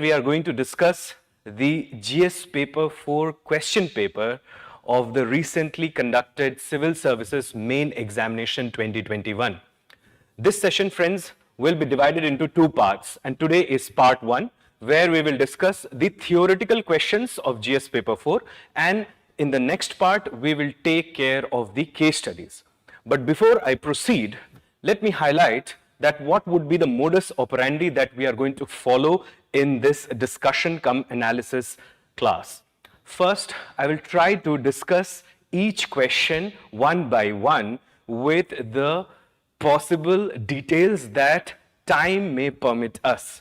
We are going to discuss the GS Paper 4 question paper of the recently conducted Civil Services Main Examination 2021. This session, friends, will be divided into two parts, and today is part 1, where we will discuss the theoretical questions of GS Paper 4, and in the next part, we will take care of the case studies. But before I proceed, let me highlight that what would be the modus operandi that we are going to follow in this discussion cum analysis class. First, I will try to discuss each question one by one with the possible details that time may permit us.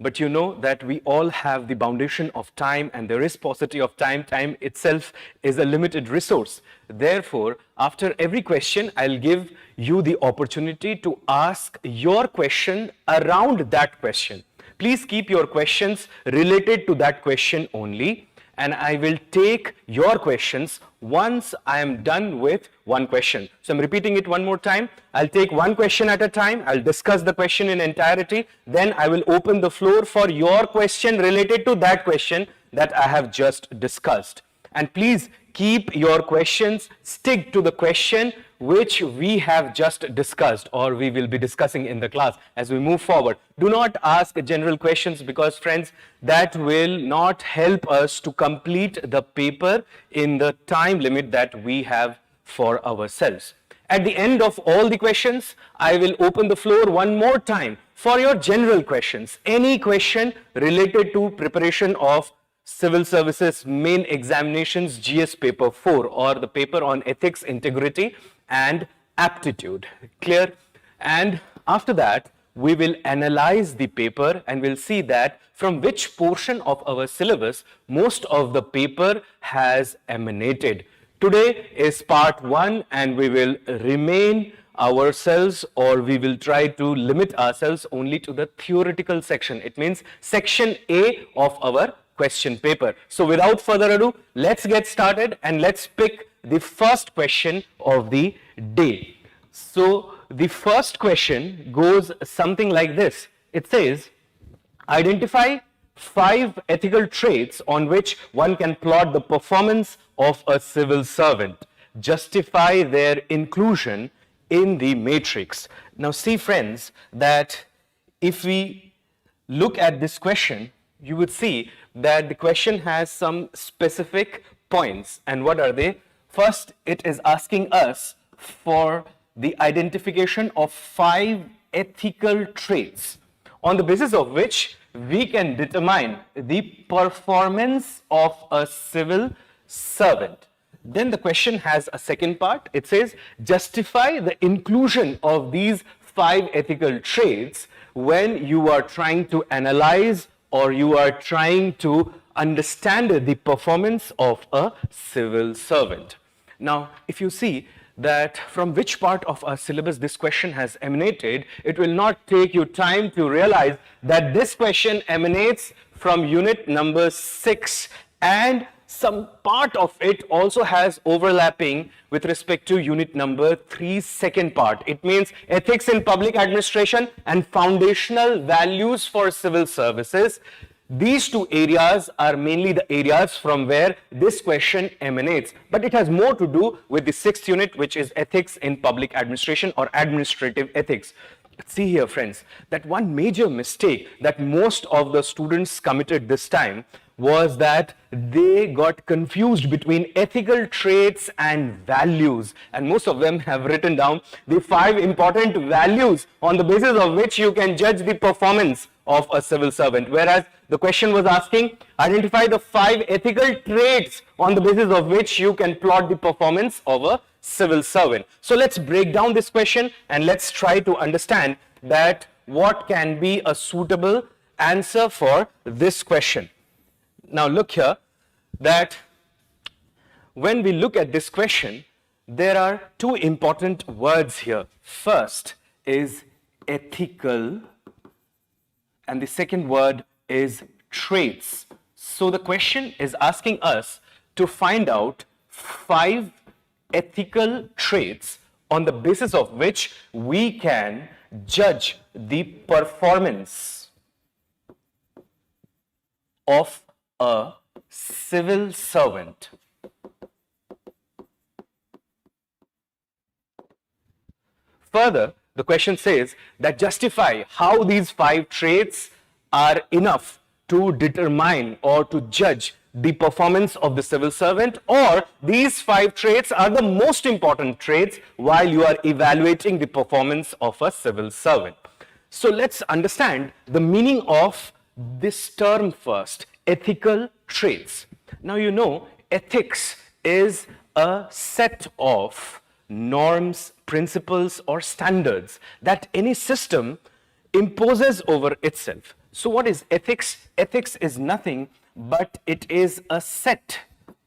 But you know that we all have the boundation of time, and there is paucity of time. Time itself is a limited resource. Therefore, after every question, I'll give you the opportunity to ask your question around that question. Please keep your questions related to that question only, and I will take your questions once I am done with one question. So I'm repeating it one more time. I'll take one question at a time. I'll discuss the question in entirety. Then I will open the floor for your question related to that question that I have just discussed. And please keep your questions, stick to the question which we have just discussed or we will be discussing in the class as we move forward. Do not ask general questions because, friends, that will not help us to complete the paper in the time limit that we have for ourselves. At the end of all the questions, I will open the floor one more time for your general questions. Any question related to preparation of Civil Services Main Examinations GS Paper 4 or the paper on Ethics, Integrity and Aptitude. Clear? And after that, we will analyze the paper and we'll see that from which portion of our syllabus most of the paper has emanated. Today is part 1 and we will remain ourselves, or we will try to limit ourselves only to the theoretical section. It means section A of our question paper. So without further ado, let's get started and let's pick the first question of the day. So the first question goes something like this. It says, identify 5 ethical traits on which one can plot the performance of a civil servant. Justify their inclusion in the matrix. Now see, friends, that if we look at this question, you would see that the question has some specific points. And what are they? First, it is asking us for the identification of 5 ethical traits on the basis of which we can determine the performance of a civil servant. Then the question has a second part. It says, justify the inclusion of these 5 ethical traits when you are trying to analyze or you are trying to understand the performance of a civil servant. Now, if you see that from which part of our syllabus this question has emanated, it will not take you time to realize that this question emanates from unit number 6, and some part of it also has overlapping with respect to unit number 3 second part. It means ethics in public administration and foundational values for civil services. These two areas are mainly the areas from where this question emanates, but it has more to do with the 6th unit, which is ethics in public administration or administrative ethics. See here, friends, that one major mistake that most of the students committed this time was that they got confused between ethical traits and values, and most of them have written down the 5 important values on the basis of which you can judge the performance of a civil servant, whereas the question was asking, identify the 5 ethical traits on the basis of which you can plot the performance of a civil servant. So let's break down this question and let's try to understand that what can be a suitable answer for this question. Now look here, that when we look at this question, there are 2 important words here. First is ethical, and the second word is traits. So the question is asking us to find out 5 ethical traits on the basis of which we can judge the performance of a civil servant. Further, the question says that justify how these 5 traits are enough to determine or to judge the performance of the civil servant, or these 5 traits are the most important traits while you are evaluating the performance of a civil servant. So let's understand the meaning of this term first, ethical traits. Now you know ethics is a set of norms, principles or standards that any system imposes over itself. So what is ethics? Ethics is nothing but it is a set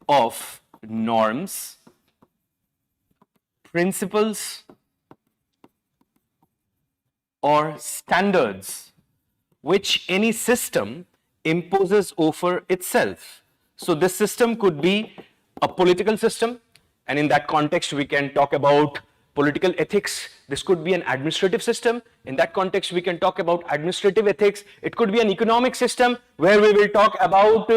of norms, principles or standards which any system imposes over itself. So this system could be a political system, and in that context we can talk about political ethics. This could be an administrative system. In that context we can talk about administrative ethics. It could be an economic system where we will talk about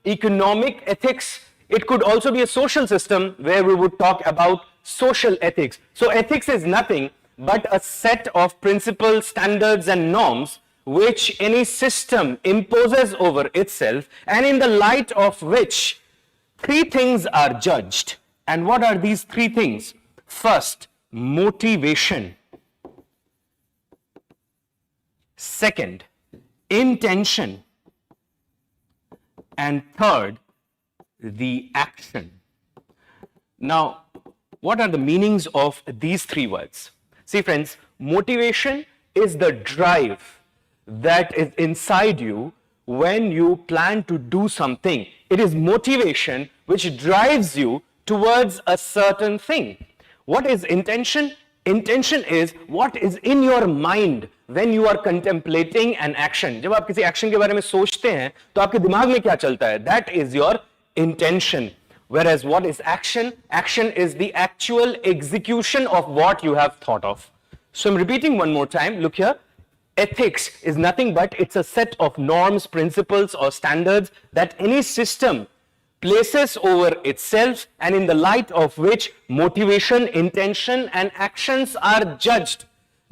economic ethics. It could also be a social system where we would talk about social ethics. So ethics is nothing but a set of principles, standards and norms which any system imposes over itself, and in the light of which 3 things are judged. And what are these 3 things? First, motivation. Second, intention. And third, the action. Now, what are the meanings of these 3 words? See friends, motivation is the drive that is inside you when you plan to do something. It is motivation which drives you towards a certain thing. What is intention? Intention is what is in your mind when you are contemplating an action. जब आप किसी action के बारे में सोचते हैं तो आपके दिमाग में क्या चलता है? That is your intention. Whereas what is action? Action is the actual execution of what you have thought of. So I'm repeating one more time. Look here. Ethics is nothing but it's a set of norms, principles or standards that any system places over itself, and in the light of which motivation, intention and actions are judged.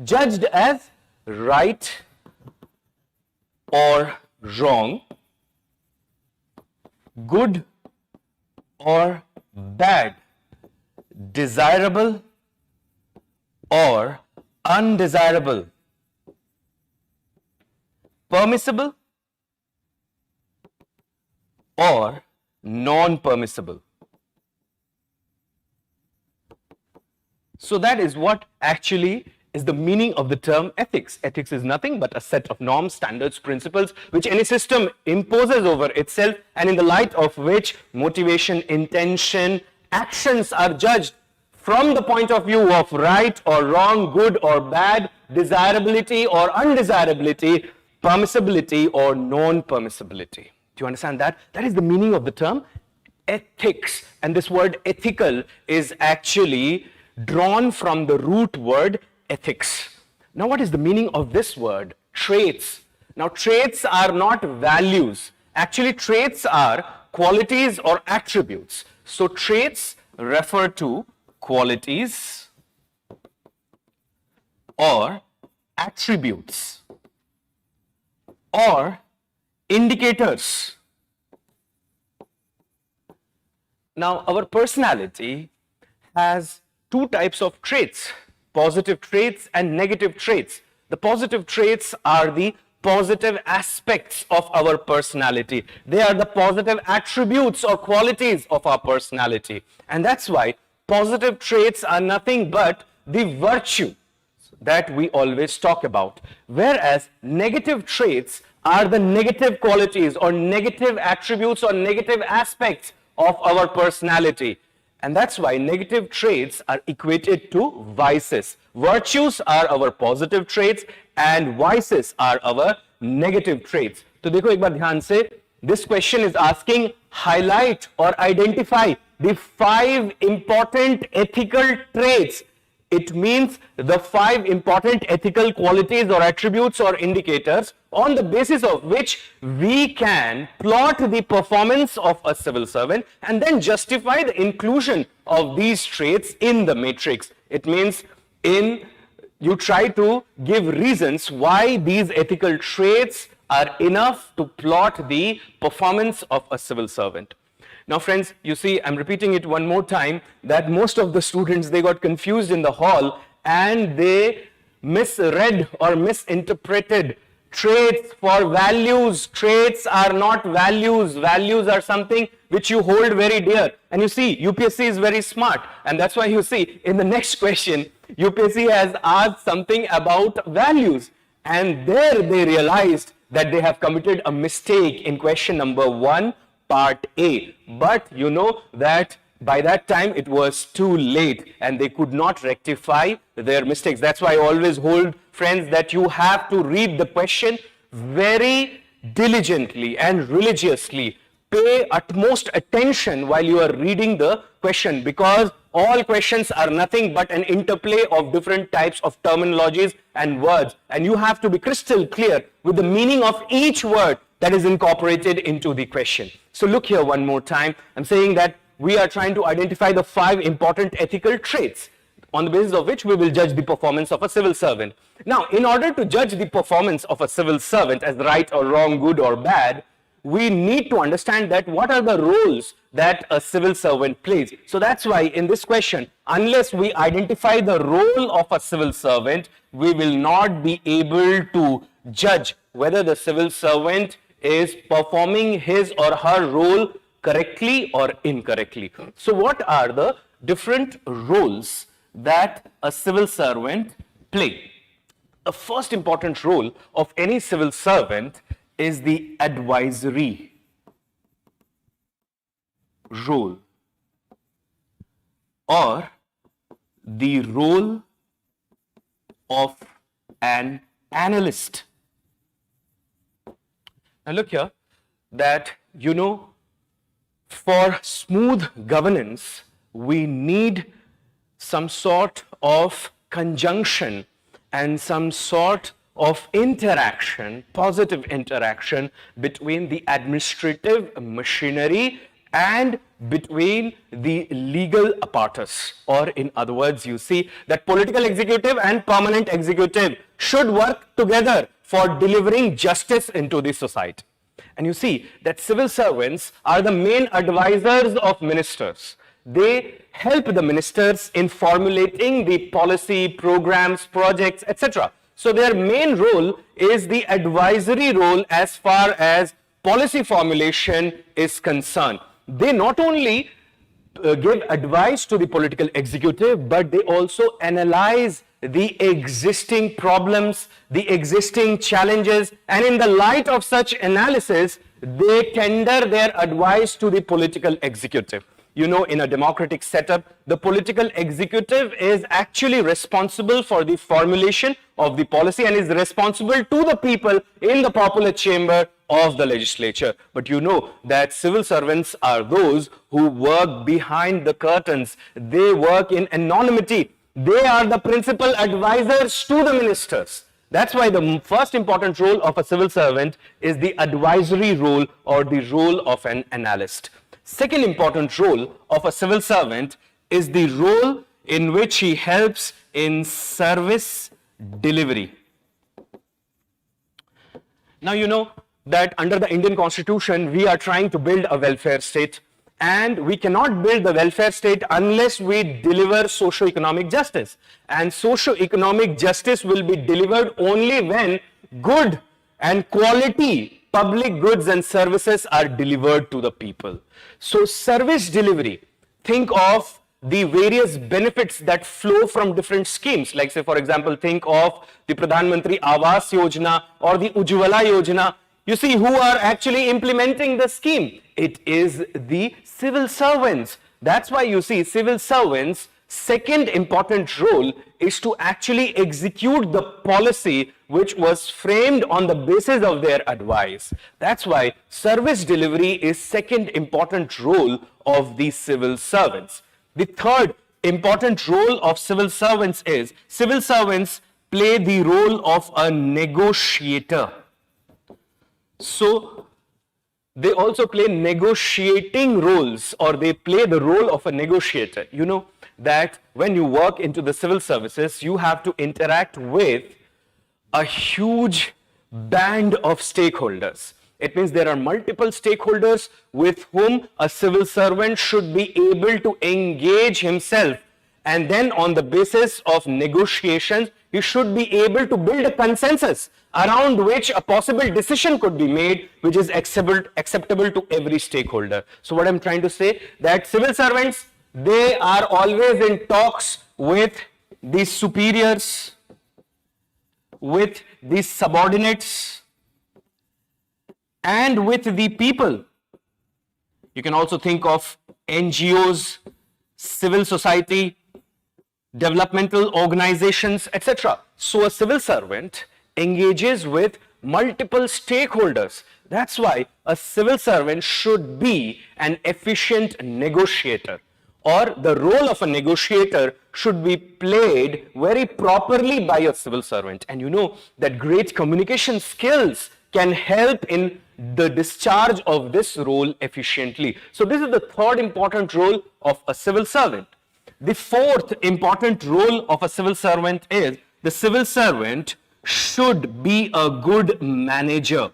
Judged as right or wrong, good or bad, desirable or undesirable, permissible or non-permissible. So that is what actually is the meaning of the term ethics. Ethics is nothing but a set of norms, standards, principles which any system imposes over itself, and in the light of which motivation, intention, actions are judged from the point of view of right or wrong, good or bad, desirability or undesirability, permissibility or non-permissibility. Do you understand that? That is the meaning of the term ethics. And this word ethical is actually drawn from the root word ethics. Now, what is the meaning of this word? Traits. Now, traits are not values. Actually, traits are qualities or attributes. So, traits refer to qualities or attributes or indicators. Now, our personality has 2 types of traits, positive traits and negative traits. The positive traits are the positive aspects of our personality. They are the positive attributes or qualities of our personality. And that's why positive traits are nothing but the virtue that we always talk about. Whereas negative traits are the negative qualities or negative attributes or negative aspects of our personality. And that's why negative traits are equated to vices. Virtues are our positive traits and vices are our negative traits. So देखो एक बार ध्यान से, this question is asking highlight or identify the 5 important ethical traits It means the 5 important ethical qualities or attributes or indicators on the basis of which we can plot the performance of a civil servant and then justify the inclusion of these traits in the matrix. It means you try to give reasons why these ethical traits are enough to plot the performance of a civil servant. Now friends, you see, I'm repeating it one more time, that most of the students, they got confused in the hall and they misread or misinterpreted traits for values. Traits are not values. Values are something which you hold very dear. And you see, UPSC is very smart. And that's why you see, in the next question, UPSC has asked something about values. And there they realized that they have committed a mistake in question number 1, part A. But you know that by that time it was too late and they could not rectify their mistakes. That's why I always hold, friends, that you have to read the question very diligently and religiously. Pay utmost attention while you are reading the question, because all questions are nothing but an interplay of different types of terminologies and words, and you have to be crystal clear with the meaning of each word that is incorporated into the question. So look here one more time. I'm saying that we are trying to identify the 5 important ethical traits on the basis of which we will judge the performance of a civil servant. Now, in order to judge the performance of a civil servant as right or wrong, good or bad, we need to understand that what are the roles that a civil servant plays. So that's why in this question, unless we identify the role of a civil servant, we will not be able to judge whether the civil servant is performing his or her role correctly or incorrectly. So what are the different roles that a civil servant plays? The first important role of any civil servant is the advisory role, or the role of an analyst. Now look here, that you know, for smooth governance, we need some sort of conjunction and some sort of interaction, positive interaction between the administrative machinery and between the legal apparatus. Or in other words, you see that political executive and permanent executive should work together for delivering justice into the society. And you see that civil servants are the main advisors of ministers. They help the ministers in formulating the policy, programs, projects, etc. So their main role is the advisory role as far as policy formulation is concerned. They not only give advice to the political executive, but they also analyze the existing problems, the existing challenges, and in the light of such analysis, they tender their advice to the political executive. You know, in a democratic setup, the political executive is actually responsible for the formulation of the policy and is responsible to the people in the popular chamber of the legislature. But you know that civil servants are those who work behind the curtains. They work in anonymity. They are the principal advisors to the ministers. That's why the first important role of a civil servant is the advisory role or the role of an analyst. Second important role of a civil servant is the role in which he helps in service delivery. Now you know that under the Indian Constitution, we are trying to build a welfare state, and we cannot build the welfare state unless we deliver socio-economic justice. And socio-economic justice will be delivered only when good and quality public goods and services are delivered to the people. So service delivery, think of the various benefits that flow from different schemes. Like say, for example, think of the Pradhan Mantri Awas Yojana or the Ujjwala Yojana. You see, who are actually implementing the scheme? It is the civil servants. That's why you see civil servants' second important role is to actually execute the policy which was framed on the basis of their advice. That's why service delivery is second important role of the civil servants. The third important role of civil servants is civil servants play the role of a negotiator. So they also play negotiating roles, or they play the role of a negotiator. You know that when you work into the civil services, you have to interact with a huge band of stakeholders. It means there are multiple stakeholders with whom a civil servant should be able to engage himself, and then on the basis of negotiations, he should be able to build a consensus around which a possible decision could be made which is acceptable to every stakeholder. So what I'm trying to say, that civil servants, they are always in talks with the superiors, with the subordinates, and with the people. You can also think of NGOs, civil society, developmental organizations, etc. So a civil servant engages with multiple stakeholders. That's why a civil servant should be an efficient negotiator, or the role of a negotiator should be played very properly by a civil servant. And you know that great communication skills can help in the discharge of this role efficiently. So this is the third important role of a civil servant. The fourth important role of a civil servant is the civil servant should be a good manager.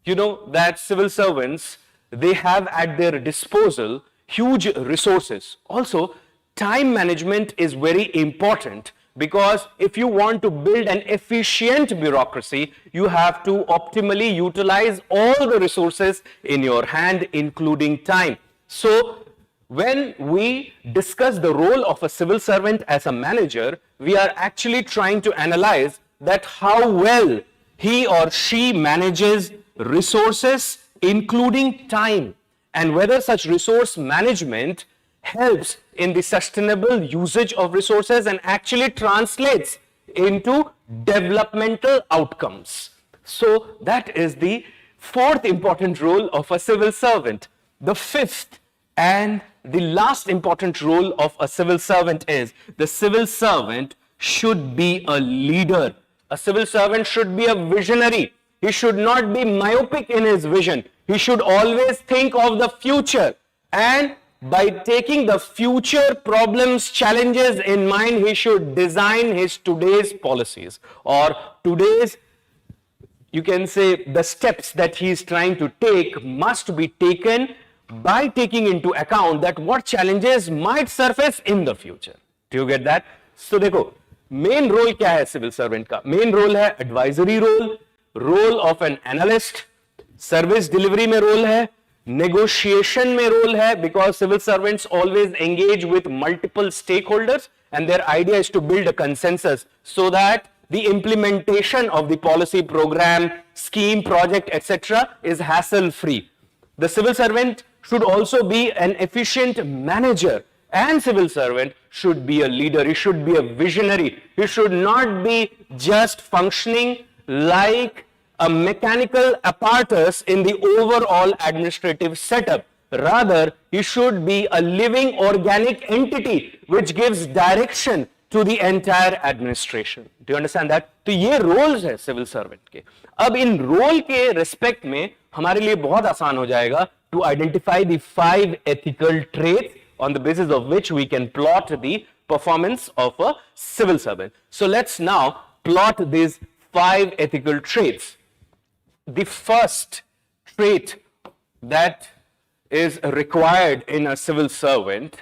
You know that civil servants, they have at their disposal huge resources. Also, time management is very important, because if you want to build an efficient bureaucracy, you have to optimally utilize all the resources in your hand, including time. So when we discuss the role of a civil servant as a manager, we are actually trying to analyze that how well he or she manages resources, including time, and whether such resource management helps in the sustainable usage of resources and actually translates into developmental outcomes. So that is the fourth important role of a civil servant. The fifth and the last important role of a civil servant is the civil servant should be a leader. A civil servant should be a visionary. He should not be myopic in his vision. He should always think of the future, and by taking the future problems, challenges in mind, he should design his today's policies, or today's, you can say, the steps that he is trying to take must be taken by taking into account that what challenges might surface in the future. Do you get that? So देखो, main role क्या है civil servant का? Main role है advisory role of an analyst, service delivery में role है, negotiation में role है, because civil servants always engage with multiple stakeholders and their idea is to build a consensus so that the implementation of the policy, program, scheme, project, etc. is hassle-free. The civil servant should also be an efficient manager, and civil servant should be a leader. He should be a visionary. He should not be just functioning like a mechanical apparatus in the overall administrative setup. Rather, he should be a living organic entity which gives direction to the entire administration. Do you understand that? तो ये roles है civil servant के. अब इन role के respect में हमारे लिए बहुत आसान हो जाएगा to identify the 5 ethical traits on the basis of which we can plot the performance of a civil servant. So let's now plot these 5 ethical traits. The first trait that is required in a civil servant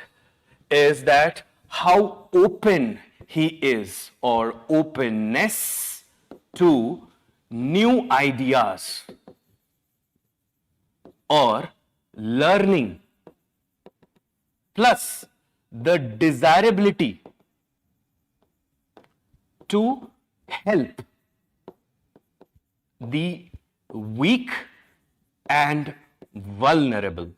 is that how open he is, or openness to new ideas or learning, plus the desirability to help the weak and vulnerable.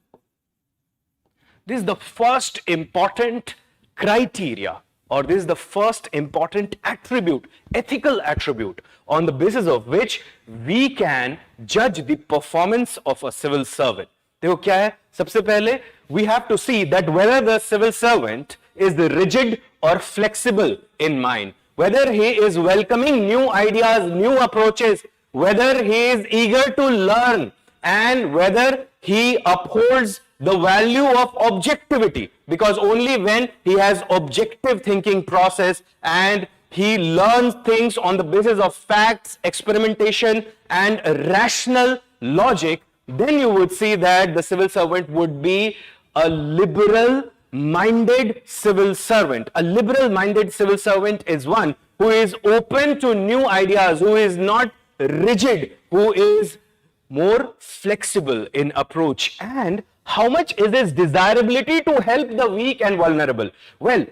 This is the first important criteria, or this is the first important attribute, ethical attribute, on the basis of which we can judge the performance of a civil servant. देखो क्या है? सबसे पहले we have to see that whether the civil servant is rigid or flexible in mind, whether he is welcoming new ideas, new approaches, whether he is eager to learn, and whether he upholds the value of objectivity, because only when he has objective thinking process and he learns things on the basis of facts, experimentation, and rational logic, then you would see that the civil servant would be a liberal-minded civil servant. A liberal-minded civil servant is one who is open to new ideas, who is not rigid, who is more flexible in approach. And how much is his desirability to help the weak and vulnerable? Well,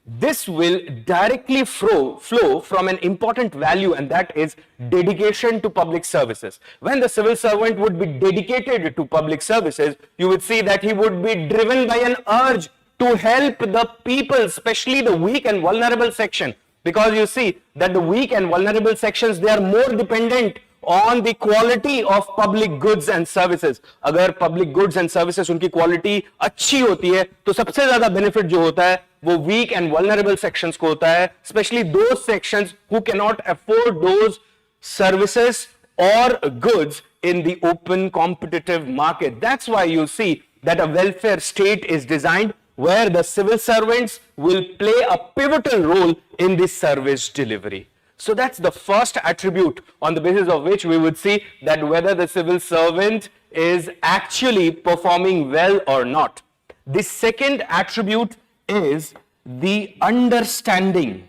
this will directly flow from an important value, and that is dedication to public services. When the civil servant would be dedicated to public services, you would see that he would be driven by an urge to help the people, especially the weak and vulnerable section, because you see that the weak and vulnerable sections, they are more dependent on the quality of public goods and services. अगर public goods and services उनकी quality अच्छी होती है, तो सबसे ज़्यादा benefit जो होता है वो weak and vulnerable sections को होता है, especially those sections who cannot afford those services or goods in the open competitive market. That's why you see that a welfare state is designed where the civil servants will play a pivotal role in the service delivery. So that's the first attribute on the basis of which we would see that whether the civil servant is actually performing well or not. The second attribute is the understanding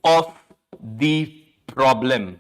of the problem.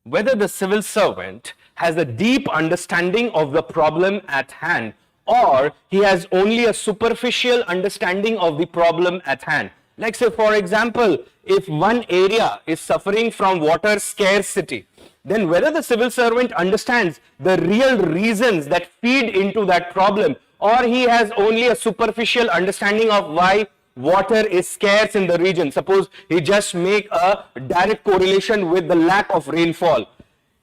Whether the civil servant has a deep understanding of the problem at hand, or he has only a superficial understanding of the problem at hand. Like say, for example, if one area is suffering from water scarcity, then whether the civil servant understands the real reasons that feed into that problem, or he has only a superficial understanding of why water is scarce in the region. Suppose he just make a direct correlation with the lack of rainfall.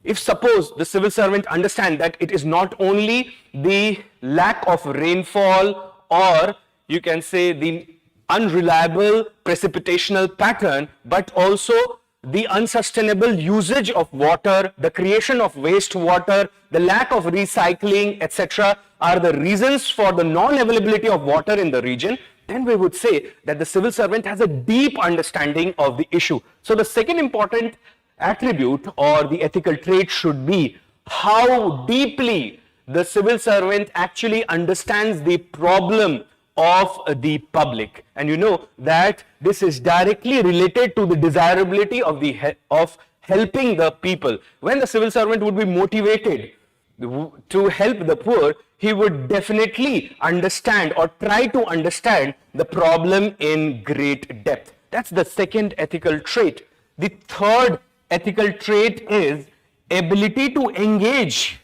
If suppose the civil servant understand that it is not only the lack of rainfall, or you can say the unreliable precipitational pattern, but also the unsustainable usage of water, the creation of wastewater, the lack of recycling, etc., are the reasons for the non-availability of water in the region, then we would say that the civil servant has a deep understanding of the issue. So the second important attribute or the ethical trait should be how deeply the civil servant actually understands the problem of the public. And you know that this is directly related to the desirability of helping the people. When the civil servant would be motivated to help the poor, he would definitely understand or try to understand the problem in great depth. That's the second ethical trait. The third ethical trait is ability to engage.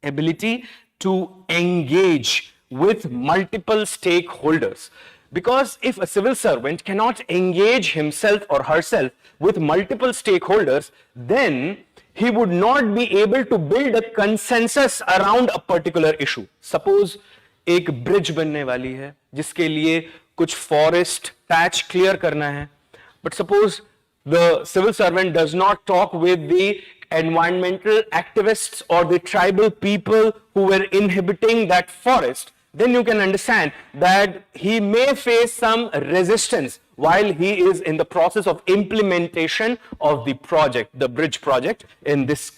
Ability to engage with multiple stakeholders. Because if a civil servant cannot engage himself or herself with multiple stakeholders, then he would not be able to build a consensus around a particular issue. Suppose एक bridge बनने वाली है जिसके लिए कुछ forest patch clear करना है, but suppose the civil servant does not talk with the environmental activists or the tribal people who were inhabiting that forest, then you can understand that he may face some resistance while he is in the process of implementation of the project, the bridge project in this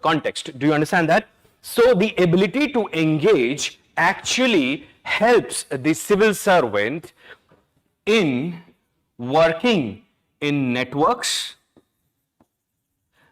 context. Do you understand that? So the ability to engage actually helps the civil servant in working in networks.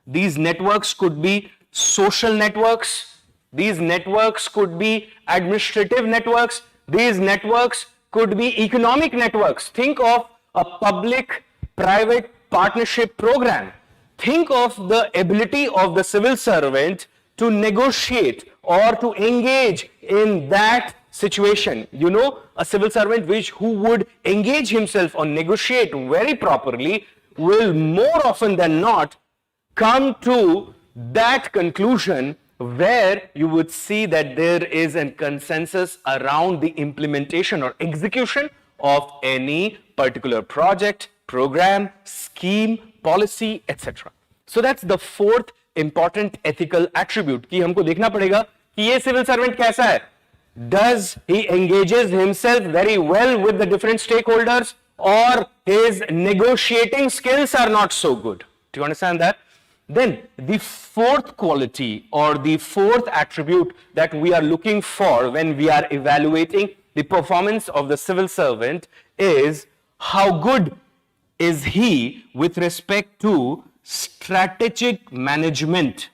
These networks could be social networks. These networks could be administrative networks. These networks could be economic networks. Think of a public-private partnership program. Think of the ability of the civil servant to negotiate or to engage in that situation. You know, a civil servant who would engage himself or negotiate very properly will more often than not come to that conclusion where you would see that there is a consensus around the implementation or execution of any particular project, program, scheme, policy, etc. So that's the fourth important ethical attribute कि हमको देखना पड़ेगा कि ये civil servant कैसा है. Does he engages himself very well with the different stakeholders, or his negotiating skills are not so good? Do you understand that? Then the fourth quality or the fourth attribute that we are looking for when we are evaluating the performance of the civil servant is how good is he with respect to strategic management.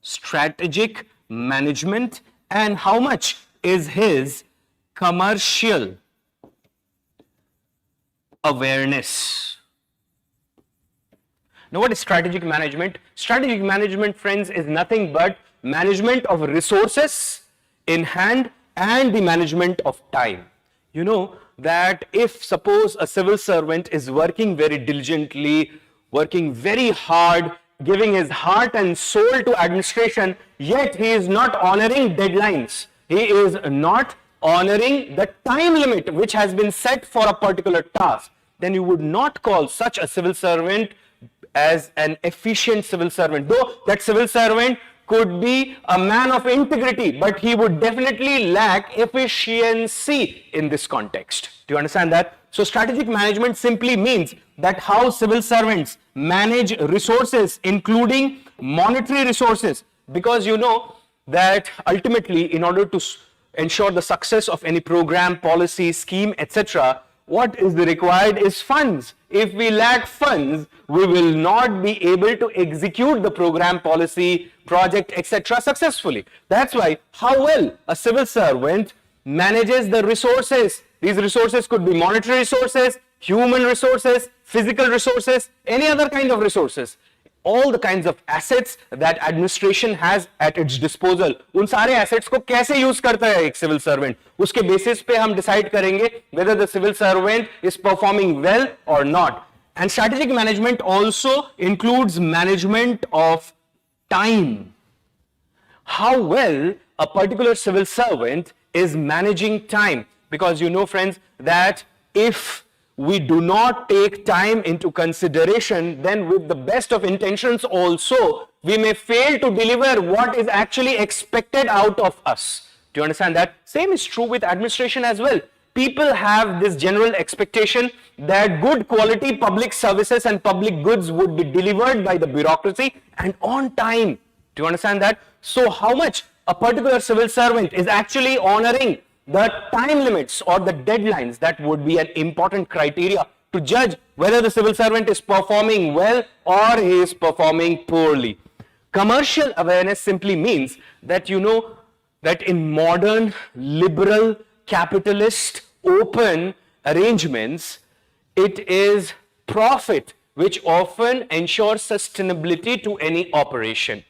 Strategic management, and how much is his commercial awareness. Now, what is strategic management? Strategic management, friends, is nothing but management of resources in hand and the management of time. You know that if suppose a civil servant is working very diligently, working very hard, giving his heart and soul to administration, yet he is not honoring deadlines. He is not honoring the time limit which has been set for a particular task. Then you would not call such a civil servant as an efficient civil servant. Though that civil servant could be a man of integrity, but he would definitely lack efficiency in this context. Do you understand that? So strategic management simply means that how civil servants manage resources, including monetary resources, because you know that ultimately in order to ensure the success of any program, policy, scheme, etc., what is required is funds. If we lack funds, we will not be able to execute the program, policy, project, etc. successfully. That's why how well a civil servant manages the resources. These resources could be monetary resources, human resources, physical resources, any other kind of resources. All the kinds of assets that administration has at its disposal. उन सारे assets को कैसे use करता है एक civil servant? उसके basis पे हम decide करेंगे whether the civil servant is performing well or not. And strategic management also includes management of time. How well a particular civil servant is managing time. Because you know, friends, that if we do not take time into consideration, then with the best of intentions also, we may fail to deliver what is actually expected out of us. Do you understand that? Same is true with administration as well. People have this general expectation that good quality public services and public goods would be delivered by the bureaucracy and on time. Do you understand that? So how much a particular civil servant is actually honoring the time limits or the deadlines, that would be an important criteria to judge whether the civil servant is performing well or he is performing poorly. Commercial awareness simply means that you know that in modern liberal capitalist open arrangements, it is profit which often ensures sustainability to any operation.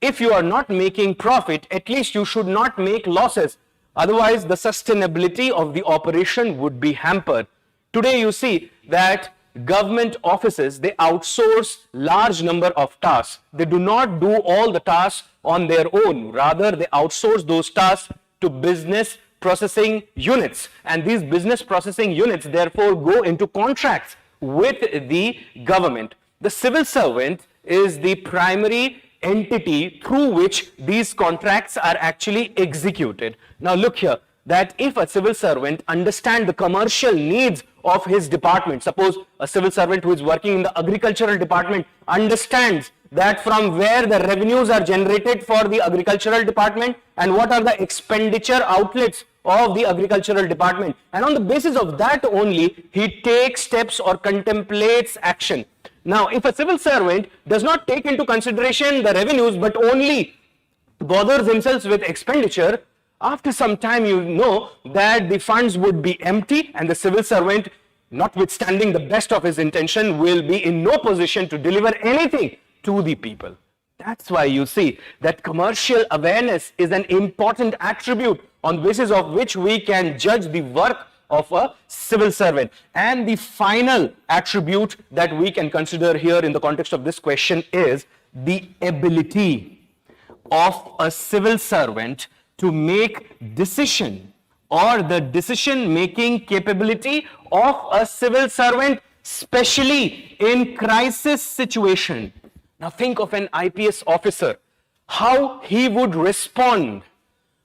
If you are not making profit, at least you should not make losses. Otherwise, the sustainability of the operation would be hampered. Today, you see that government offices, they outsource large number of tasks. They do not do all the tasks on their own. Rather, they outsource those tasks to business processing units. And these business processing units, therefore, go into contracts with the government. The civil servant is the primary entity through which these contracts are actually executed. Now look here, that if a civil servant understands the commercial needs of his department, suppose a civil servant who is working in the agricultural department understands that from where the revenues are generated for the agricultural department and what are the expenditure outlets of the agricultural department, and on the basis of that only he takes steps or contemplates action. Now, if a civil servant does not take into consideration the revenues but only bothers himself with expenditure, after some time you know that the funds would be empty and the civil servant, notwithstanding the best of his intention, will be in no position to deliver anything to the people. That's why you see that commercial awareness is an important attribute on the basis of which we can judge the work of a civil servant. And the final attribute that we can consider here in the context of this question is the ability. of a civil servant to make decision, or the decision-making capability of a civil servant, especially in crisis situation. Now think of an IPS officer, how he would respond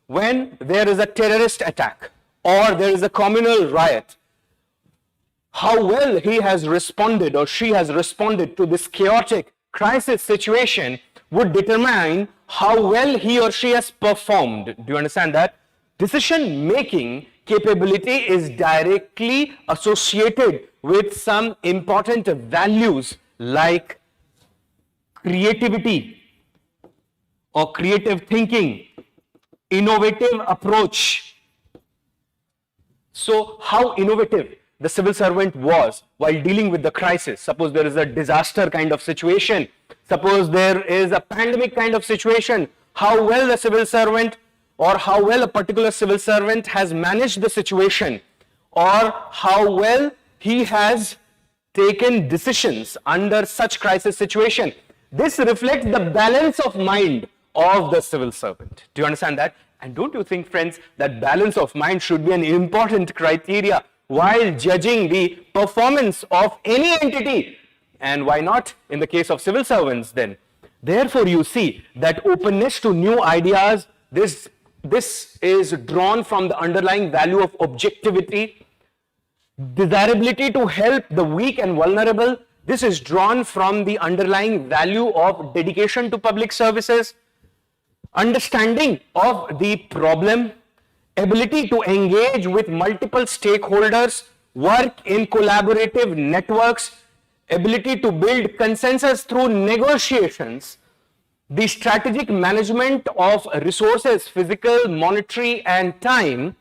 when there is a terrorist attack or there is a communal riot. How well he has responded or she has responded to this chaotic crisis situation would determine how well he or she has performed. Do you understand that? Decision-making capability is directly associated with some important values like creativity or creative thinking, innovative approach. So how innovative the civil servant was while dealing with the crisis. Suppose there is a disaster kind of situation, suppose there is a pandemic kind of situation, how well the civil servant or how well a particular civil servant has managed the situation, or how well he has taken decisions under such crisis situation. This reflects the balance of mind of the civil servant. Do you understand that? And don't you think, friends, that balance of mind should be an important criteria while judging the performance of any entity? And why not in the case of civil servants then? Therefore, you see that openness to new ideas, this is drawn from the underlying value of objectivity. Desirability to help the weak and vulnerable, this is drawn from the underlying value of dedication to public services. Understanding of the problem, ability to engage with multiple stakeholders, work in collaborative networks, ability to build consensus through negotiations, the strategic management of resources, physical, monetary, and time,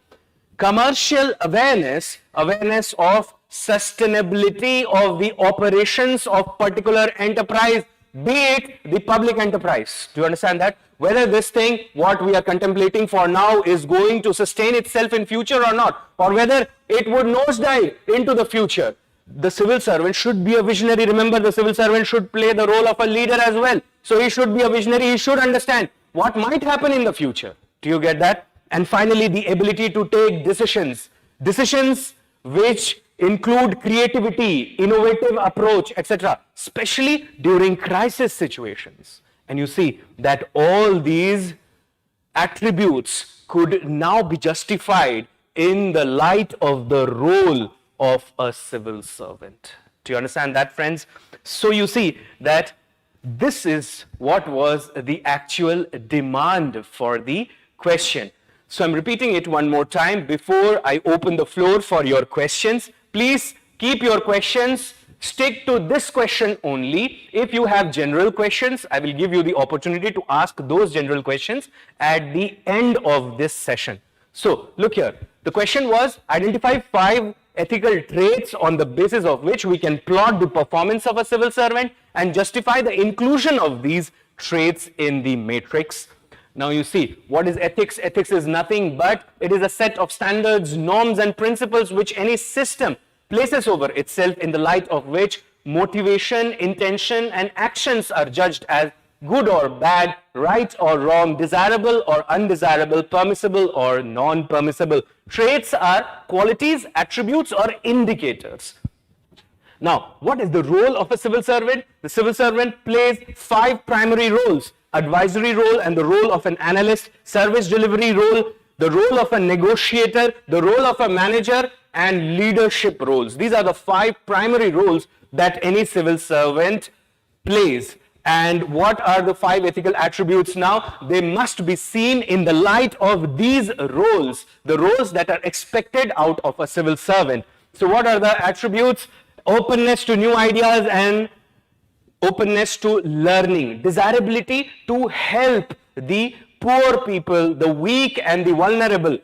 commercial awareness, awareness of sustainability of the operations of particular enterprise, be it the public enterprise. Do you understand that? Whether this thing, what we are contemplating for now, is going to sustain itself in future or not, or whether it would nosedive into the future. The civil servant should be a visionary. Remember, the civil servant should play the role of a leader as well. So he should be a visionary. He should understand what might happen in the future. Do you get that? And finally, the ability to take decisions. Decisions which include creativity, innovative approach, etc., especially during crisis situations. And you see that all these attributes could now be justified in the light of the role of a civil servant. Do you understand that, friends? So you see that this is what was the actual demand for the question. So I'm repeating it one more time before I open the floor for your questions. Please keep your questions, stick to this question only. If you have general questions, I will give you the opportunity to ask those general questions at the end of this session. So look here, the question was, identify 5 ethical traits on the basis of which we can plot the performance of a civil servant and justify the inclusion of these traits in the matrix. Now you see, what is ethics? Ethics is nothing but it is a set of standards, norms, and principles which any system places over itself, in the light of which motivation, intention, and actions are judged as good or bad, right or wrong, desirable or undesirable, permissible or non-permissible. Traits are qualities, attributes, or indicators. Now, what is the role of a civil servant? The civil servant plays 5 primary roles: advisory role and the role of an analyst, service delivery role, the role of a negotiator, the role of a manager, and leadership roles. These are the 5 primary roles that any civil servant plays. And what are the 5 ethical attributes now? They must be seen in the light of these roles, the roles that are expected out of a civil servant. So what are the attributes? Openness to new ideas and openness to learning. Desirability to help the poor people, the weak and the vulnerable.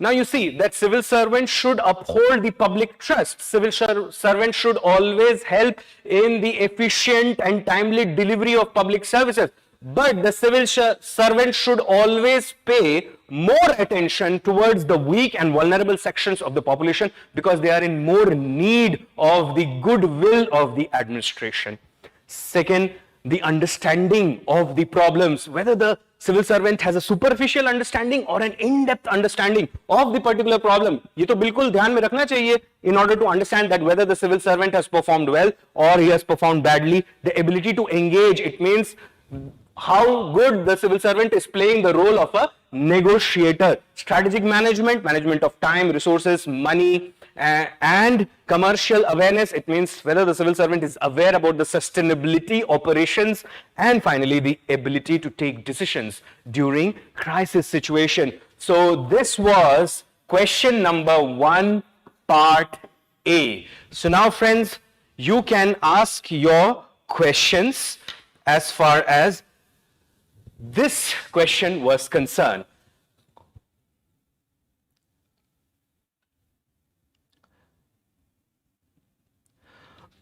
Now you see that civil servants should uphold the public trust. Civil servants should always help in the efficient and timely delivery of public services. But the civil servant should always pay more attention towards the weak and vulnerable sections of the population, because they are in more need of the goodwill of the administration. Second, the understanding of the problems, whether the civil servant has a superficial understanding or an in-depth understanding of the particular problem. ये तो बिल्कुल ध्यान में रखना चाहिए in order to understand that whether the civil servant has performed well or he has performed badly. The ability to engage, it means how good the civil servant is playing the role of a negotiator. Strategic management, management of time, resources, money, and commercial awareness. It means whether the civil servant is aware about the sustainability, operations, and finally the ability to take decisions during crisis situation. So this was question number 1, part A. So now friends, you can ask your questions as far as this question was concerned.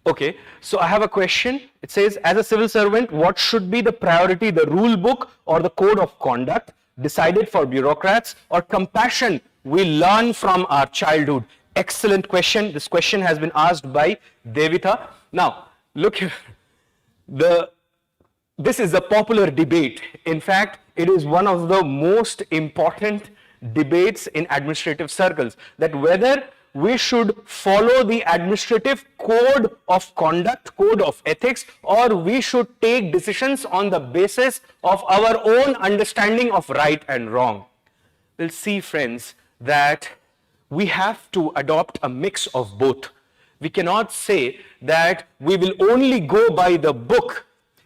Okay, so I have a question. It says, as a civil servant, what should be the priority, the rule book or the code of conduct decided for bureaucrats, or compassion we learn from our childhood? Excellent question. This question has been asked by Devita. Now, look here. This is a popular debate. In fact, it is one of the most important debates in administrative circles, that whether we should follow the administrative code of conduct, code of ethics, or we should take decisions on the basis of our own understanding of right and wrong. We'll see, friends, that we have to adopt a mix of both. We cannot say that we will only go by the book.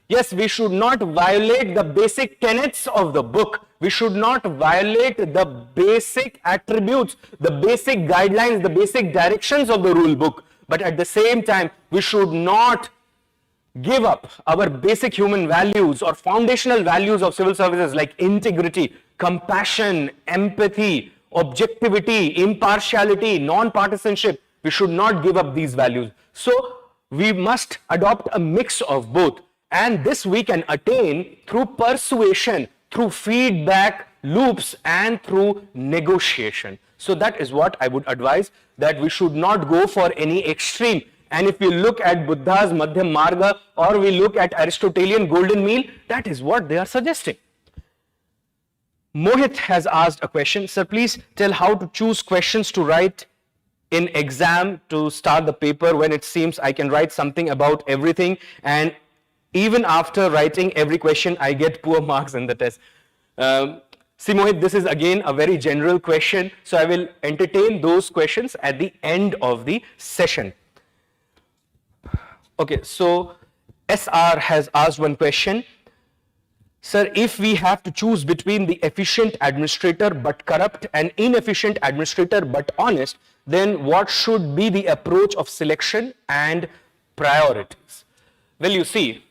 Yes, we should not violate the basic tenets of the book. We should not violate the basic attributes, the basic guidelines, the basic directions of the rule book. But at the same time, we should not give up our basic human values or foundational values of civil services like integrity, compassion, empathy, objectivity, impartiality, non-partisanship. We should not give up these values. So we must adopt a mix of both. And this we can attain through persuasion, through feedback loops, and through negotiation. So that is what I would advise, that we should not go for any extreme. And if we look at Buddha's Madhyam Marga or we look at Aristotelian golden meal, that is what they are suggesting. Mohit has asked a question. Sir, please tell how to choose questions to write in exam to start the paper when it seems I can write something about everything, and even after writing every question, I get poor marks in the test. See, Mohit, this is again a very general question, so I will entertain those questions at the end of the session. Okay, so SR has asked one question. Sir, if we have to choose between the efficient administrator but corrupt and inefficient administrator but honest, then what should be the approach of selection and priorities? Well, you see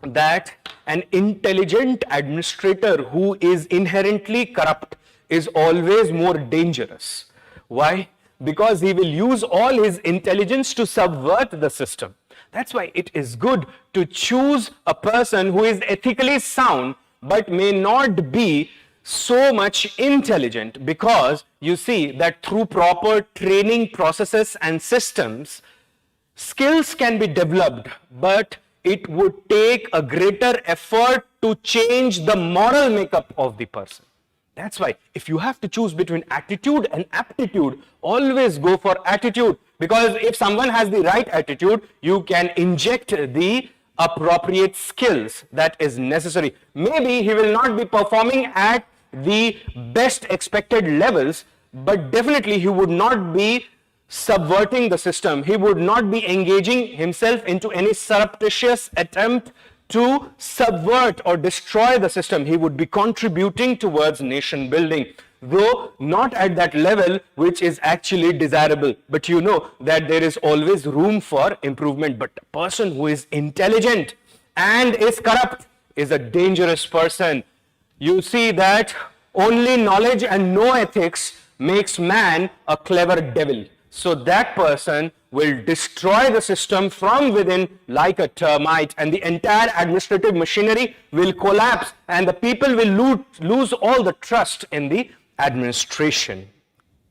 that an intelligent administrator who is inherently corrupt is always more dangerous. Why? Because he will use all his intelligence to subvert the system. That's why it is good to choose a person who is ethically sound but may not be so much intelligent, because you see that through proper training processes and systems, skills can be developed, but it would take a greater effort to change the moral makeup of the person. That's why if you have to choose between attitude and aptitude, always go for attitude, because if someone has the right attitude, you can inject the appropriate skills that is necessary. Maybe he will not be performing at the best expected levels, but definitely he would not be subverting the system. He would not be engaging himself into any surreptitious attempt to subvert or destroy the system. He would be contributing towards nation building, though not at that level which is actually desirable. But you know that there is always room for improvement. But a person who is intelligent and is corrupt is a dangerous person. You see that only knowledge and no ethics makes man a clever devil. So that person will destroy the system from within like a termite, and the entire administrative machinery will collapse, and the people will lose all the trust in the administration.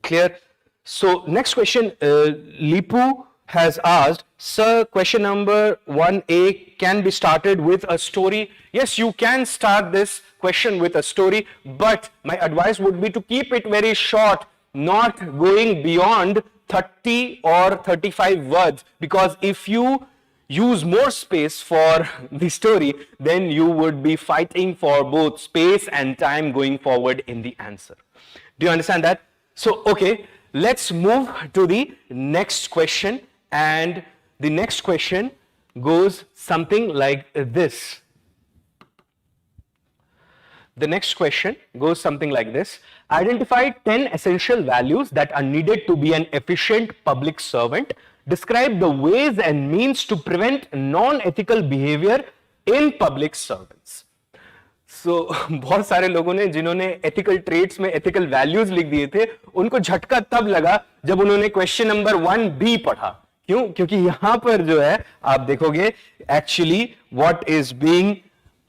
Clear? So next question, Lipu has asked, sir, question number 1A can be started with a story. Yes, you can start this question with a story, but my advice would be to keep it very short, not going beyond 30 or 35 words, because if you use more space for the story, then you would be fighting for both space and time going forward in the answer. Do you understand that? So, okay, let's move to the next question. And the next question goes something like this. The next question goes something like this. Identify 10 essential values that are needed to be an efficient public servant. Describe the ways and means to prevent non-ethical behavior in public servants. So, बहुत सारे लोगों ने जिन्होंने ethical traits में ethical values लिख दिए थे, उनको झटका तब लगा जब उन्होंने question number 1B पढ़ा. क्यों? क्योंकि यहां पर जो है आप देखोगे actually what is being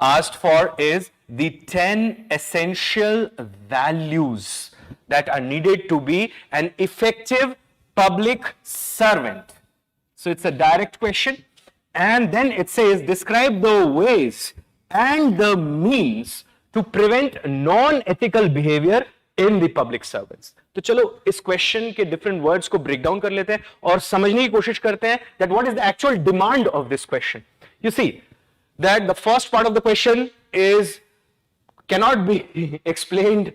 asked for is the 10 essential values that are needed to be an effective public servant. So it's a direct question, and then it says describe the ways and the means to prevent non-ethical behavior in the public servants. तो चलो इस question के different words को break down कर लेते हैं और समझने की कोशिश करते हैं that what is the actual demand of this question. You see that the first part of the question is cannot be explained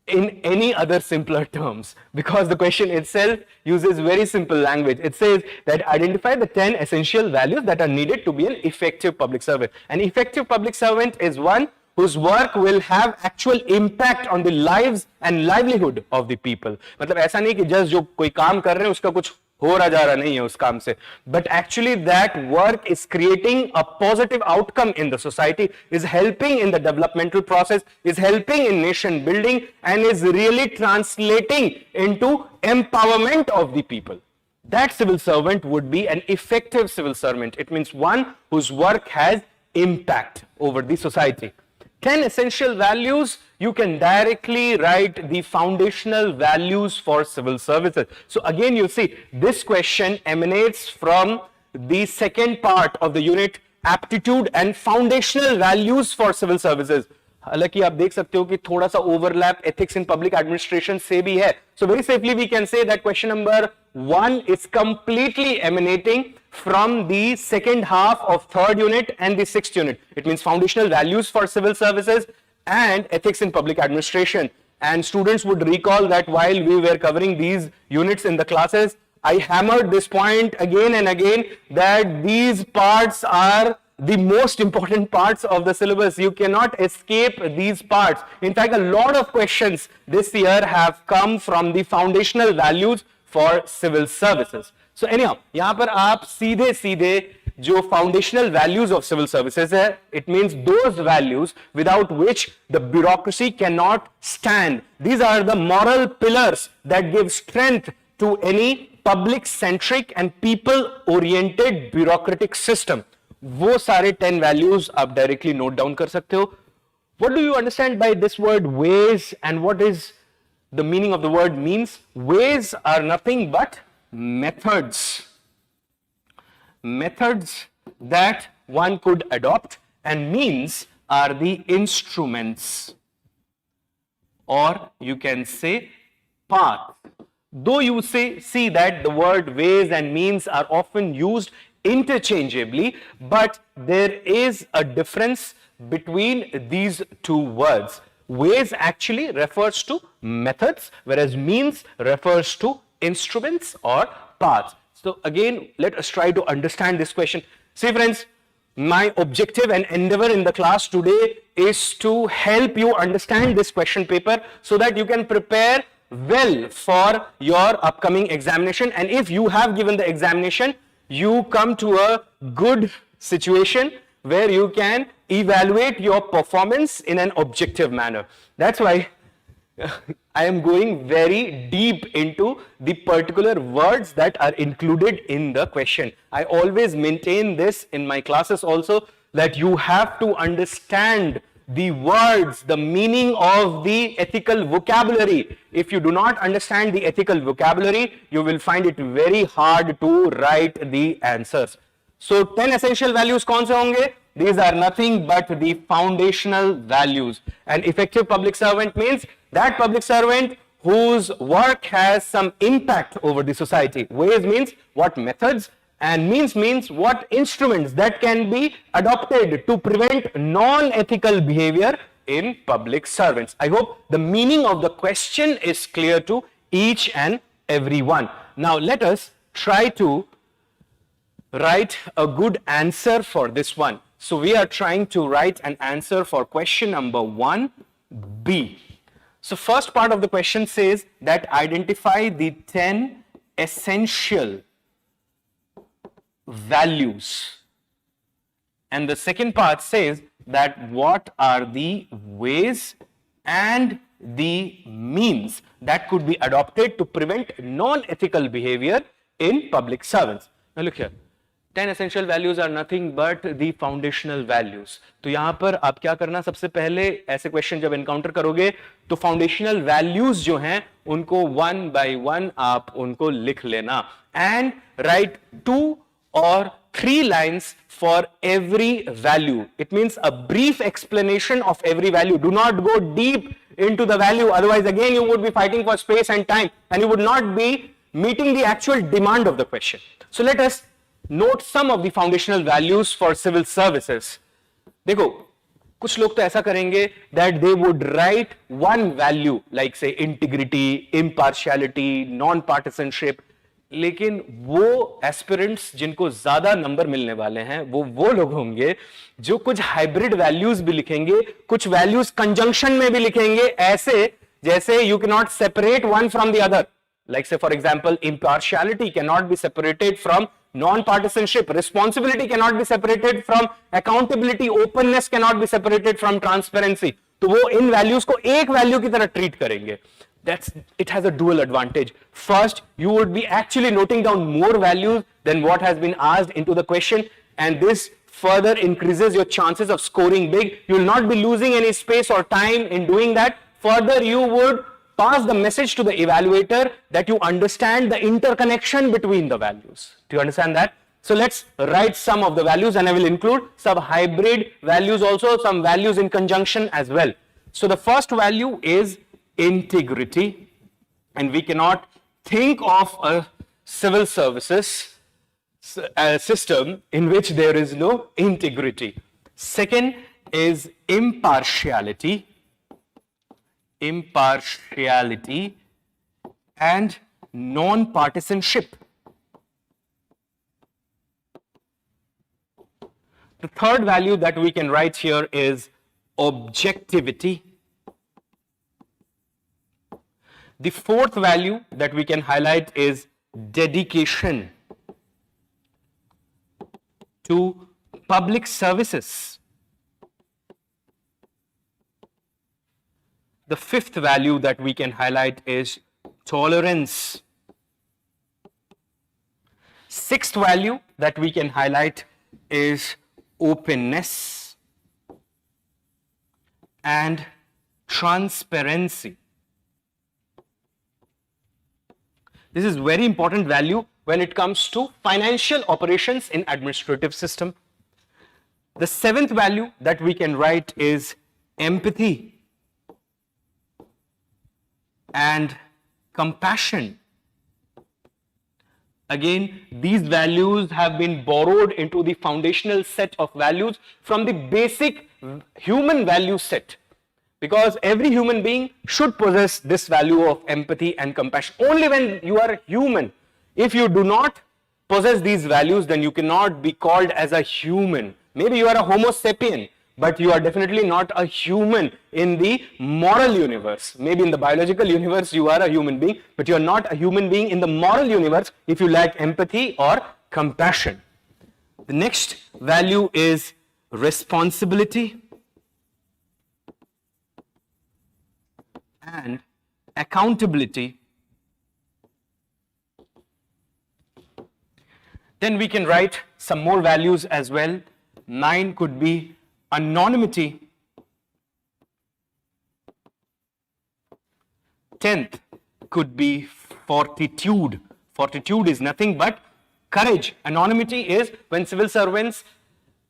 in any other simpler terms, because the question itself uses very simple language. It says that identify the 10 essential values that are needed to be an effective public servant. An effective public servant is one whose work will have actual impact on the lives and livelihood of the people. मतलब ऐसा नहीं कि just जो कोई काम कर रहे हैं उसका कुछ हो रहा जा रहा नहीं है उस काम से, but actually that work is creating a positive outcome in the society, is helping in the developmental process, is helping in nation building, and is really translating into empowerment of the people. That civil servant would be an effective civil servant. It means one whose work has impact over the society. 10 essential values, you can directly write the foundational values for civil services. So again, you see, this question emanates from the second part of the unit, aptitude and foundational values for civil services. हालांकि आप देख सकते हो कि थोड़ा सा overlap ethics in public administration से भी है. So very safely we can say that question number 1 is completely emanating from the second half of third unit and the sixth unit. It means foundational values for civil services and ethics in public administration. And students would recall that while we were covering these units in the classes, I hammered this point again and again that these parts are the most important parts of the syllabus. You cannot escape these parts. In fact, a lot of questions this year have come from the foundational values for civil services. So anyhow, यहाँ पर आप सीधे सीधे जो foundational values of civil services है, it means those values without which the bureaucracy cannot stand. These are the moral pillars that give strength to any public-centric and people-oriented bureaucratic system. वो सारे 10 values आप directly note down कर सकते हो. What do you understand by this word ways, and what is the meaning of the word means? Ways are nothing but methods. Methods that one could adopt, and means are the instruments, or you can say path. Though you see that the word ways and means are often used interchangeably, but there is a difference between these two words. Ways actually refers to methods, whereas means refers to instruments or paths. So again, let us try to understand this question. See friends, my objective and endeavor in the class today is to help you understand this question paper so that you can prepare well for your upcoming examination. And if you have given the examination, you come to a good situation where you can evaluate your performance in an objective manner. That's why I am going very deep into the particular words that are included in the question. I always maintain this in my classes also, that you have to understand the words, the meaning of the ethical vocabulary. If you do not understand the ethical vocabulary, you will find it very hard to write the answers. So 10 essential values kaun se honge? These are nothing but the foundational values. An effective public servant means that public servant whose work has some impact over the society. Ways means what methods, and means what instruments that can be adopted to prevent non-ethical behavior in public servants. I hope the meaning of the question is clear to each and every one. Now let us try to write a good answer for this one. So we are trying to write an answer for question number 1B. So first part of the question says that identify the 10 essential values. And the second part says that what are the ways and the means that could be adopted to prevent non-ethical behavior in public servants. Now look here. 10 essential values are nothing but the foundational values. तो यहाँ पर आप क्या करना, सबसे पहले ऐसे question जब एनकाउंटर करोगे तो फाउंडेशनल वैल्यूज जो हैं उनको वन बाय वन आप उनको लिख लेना and right 2 or 3 lines for every value. It means a brief explanation of every value. Do not go deep into the value, otherwise again you would be fighting for space and time and you would not be meeting the actual demand of the question. So let us note some of the foundational values for civil services. देखो कुछ लोग तो ऐसा करेंगे that they would write one value like say integrity, impartiality, non-partisanship. लेकिन वो aspirants जिनको ज्यादा नंबर मिलने वाले हैं वो लोग होंगे जो कुछ हाइब्रिड वैल्यूज भी लिखेंगे, कुछ वैल्यूज कंजंक्शन में भी लिखेंगे, ऐसे जैसे you can not separate one from the other. Like से for example impartiality cannot be separated from non-partisanship, responsibility cannot be separated from accountability, openness cannot be separated from transparency. तो वो इन values को एक वैल्यू की तरह treat करेंगे. It has a dual advantage. First, you would be actually noting down more values than what has been asked into the question, and this further increases your chances of scoring big. You will not be losing any space or time in doing that. Further, you would pass the message to the evaluator that you understand the interconnection between the values. Do you understand that? So let's write some of the values, and I will include some hybrid values also, some values in conjunction as well. So the first value is integrity, and we cannot think of a civil services system in which there is no integrity. Second is impartiality and non-partisanship. The third value that we can write here is objectivity. The fourth value that we can highlight is dedication to public services. The fifth value that we can highlight is tolerance. Sixth value that we can highlight is openness and transparency. This is very important value when it comes to financial operations in administrative system. The seventh value that we can write is empathy and compassion. Again, these values have been borrowed into the foundational set of values from the basic human value set, because every human being should possess this value of empathy and compassion. Only when you are human, if you do not possess these values, then you cannot be called as a human. Maybe you are a Homo sapien, but you are definitely not a human in the moral universe. Maybe in the biological universe you are a human being, but you are not a human being in the moral universe if you lack empathy or compassion. The next value is responsibility and accountability. Then we can write some more values as well. 9 could be anonymity 10th could be fortitude. Fortitude is nothing but courage. Anonymity is when civil servants,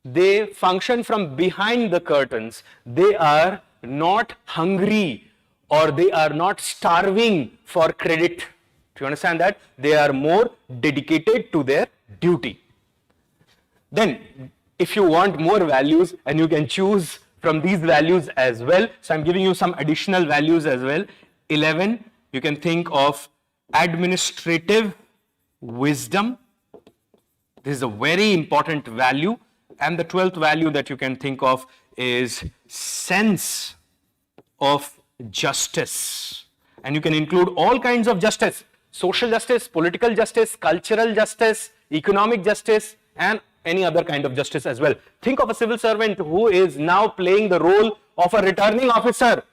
they function from behind the curtains. They are not hungry or they are not starving for credit. Do you understand that? They are more dedicated to their duty. Then, if you want more values, and you can choose from these values as well. So I'm giving you some additional values as well. 11, you can think of administrative wisdom. This is a very important value. And the 12th value that you can think of is sense of justice. And you can include all kinds of justice: social justice, political justice, cultural justice, economic justice, and any other kind of justice as well. Think of a civil servant who is now playing the role of a returning officer.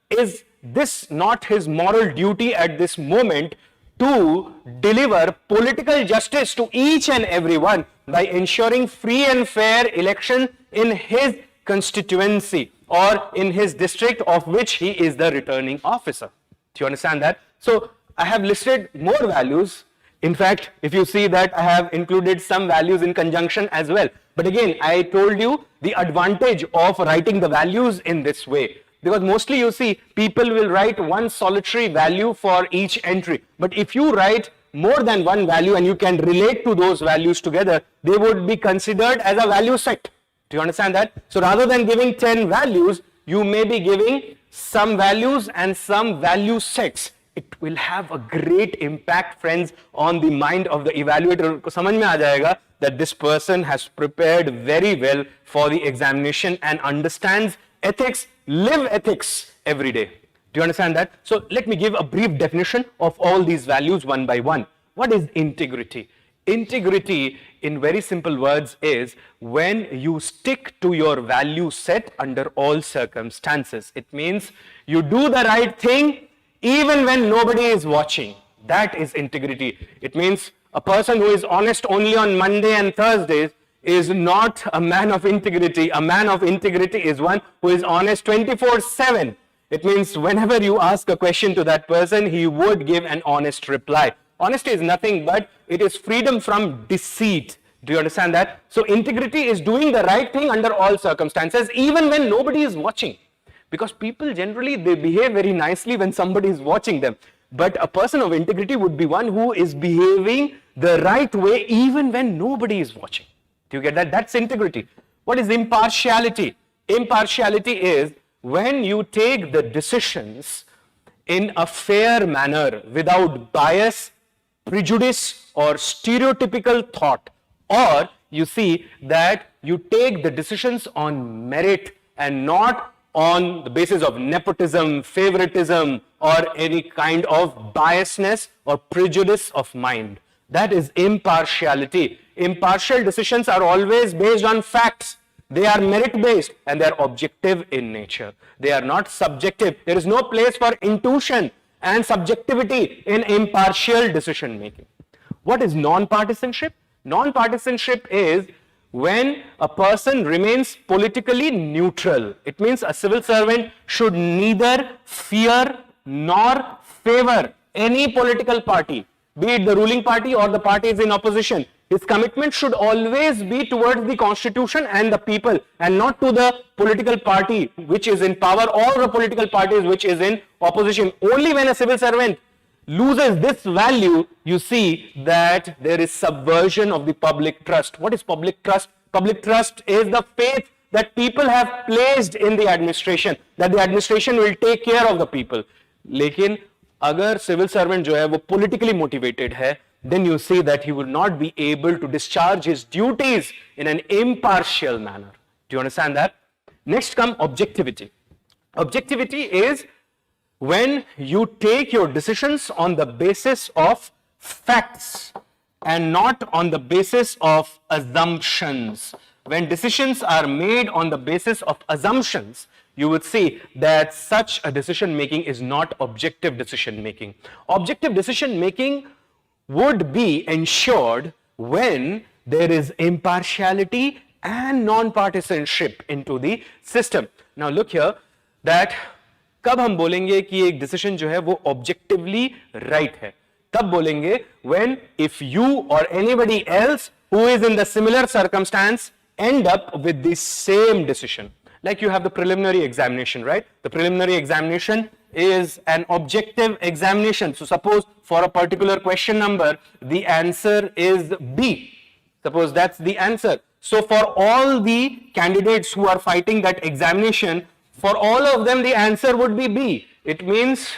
Is this not his moral duty at this moment to deliver political justice to each and everyone by ensuring free and fair election in his constituency or in his district of which he is the returning officer? Do you understand that? So I have listed more values. In fact, if you see that I have included some values in conjunction as well. But again, I told you the advantage of writing the values in this way. Because mostly you see people will write one solitary value for each entry. But if you write more than one value and you can relate to those values together, they would be considered as a value set. Do you understand that? So rather than giving 10 values, you may be giving some values and some value sets. It will have a great impact, friends, on the mind of the evaluator. को समझ में आ जाएगा that this person has prepared very well for the examination and understands ethics, live ethics every day. Do you understand that? So let me give a brief definition of all these values one by one. What is integrity? Integrity, in very simple words, is when you stick to your value set under all circumstances. It means you do the right thing even when nobody is watching. That is integrity. It means a person who is honest only on Monday and Thursdays is not a man of integrity. A man of integrity is one who is honest 24/7. It means whenever you ask a question to that person, he would give an honest reply. Honesty is nothing but it is freedom from deceit. Do you understand that? So integrity is doing the right thing under all circumstances, even when nobody is watching. Because people generally, they behave very nicely when somebody is watching them. But a person of integrity would be one who is behaving the right way even when nobody is watching. Do you get that? That's integrity. What is impartiality? Impartiality is when you take the decisions in a fair manner without bias, prejudice, or stereotypical thought. Or you see that you take the decisions on merit and not on the basis of nepotism, favoritism, or any kind of biasness or prejudice of mind. That is impartiality. Impartial decisions are always based on facts. They are merit-based and they are objective in nature. They are not subjective. There is no place for intuition and subjectivity in impartial decision-making. What is non-partisanship? Non-partisanship is when a person remains politically neutral. It means a civil servant should neither fear nor favor any political party, be it the ruling party or the parties in opposition. His commitment should always be towards the constitution and the people and not to the political party which is in power or the political parties which is in opposition. Only when a civil servant loses this value, you see that there is subversion of the public trust. What is public trust? Public trust is the faith that people have placed in the administration, that the administration will take care of the people. लेकिन अगर civil servant जो है वो politically motivated है, then you see that he will not be able to discharge his duties in an impartial manner. Do you understand that? Next come objectivity. Objectivity is when you take your decisions on the basis of facts and not on the basis of assumptions. When decisions are made on the basis of assumptions, you would see that such a decision making is not objective decision making. Objective decision making would be ensured when there is impartiality and non-partisanship into the system. Now look here, that कब हम बोलेंगे कि एक decision जो है वो objectively right है? तब बोलेंगे when if you or anybody else who is in the similar circumstance end up with the same decision. Like you have the preliminary examination, right? The preliminary examination is an objective examination. So suppose for a particular question number, the answer is B. Suppose that's the answer. So for all the candidates who are fighting that examination, for all of them the answer would be B. It means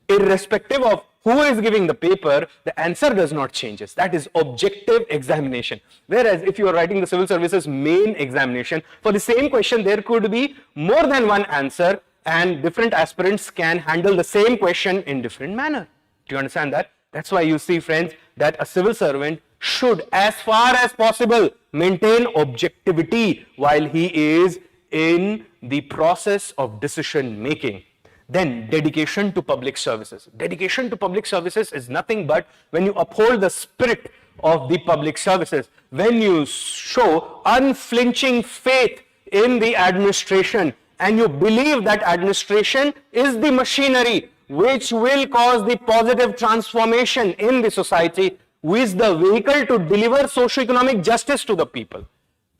irrespective of who is giving the paper, the answer does not change. That is objective examination. Whereas if you are writing the civil services main examination, for the same question there could be more than one answer and different aspirants can handle the same question in different manner. Do you understand that? That's why you see, friends, that a civil servant should as far as possible maintain objectivity while he is in the process of decision making. Then dedication to public services. Dedication to public services is nothing but when you uphold the spirit of the public services, when you show unflinching faith in the administration and you believe that administration is the machinery which will cause the positive transformation in the society, who is the vehicle to deliver socio-economic justice to the people.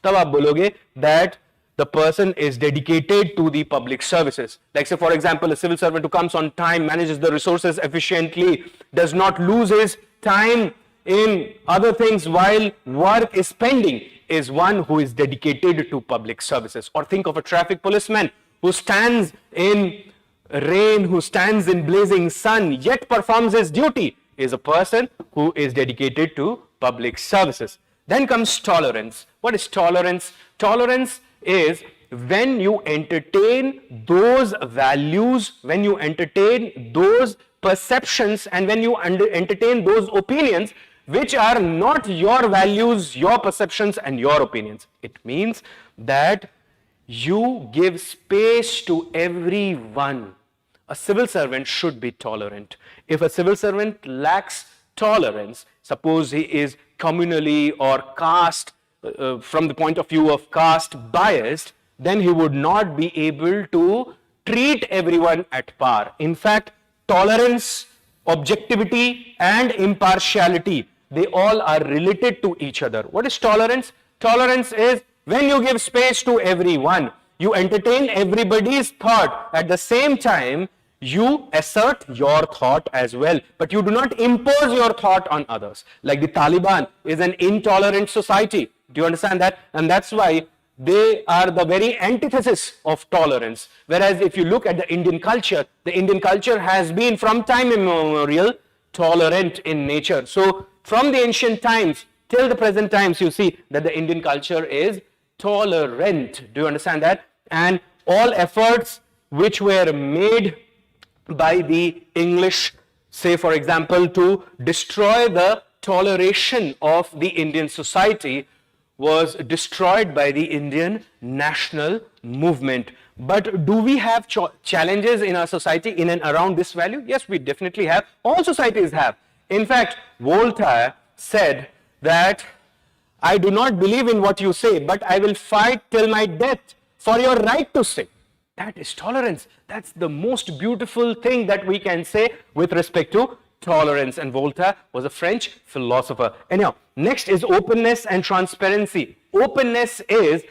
तब आप बोलोगे that the person is dedicated to the public services. Like say for example, a civil servant who comes on time, manages the resources efficiently, does not lose his time in other things while work is pending, is one who is dedicated to public services. Or think of a traffic policeman who stands in rain, who stands in blazing sun, yet performs his duty, is a person who is dedicated to public services. Then comes tolerance. What is tolerance? Tolerance is when you entertain those values, when you entertain those perceptions, and when you entertain those opinions which are not your values, your perceptions, and your opinions. It means that you give space to everyone. A civil servant should be tolerant. If a civil servant lacks tolerance, suppose he is communally or caste, from the point of view of caste biased, then he would not be able to treat everyone at par. In fact, tolerance, objectivity, and impartiality, they all are related to each other. What is tolerance? Tolerance is when you give space to everyone, you entertain everybody's thought. At the same time, you assert your thought as well, but you do not impose your thought on others. Like the Taliban is an intolerant society. Do you understand that? And that's why they are the very antithesis of tolerance. Whereas if you look at the Indian culture has been from time immemorial tolerant in nature. So from the ancient times till the present times, you see that the Indian culture is tolerant. Do you understand that? And all efforts which were made by the English, say for example, to destroy the toleration of the Indian society was destroyed by the Indian national movement. But do we have challenges in our society in and around this value? Yes, we definitely have. All societies have. In fact, Voltaire said that I do not believe in what you say, but I will fight till my death for your right to say. That is tolerance. That's the most beautiful thing that we can say with respect to tolerance. And Voltaire was a French philosopher. Anyhow, next is openness and transparency. Openness is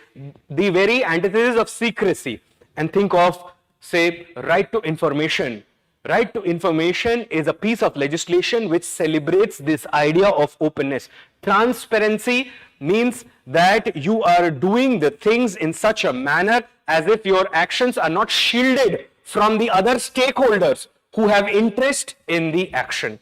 the very antithesis of secrecy. And think of, say, right to information. Right to information is a piece of legislation which celebrates this idea of openness. Transparency means that you are doing the things in such a manner as if your actions are not shielded from the other stakeholders who have interest in the action.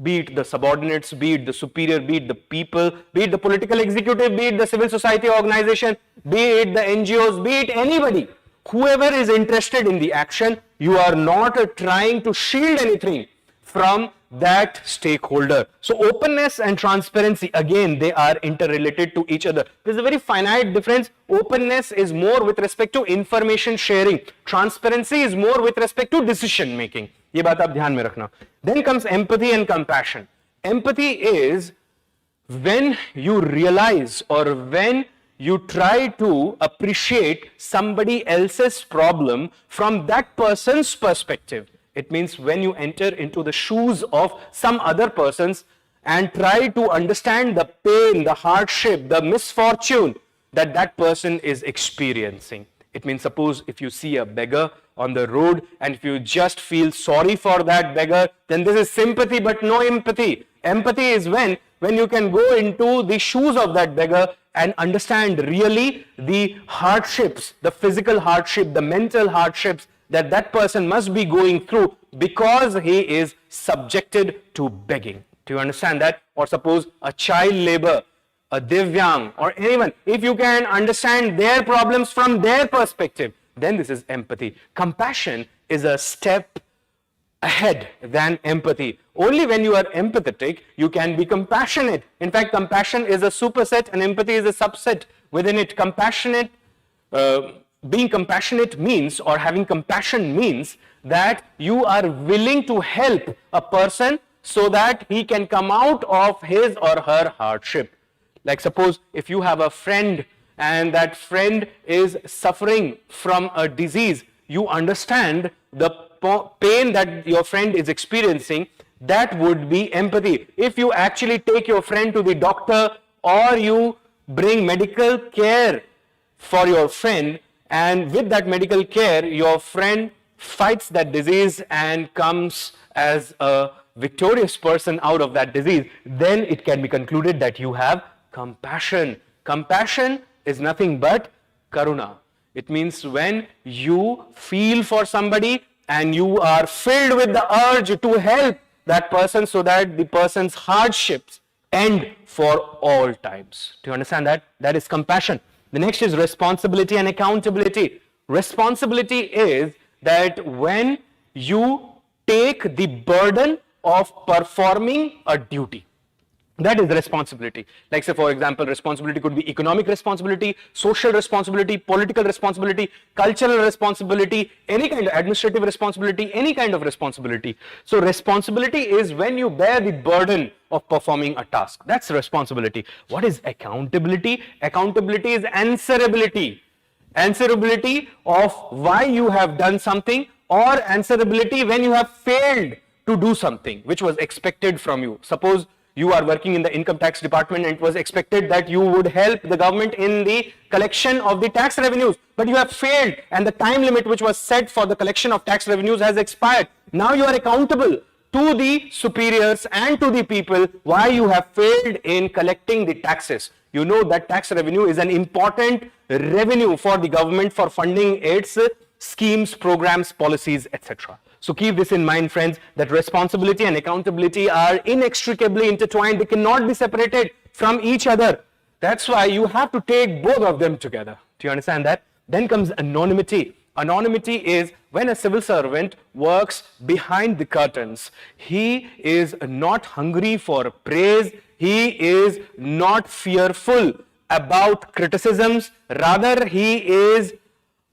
Be it the subordinates, be it the superior, be it the people, be it the political executive, be it the civil society organization, be it the NGOs, be it anybody. Whoever is interested in the action, you are not trying to shield anything from that stakeholder. So openness and transparency, again, they are interrelated to each other. There's a very finite difference. Openness is more with respect to information sharing. Transparency is more with respect to decision making. ये बात आप ध्यान में रखना. Then comes empathy and compassion. Empathy is when you realize or when you try to appreciate somebody else's problem from that person's perspective. It means when you enter into the shoes of some other persons and try to understand the pain, the hardship, the misfortune that that person is experiencing. It means, suppose if you see a beggar on the road and if you just feel sorry for that beggar, then this is sympathy but no empathy. Empathy is when you can go into the shoes of that beggar and understand really the hardships, the physical hardship, the mental hardships that that person must be going through because he is subjected to begging. Do you understand that? Or suppose a child labor, a divyang, or anyone, if you can understand their problems from their perspective, then this is empathy. Compassion is a step ahead than empathy. Only when you are empathetic, you can be compassionate. In fact, compassion is a superset and empathy is a subset within it. Being compassionate means, or having compassion means, that you are willing to help a person so that he can come out of his or her hardship. Like suppose if you have a friend and that friend is suffering from a disease, you understand the pain that your friend is experiencing, that would be empathy. If you actually take your friend to the doctor or you bring medical care for your friend, and with that medical care, your friend fights that disease and comes as a victorious person out of that disease, then it can be concluded that you have compassion. Compassion is nothing but karuna. It means when you feel for somebody and you are filled with the urge to help that person so that the person's hardships end for all times. Do you understand that? That is compassion. The next is responsibility and accountability. Responsibility is that when you take the burden of performing a duty. That is the responsibility. Like say for example, responsibility could be economic responsibility, social responsibility, political responsibility, cultural responsibility, any kind of administrative responsibility, any kind of responsibility. So responsibility is when you bear the burden of performing a task. That's responsibility. What is accountability? Accountability is answerability. Answerability of why you have done something, or answerability when you have failed to do something which was expected from you. Suppose you are working in the income tax department and it was expected that you would help the government in the collection of the tax revenues, but you have failed and the time limit which was set for the collection of tax revenues has expired. Now you are accountable to the superiors and to the people why you have failed in collecting the taxes. You know that tax revenue is an important revenue for the government for funding its schemes, programs, policies, etc. So keep this in mind, friends, that responsibility and accountability are inextricably intertwined. They cannot be separated from each other. That's why you have to take both of them together. Do you understand that? Then comes anonymity. Anonymity is when a civil servant works behind the curtains. He is not hungry for praise. He is not fearful about criticisms. Rather, he is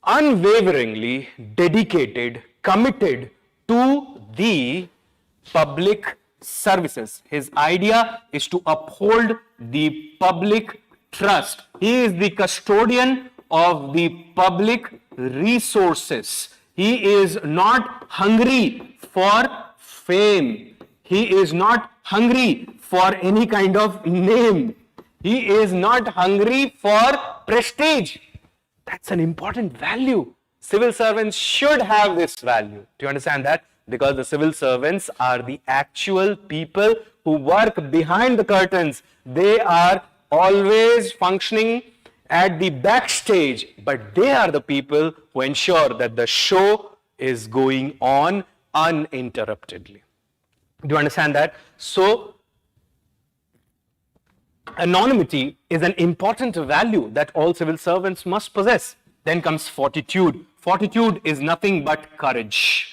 unwaveringly dedicated, committed to the public services. His idea is to uphold the public trust. He is the custodian of the public resources. He is not hungry for fame. He is not hungry for any kind of name. He is not hungry for prestige. That's an important value. Civil servants should have this value. Do you understand that? Because the civil servants are the actual people who work behind the curtains. They are always functioning at the backstage, but they are the people who ensure that the show is going on uninterruptedly. Do you understand that? So, anonymity is an important value that all civil servants must possess. Then comes fortitude. Fortitude is nothing but courage.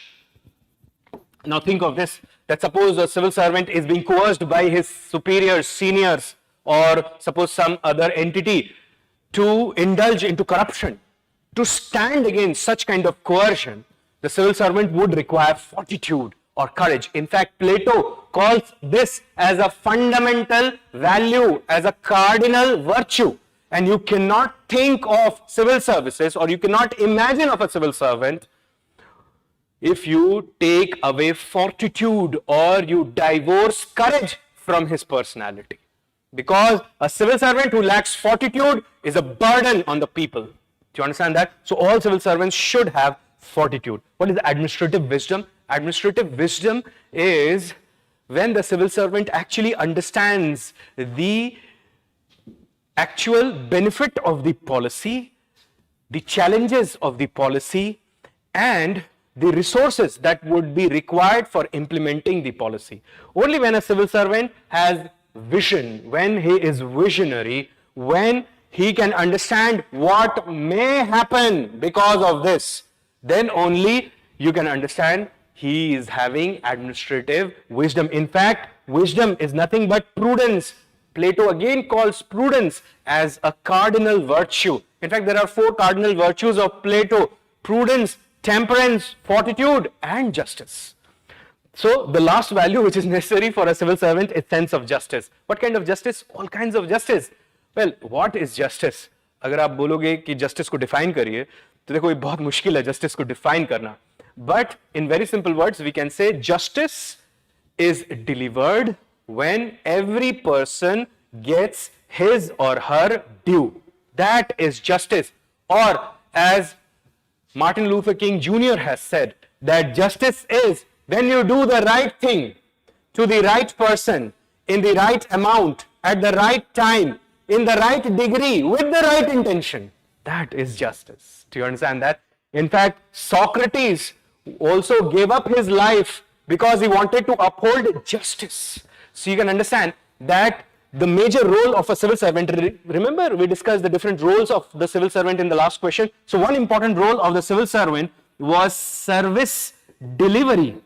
Now think of this, that suppose a civil servant is being coerced by his superiors, seniors, or suppose some other entity to indulge into corruption. To stand against such kind of coercion, the civil servant would require fortitude or courage. In fact, Plato calls this as a fundamental value, as a cardinal virtue. And you cannot think of civil services, or you cannot imagine of a civil servant, if you take away fortitude or you divorce courage from his personality. Because a civil servant who lacks fortitude is a burden on the people. Do you understand that? So all civil servants should have fortitude. What is administrative wisdom? Administrative wisdom is when the civil servant actually understands the actual benefit of the policy, the challenges of the policy, and the resources that would be required for implementing the policy. Only when a civil servant has vision, when he is visionary, when he can understand what may happen because of this, then only you can understand he is having administrative wisdom. In fact, wisdom is nothing but prudence. Plato again calls prudence as a cardinal virtue. In fact, there are 4 cardinal virtues of Plato: prudence, temperance, fortitude, and justice. So the last value which is necessary for a civil servant is sense of justice. What kind of justice? All kinds of justice. Well, what is justice? अगर आप बोलोगे कि justice को define करिए, तो देखो ये बहुत मुश्किल है justice को define करना. But in very simple words, we can say justice is delivered when every person gets his or her due. That is justice. Or as Martin Luther King Jr. has said, that justice is when you do the right thing to the right person in the right amount at the right time in the right degree with the right intention. That is justice. Do you understand that? In fact, Socrates also gave up his life because he wanted to uphold justice. So you can understand that the major role of a civil servant, remember we discussed the different roles of the civil servant in the last question. So one important role of the civil servant was service delivery.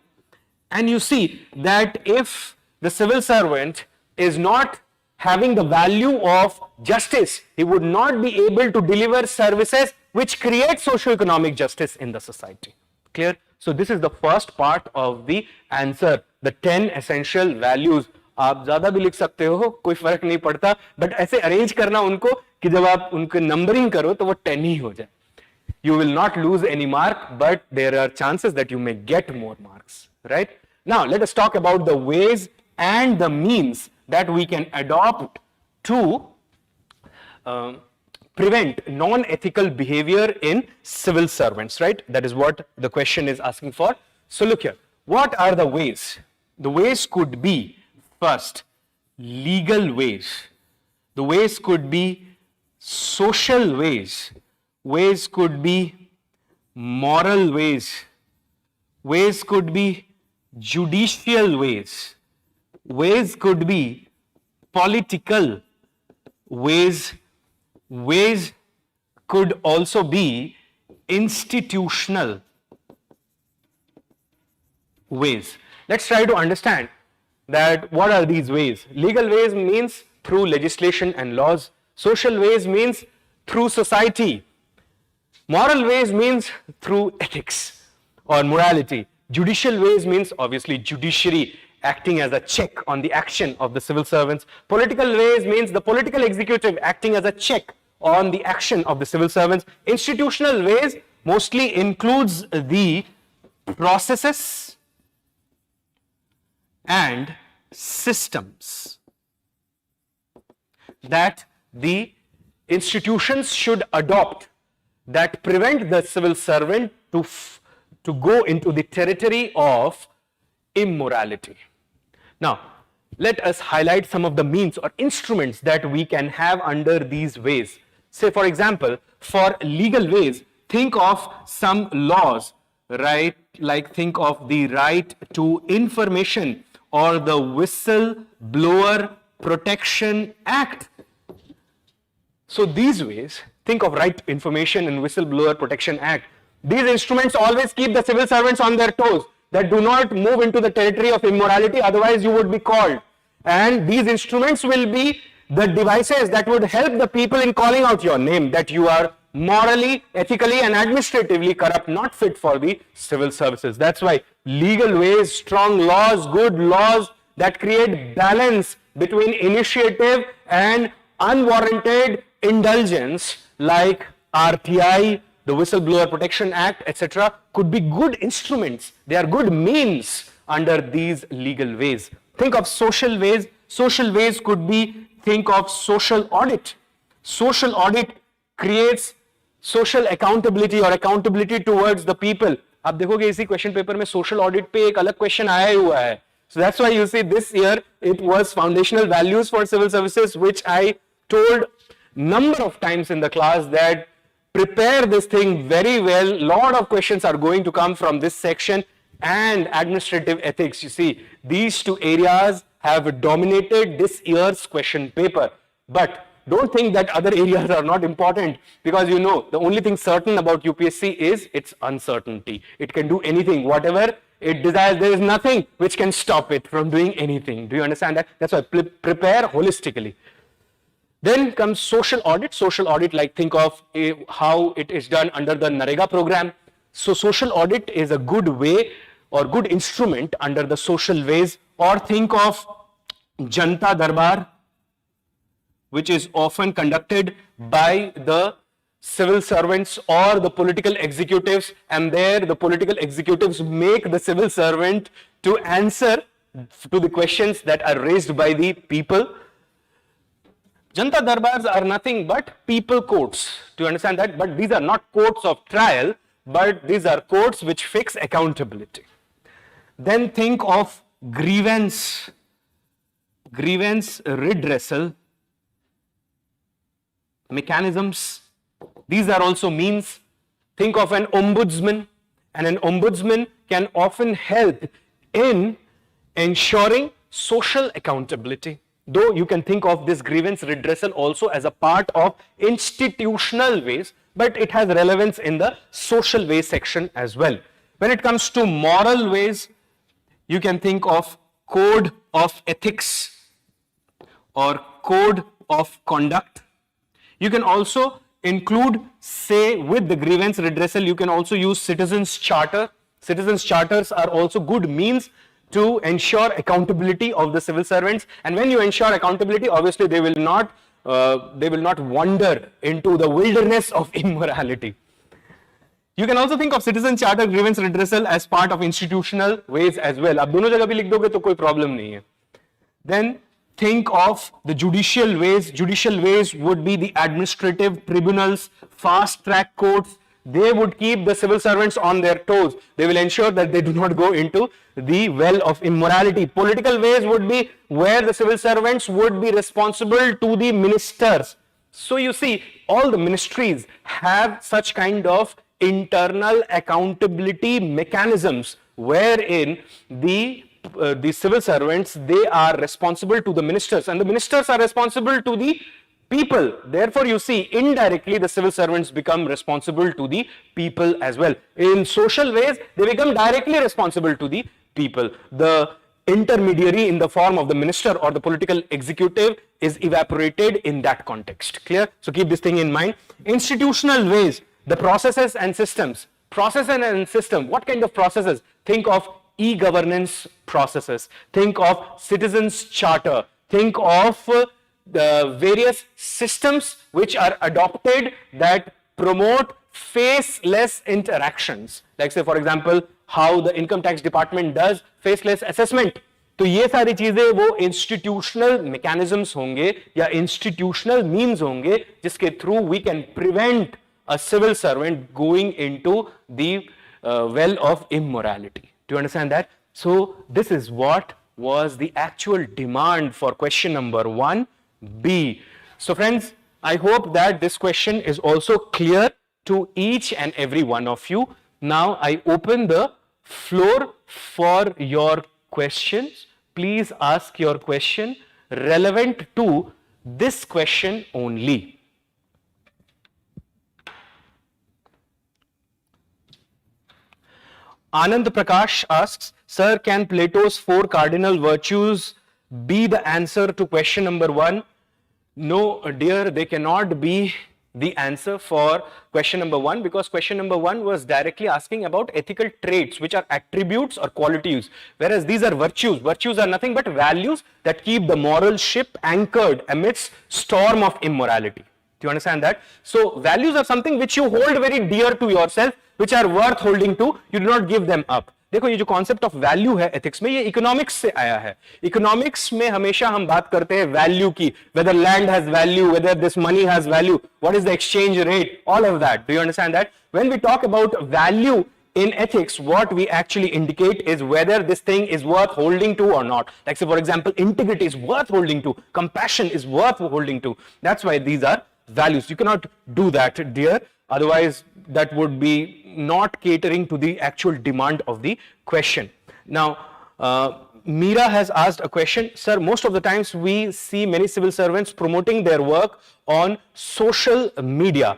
And you see that if the civil servant is not having the value of justice, he would not be able to deliver services which create socio-economic justice in the society. Clear? So this is the first part of the answer, the 10 essential values. आप ज़्यादा भी लिख सकते हो, कोई फर्क नहीं पड़ता, but ऐसे अरेंज करना उनको कि जब आप उनको नंबरिंग करो तो वो 10 ही हो जाए. You will not lose any mark, but there are chances that you may get more marks, right? Now let us talk about the ways and the means that we can adopt to prevent non-ethical behavior in civil servants, right? That is what the question is asking for. So look here, what are the ways? The ways could be, first, legal ways. The ways could be social ways. Ways could be moral ways. Ways could be judicial ways. Ways could be political ways. Ways could also be institutional ways. Let's try to understand that what are these ways. Legal ways means through legislation and laws. Social ways means through society. Moral ways means through ethics or morality. Judicial ways means obviously judiciary acting as a check on the action of the civil servants. Political ways means the political executive acting as a check on the action of the civil servants. Institutional ways mostly includes the processes and systems that the institutions should adopt that prevent the civil servant to go into the territory of immorality. Now, let us highlight some of the means or instruments that we can have under these ways. Say, for example, for legal ways, think of some laws, right? Like think of the right to information or the Whistleblower Protection Act. So these ways, think of right to information and Whistleblower Protection Act. These instruments always keep the civil servants on their toes, that do not move into the territory of immorality, otherwise you would be called. And these instruments will be the devices that would help the people in calling out your name, that you are morally, ethically and administratively corrupt, not fit for the civil services. That's why legal ways, strong laws, good laws that create balance between initiative and unwarranted indulgence like RTI, the Whistleblower Protection Act, etc. could be good instruments. They are good means under these legal ways. Think of social ways. Social ways could be, think of social audit. Social audit creates social accountability or accountability towards the people. आप देखोगे इसी question paper में social audit पे एक अलग question आया हुआ है. So that's why you see this year it was foundational values for civil services, which I told number of times in the class that prepare this thing very well. Lot of questions are going to come from this section. And administrative ethics, you see, these two areas have dominated this year's question paper. But don't think that other areas are not important, because you know the only thing certain about UPSC is its uncertainty. It can do anything, whatever it desires. There is nothing which can stop it from doing anything. Do you understand that? That's why prepare holistically. Then comes social audit. Social audit, like think of how it is done under the NREGA program. So social audit is a good way or good instrument under the social ways. Or think of Janta Darbar, which is often conducted by the civil servants or the political executives, and there the political executives make the civil servant to answer to the questions that are raised by the people. Janta Darbars are nothing but people courts. Do you understand that? But these are not courts of trial, but these are courts which fix accountability. Then think of grievance redressal mechanisms. These are also means. Think of an ombudsman, and an ombudsman can often help in ensuring social accountability. Though you can think of this grievance redressal also as a part of institutional ways, but it has relevance in the social ways section as well. When it comes to moral ways, you can think of code of ethics or code of conduct. You can also include, say, with the grievance redressal, you can also use citizens' charter. Citizens' charters are also good means to ensure accountability of the civil servants. And when you ensure accountability, obviously they will not wander into the wilderness of immorality. You can also think of citizen charter, grievance redressal as part of institutional ways as well. अब दोनों जगह भी लिख दोगे तो कोई problem नहीं है. Then think of the judicial ways. Judicial ways would be the administrative tribunals, fast track courts. They would keep the civil servants on their toes. They will ensure that they do not go into the well of immorality. Political ways would be where the civil servants would be responsible to the ministers. So you see, all the ministries have such kind of internal accountability mechanisms wherein the civil servants, they are responsible to the ministers, and the ministers are responsible to the people. Therefore, you see, indirectly the civil servants become responsible to the people as well. In social ways, they become directly responsible to the people. The intermediary in the form of the minister or the political executive is evaporated in that context. Clear? So keep this thing in mind. Institutional ways, the processes and systems. Process and system, what kind of processes? Think of e-governance processes. Think of citizens' charter. Think of the various systems which are adopted that promote faceless interactions. Like say for example, how the income tax department does faceless assessment. तो ये सारी चीजें वो institutional mechanisms होंगे या institutional means होंगे जिसके through we can prevent a civil servant going into the well of immorality. Do you understand that? So this is what was the actual demand for question number 1B. So friends, I hope that this question is also clear to each and every one of you. Now I open the floor for your questions. Please ask your question relevant to this question only. Anand Prakash asks, Sir, can Plato's 4 cardinal virtues be the answer to question number 1? No, dear, they cannot be the answer for question number 1, because question number 1 was directly asking about ethical traits, which are attributes or qualities, whereas these are virtues. Virtues are nothing but values that keep the moral ship anchored amidst storm of immorality. Do you understand that? So values are something which you hold very dear to yourself, which are worth holding to. You do not give them up. देखो ये जो concept of value है ethics में, ये economics से आया है. Economics में हमेशा हम बात करते हैं वैल्यू की, whether land has value, whether this money has value, what is the exchange rate, all of that. Do you understand that? When we talk about value in ethics, what we actually indicate is whether this thing is worth holding to or not. Like say for example, integrity is worth holding to, compassion is worth holding to. That's why these are values. You cannot do that, dear. Otherwise, that would be not catering to the actual demand of the question. Now, Meera has asked a question. Sir, most of the times we see many civil servants promoting their work on social media.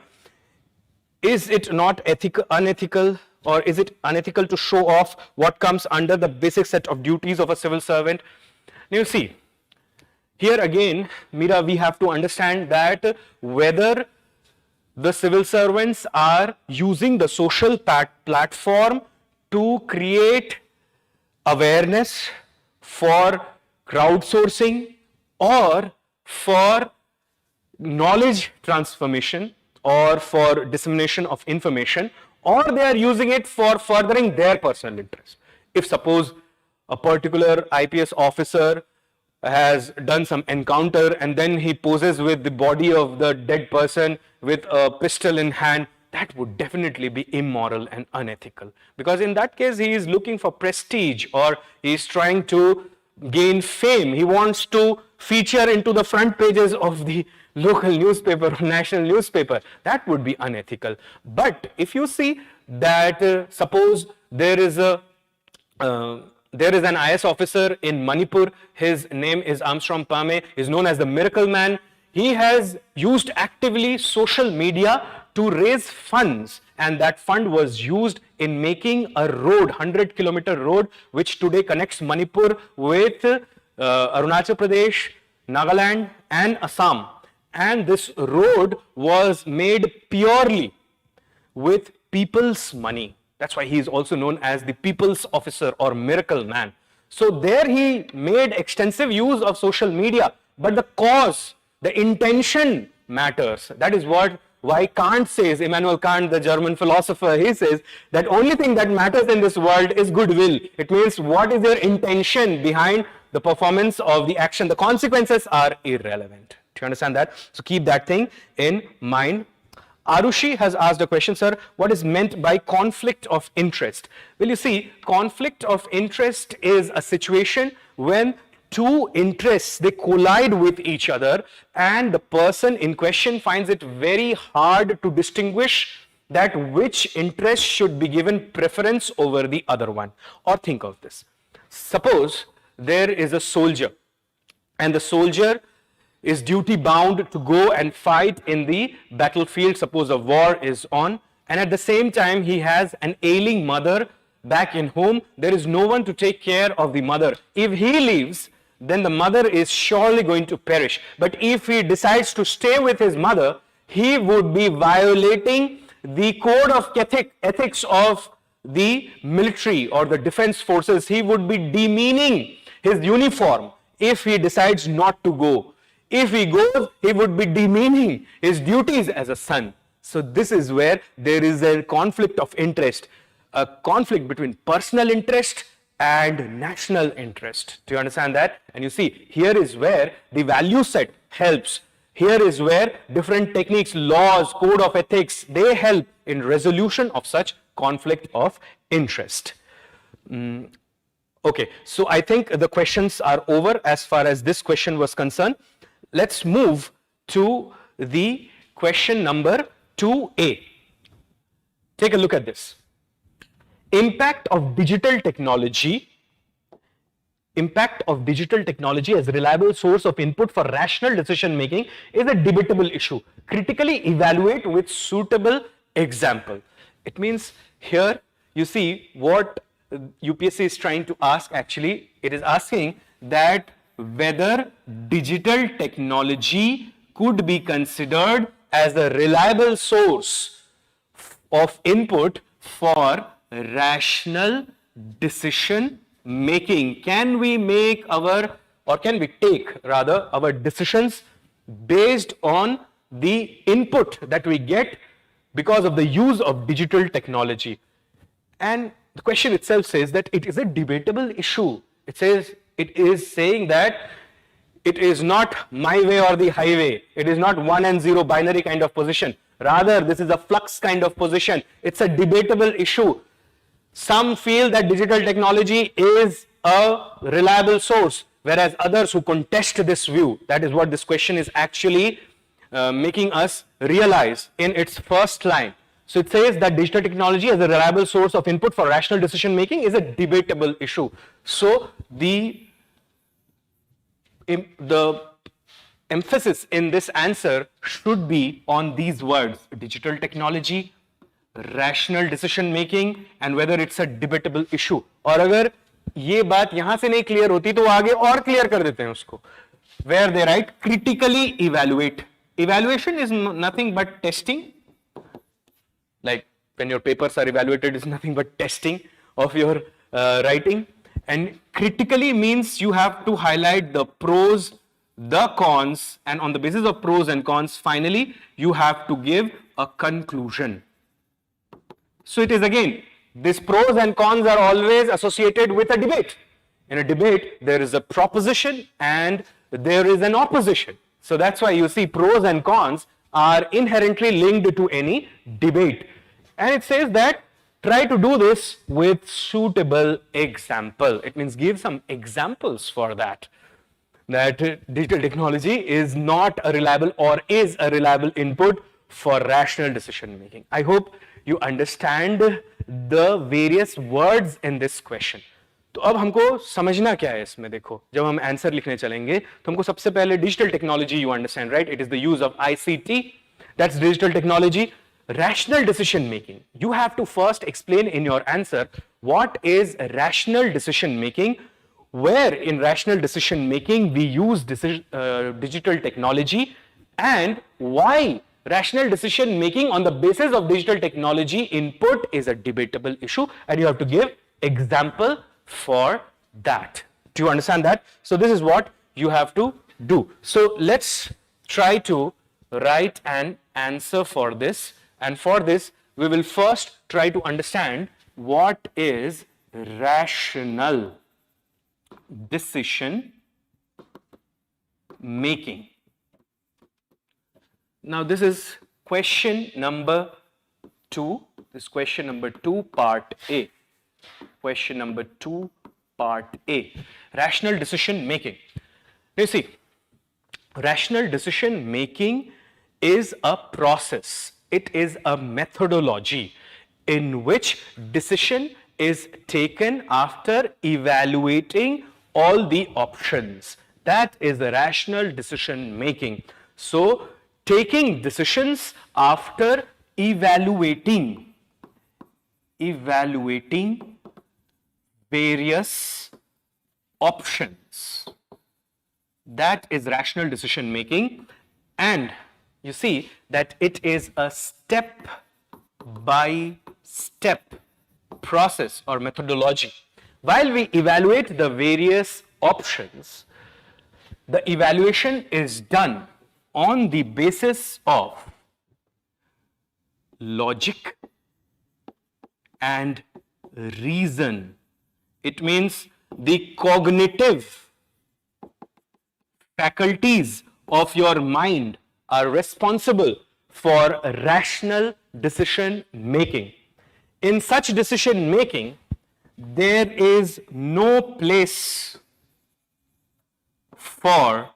Is it not unethical, or is it unethical to show off what comes under the basic set of duties of a civil servant? Now, you see, here again, Meera, we have to understand that whether the civil servants are using the social platform to create awareness for crowdsourcing or for knowledge transformation or for dissemination of information, or they are using it for furthering their personal interest. If suppose a particular IPS officer has done some encounter and then he poses with the body of the dead person with a pistol in hand, that would definitely be immoral and unethical, because in that case he is looking for prestige, or he is trying to gain fame. He wants to feature into the front pages of the local newspaper or national newspaper. That would be unethical. But if you see that suppose there is an IAS officer in Manipur, his name is Armstrong Pame, is known as the Miracle Man. He has used actively social media to raise funds, and that fund was used in making a road, 100-kilometer road, which today connects Manipur with Arunachal Pradesh, Nagaland and Assam. And this road was made purely with people's money. That's why he is also known as the People's Officer or Miracle Man. So there he made extensive use of social media, but the cause, the intention matters. That is why Kant says, Immanuel Kant, the German philosopher, he says that only thing that matters in this world is goodwill. It means what is your intention behind the performance of the action. The consequences are irrelevant. Do you understand that? So keep that thing in mind. Arushi has asked a question, sir, what is meant by conflict of interest? Well, you see, conflict of interest is a situation when two interests, they collide with each other, and the person in question finds it very hard to distinguish that which interest should be given preference over the other one. Or think of this. Suppose there is a soldier, and the soldier is duty bound to go and fight in the battlefield. Suppose a war is on, and at the same time he has an ailing mother back in home. There is no one to take care of the mother. If he leaves, then the mother is surely going to perish. But if he decides to stay with his mother, he would be violating the code of ethics of the military or the defense forces. He would be demeaning his uniform if he decides not to go. If he goes, he would be demeaning his duties as a son. So this is where there is a conflict of interest, a conflict between personal interest and national interest. Do you understand that? And you see, here is where the value set helps. Here is where different techniques, laws, code of ethics, they help in resolution of such conflict of interest. Okay, so I think the questions are over as far as this question was concerned. Let's move to the question number 2A. Take a look at this. Impact of digital technology as a reliable source of input for rational decision making is a debatable issue. Critically evaluate with suitable example. It means here you see what UPSC is trying to ask. Actually, it is asking that whether digital technology could be considered as a reliable source of input for rational decision making. Can we make our, or can we take rather, our decisions based on the input that we get because of the use of digital technology. And the question itself says that it is a debatable issue. It is saying that it is not my way or the highway. It is not 1 and 0 binary kind of position. Rather, this is a flux kind of position. It's a debatable issue. Some feel that digital technology is a reliable source, whereas others who contest this view, that is what this question is actually making us realize in its first line. So it says that digital technology as a reliable source of input for rational decision making is a debatable issue. So the emphasis in this answer should be on these words: digital technology, rational decision making, and whether it's a debatable issue. और अगर ये बात यहाँ से नहीं clear होती तो आगे और clear कर देते हैं उसको. Where they write critically evaluate. Evaluation is nothing but testing. Like when your papers are evaluated, is nothing but testing of your writing. And critically means you have to highlight the pros, the cons, and on the basis of pros and cons, finally, you have to give a conclusion. So it is again, these pros and cons are always associated with a debate. In a debate, there is a proposition and there is an opposition. So that's why you see pros and cons are inherently linked to any debate. And it says that try to do this with suitable example. It means give some examples for that. That digital technology is not a reliable or is a reliable input for rational decision making. I hope you understand the various words in this question. तो अब हमको समझना क्या है इसमें. देखो, जब हम आंसर लिखने चलेंगे तो हमको सबसे पहले digital technology, you understand, right? It is the use of ICT, that's digital technology. Rational decision making, you have to first explain in your answer what is rational decision making, where in rational decision making we use digital technology, and why rational decision making on the basis of digital technology input is a debatable issue, and you have to give example for that. Do you understand that? So this is what you have to do. So let's try to write an answer for this. And for this, we will first try to understand what is rational decision making. Now, this is question number 2. This is question number 2, part A. Question number 2, part A. Rational decision making. You see, rational decision making is a process. It is a methodology in which decision is taken after evaluating all the options. That is the rational decision making. So, taking decisions after evaluating various options. That is rational decision making. And you see that it is a step-by-step process or methodology. While we evaluate the various options, the evaluation is done on the basis of logic and reason. It means the cognitive faculties of your mind are responsible for rational decision making. In such decision making, there is no place for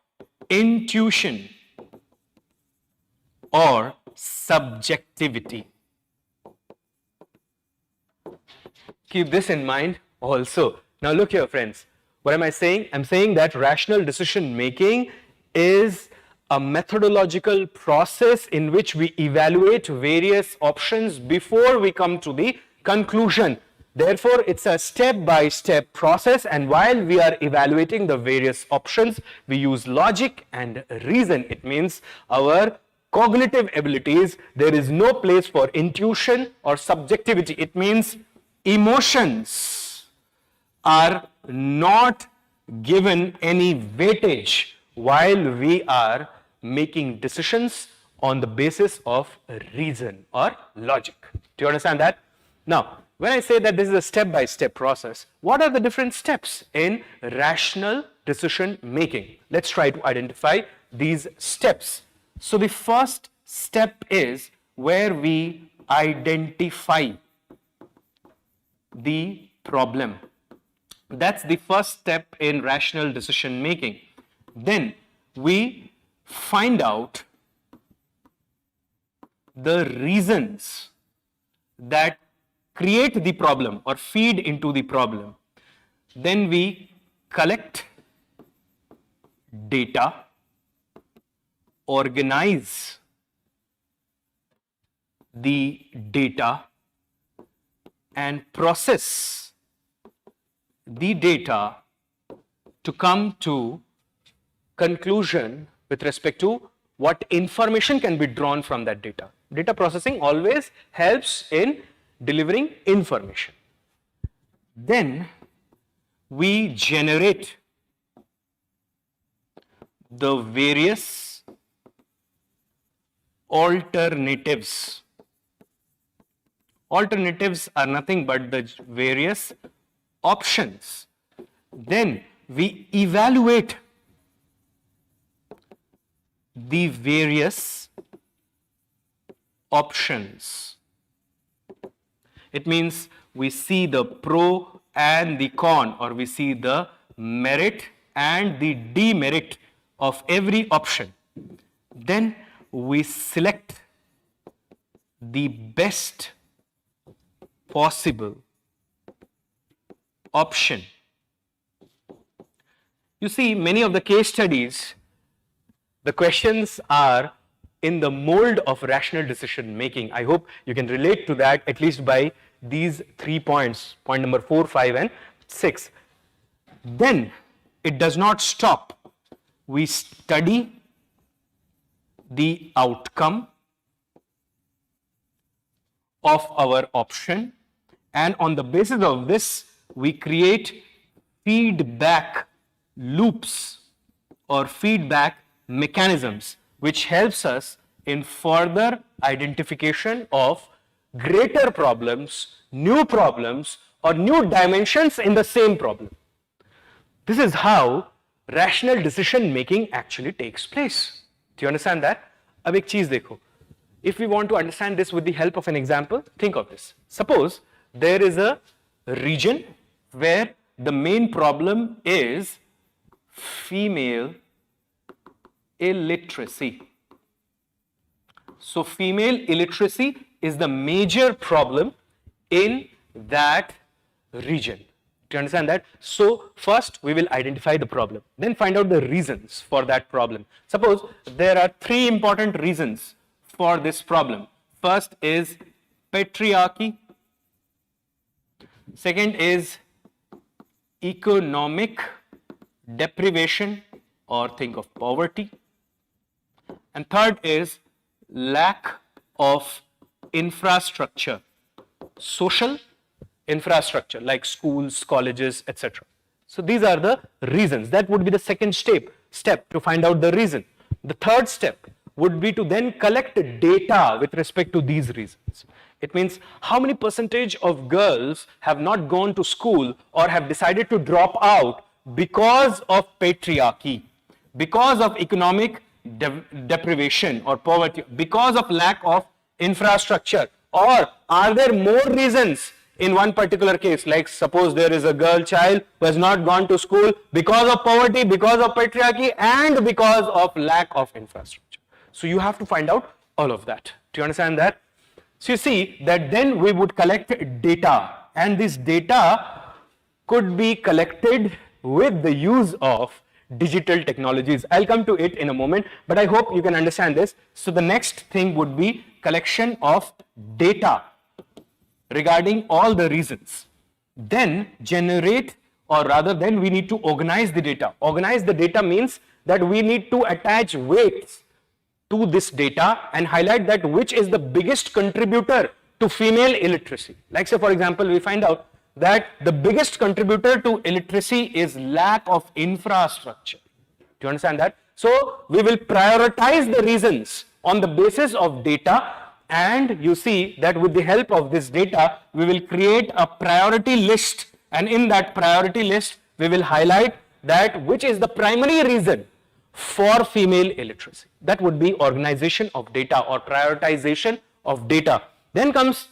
intuition or subjectivity. Keep this in mind also. Now look here, friends. What am I saying? I'm saying that rational decision making is a methodological process in which we evaluate various options before we come to the conclusion. Therefore, it's a step-by-step process, and while we are evaluating the various options, we use logic and reason. It means our cognitive abilities. There is no place for intuition or subjectivity. It means emotions are not given any weightage while we are making decisions on the basis of reason or logic. Do you understand that? Now, when I say that this is a step-by-step process, what are the different steps in rational decision making? Let's try to identify these steps. So the first step is where we identify the problem. That's the first step in rational decision making. Then we find out the reasons that create the problem or feed into the problem. Then we collect data, organize the data, and process the data to come to conclusion with respect to what information can be drawn from that data. Data processing always helps in delivering information. Then we generate the various alternatives. Alternatives are nothing but the various options. Then we evaluate the various options. It means we see the pro and the con, or we see the merit and the demerit of every option. Then we select the best possible option. You see, many of the case studies, the questions are in the mold of rational decision making. I hope you can relate to that at least by these 3 points, point number 4, 5, and 6. Then it does not stop. We study the outcome of our option, and on the basis of this, we create feedback loops or feedback mechanisms, which helps us in further identification of greater problems, or new dimensions in the same problem. This is how rational decision making actually takes place. Do you understand that? अब एक चीज देखो. If we want to understand this with the help of an example, think of this. Suppose there is a region where the main problem is female illiteracy. So female illiteracy is the major problem in that region. Do you understand that? So first we will identify the problem, then find out the reasons for that problem. Suppose there are 3 important reasons for this problem. First is patriarchy. Second is economic deprivation, or think of poverty. And third is lack of infrastructure, social infrastructure like schools, colleges, etc. So these are the reasons. That would be the second step to find out the reason. The third step would be to then collect data with respect to these reasons. It means how many percentage of girls have not gone to school or have decided to drop out because of patriarchy, because of economic deprivation or poverty, because of lack of infrastructure, or are there more reasons in one particular case, like suppose there is a girl child who has not gone to school because of poverty, because of patriarchy, and because of lack of infrastructure. So you have to find out all of that. Do you understand that? So you see that then we would collect data, and this data could be collected with the use of digital technologies. I'll come to it in a moment, but I hope you can understand this. So the next thing would be collection of data regarding all the reasons. Then generate, or rather then we need to organize the data. Organize the data means that we need to attach weights to this data and highlight that which is the biggest contributor to female illiteracy. Like say for example, we find out that the biggest contributor to illiteracy is lack of infrastructure. Do you understand that? So we will prioritize the reasons on the basis of data, and you see that with the help of this data, we will create a priority list, and in that priority list, we will highlight that which is the primary reason for female illiteracy. That would be organization of data or prioritization of data. Then comes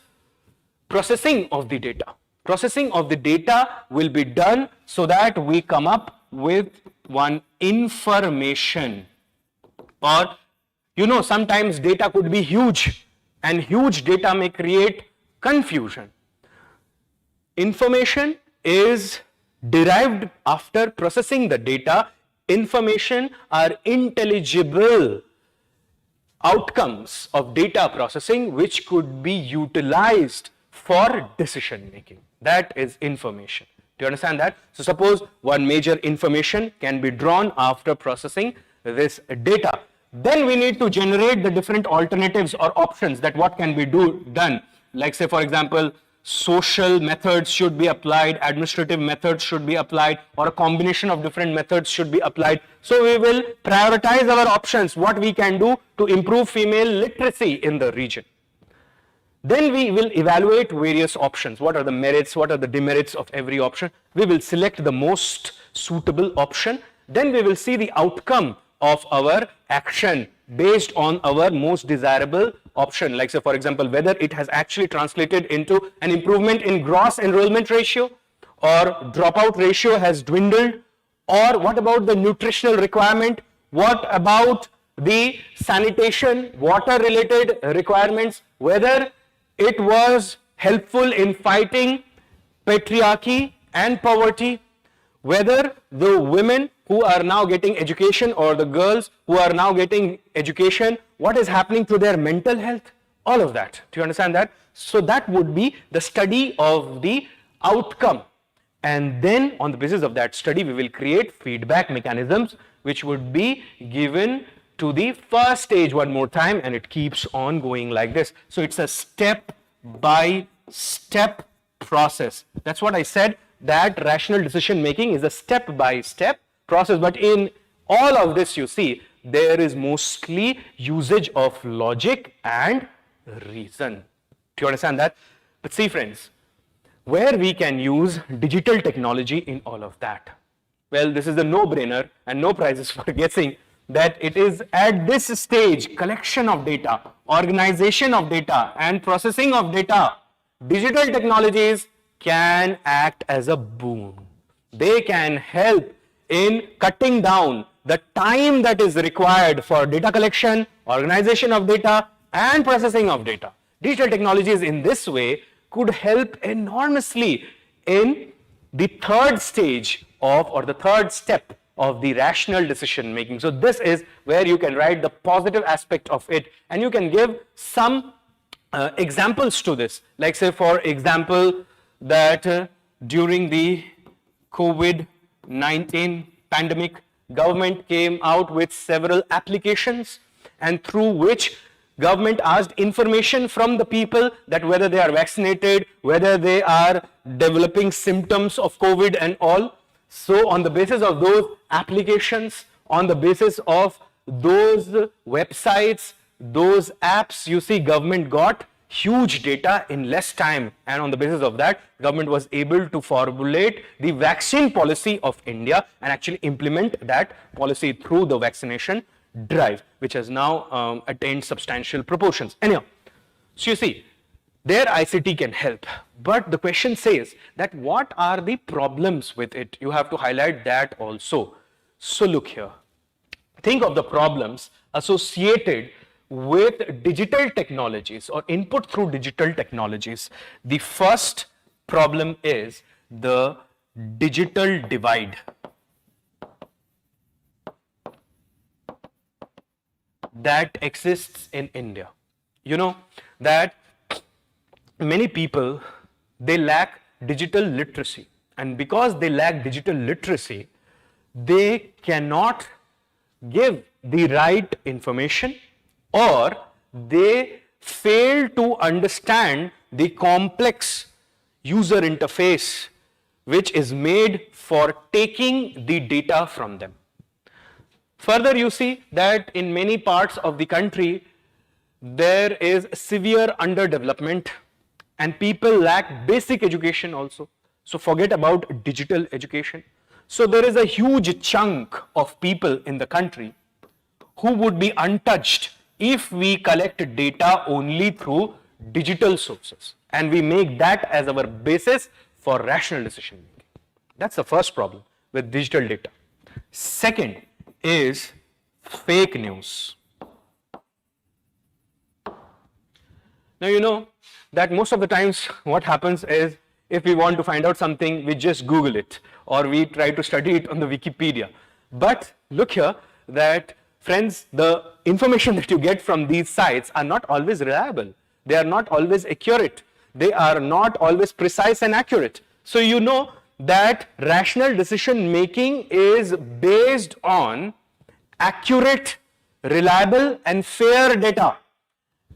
processing of the data. Processing of the data will be done so that we come up with one information. Or, sometimes data could be huge, and huge data may create confusion. Information is derived after processing the data. Information are intelligible outcomes of data processing which could be utilized for decision making. That is information. Do you understand that? So suppose one major information can be drawn after processing this data. Then we need to generate the different alternatives or options that what can be done. Like say for example, social methods should be applied, administrative methods should be applied, or a combination of different methods should be applied. So we will prioritize our options, what we can do to improve female literacy in the region. Then we will evaluate various options. What are the merits, what are the demerits of every option? We will select the most suitable option. Then we will see the outcome of our action based on our most desirable option. Like say for example, whether it has actually translated into an improvement in gross enrollment ratio, or dropout ratio has dwindled, or what about the nutritional requirement, what about the sanitation, water related requirements, whether it was helpful in fighting patriarchy and poverty, whether the women who are now getting education or the girls who are now getting education, what is happening to their mental health, all of that. Do you understand that? So that would be the study of the outcome. And then on the basis of that study, we will create feedback mechanisms which would be given to the first stage one more time, and it keeps on going like this. So it's a step-by-step process. That's what I said, that rational decision making is a step-by-step process. But in all of this, you see, there is mostly usage of logic and reason. Do you understand that? But see friends, where we can use digital technology in all of that? Well, this is a no-brainer and no prizes for guessing that it is at this stage, collection of data, organization of data and processing of data, digital technologies can act as a boon. They can help in cutting down the time that is required for data collection, organization of data and processing of data. Digital technologies in this way could help enormously in the third stage of, or the third step of the rational decision making. So this is where you can write the positive aspect of it, and you can give some examples to this. Like say for example, that during the COVID-19 pandemic, government came out with several applications, and through which government asked information from the people that whether they are vaccinated, whether they are developing symptoms of COVID and all. So on the basis of those applications, on the basis of those websites, those apps, you see government got huge data in less time, and on the basis of that, government was able to formulate the vaccine policy of India and actually implement that policy through the vaccination drive, which has now attained substantial proportions. Anyhow, so you see, there ICT can help, but the question says that what are the problems with it? You have to highlight that also. So look here, think of the problems associated with digital technologies or input through digital technologies. The first problem is the digital divide. That exists in India. You know that many people, they lack digital literacy, and because they lack digital literacy, they cannot give the right information, or they fail to understand the complex user interface which is made for taking the data from them. Further, you see that in many parts of the country, there is severe underdevelopment and people lack basic education also. So forget about digital education. So there is a huge chunk of people in the country who would be untouched if we collect data only through digital sources and we make that as our basis for rational decision making. That's the first problem with digital data. Second is fake news. Now you know that most of the times what happens is if we want to find out something, we just Google it or we try to study it on the Wikipedia. But look here that friends, the information that you get from these sites are not always reliable. They are not always accurate. They are not always precise and accurate. So you know that rational decision making is based on accurate, reliable and fair data.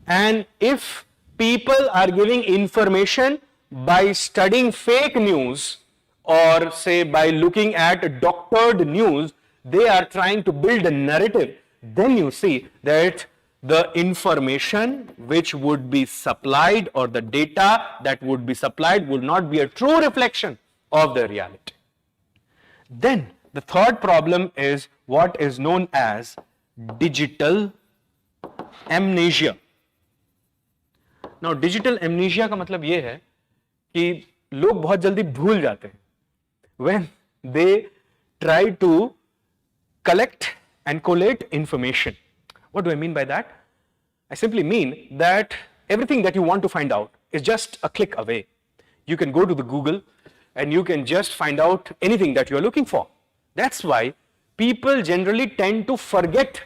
And if people are giving information by studying fake news or say by looking at doctored news, they are trying to build a narrative, then you see that the information which would be supplied or the data that would be supplied would not be a true reflection of the reality. Then the third problem is what is known as digital amnesia. Now digital amnesia का मतलब ये है कि लोग बहुत जल्दी भूल जाते हैं when they try to collect and collate information. What do I mean by that? I simply mean that everything that you want to find out is just a click away. You can go to the Google and you can just find out anything that you are looking for. That's why people generally tend to forget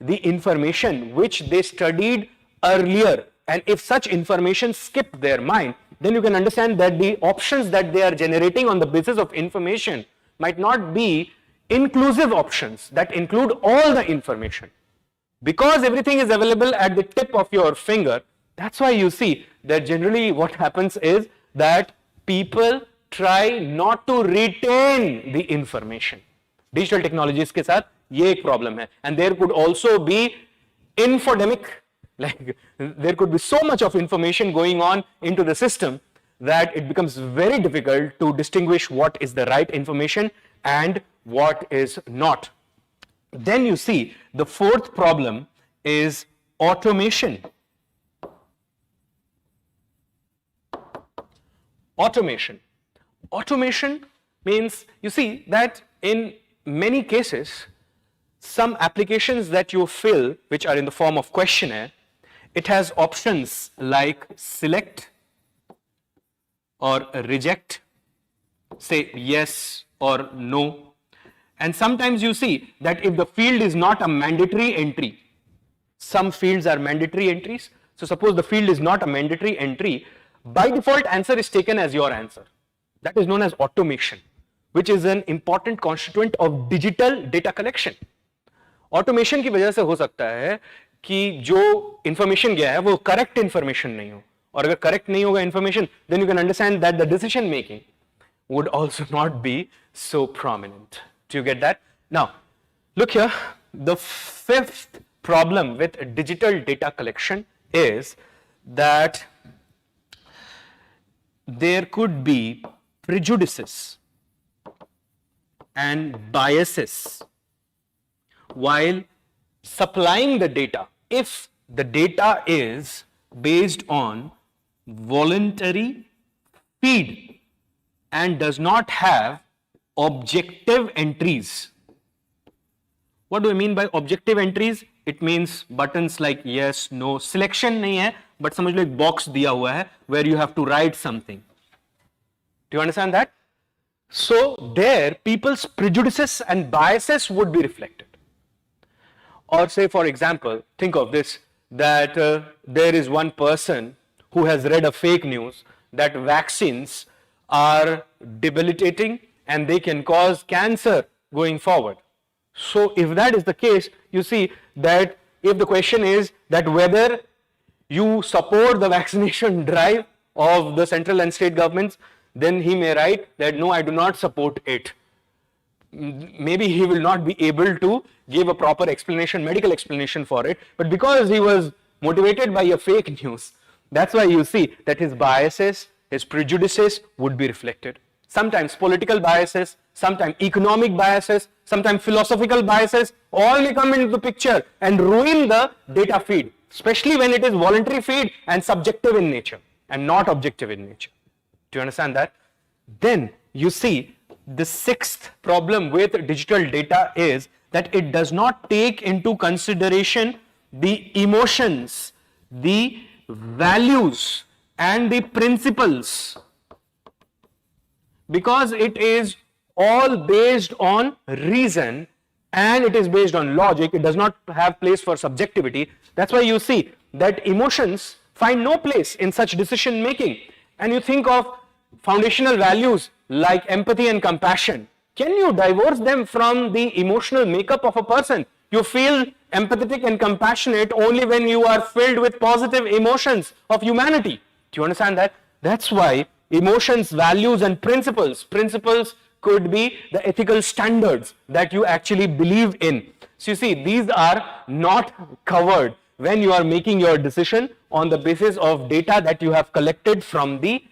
the information which they studied earlier. And if such information skipped their mind, then you can understand that the options that they are generating on the basis of information might not be inclusive options that include all the information. Because everything is available at the tip of your finger, that's why you see that generally what happens is that people try not to retain the information. Digital technologies के साथ ये एक problem है. And there could also be infodemic, like there could be so much of information going on into the system that it becomes very difficult to distinguish what is the right information and what is not. Then you see the fourth problem is automation. Automation. Automation means you see that in many cases some applications that you fill which are in the form of questionnaire, it has options like select or reject, say yes or no. And sometimes you see that if the field is not a mandatory entry, some fields are mandatory entries. So suppose the field is not a mandatory entry, by default answer is taken as your answer. That is known as automation, which is an important constituent of digital data collection. Automation की वजह से हो सकता है कि जो information गया है वो correct information नहीं हो, और अगर correct नहीं होगा information, then you can understand that the decision making would also not be so prominent. Do you get that? Now, look here, the fifth problem with digital data collection is that there could be prejudices and biases while supplying the data if the data is based on voluntary feed and does not have objective entries. What do I mean by objective entries? It means buttons like yes, no, selection नहीं है, but समझ लो एक box दिया हुआ है where you have to write something. Do you understand that? So there people's prejudices and biases would be reflected. Or say for example, think of this, that there is one person who has read a fake news that vaccines are debilitating and they can cause cancer going forward. So if that is the case, you see that if the question is that whether you support the vaccination drive of the central and state governments, then he may write that no, I do not support it. Maybe he will not be able to give a proper explanation, medical explanation for it, but because he was motivated by a fake news. That's why you see that his biases, his prejudices would be reflected. Sometimes political biases, sometimes economic biases, sometimes philosophical biases, all may come into the picture and ruin the data feed, especially when it is voluntary feed and subjective in nature and not objective in nature. Do you understand that? Then you see the sixth problem with digital data is that it does not take into consideration the emotions, the values and the principles, because it is all based on reason and it is based on logic. It does not have place for subjectivity. That's why you see that emotions find no place in such decision making. And you think of foundational values like empathy and compassion. Can you divorce them from the emotional makeup of a person? You feel empathetic and compassionate only when you are filled with positive emotions of humanity. Do you understand that? That's why emotions, values and principles could be the ethical standards that you actually believe in. So you see, these are not covered when you are making your decision on the basis of data that you have collected from the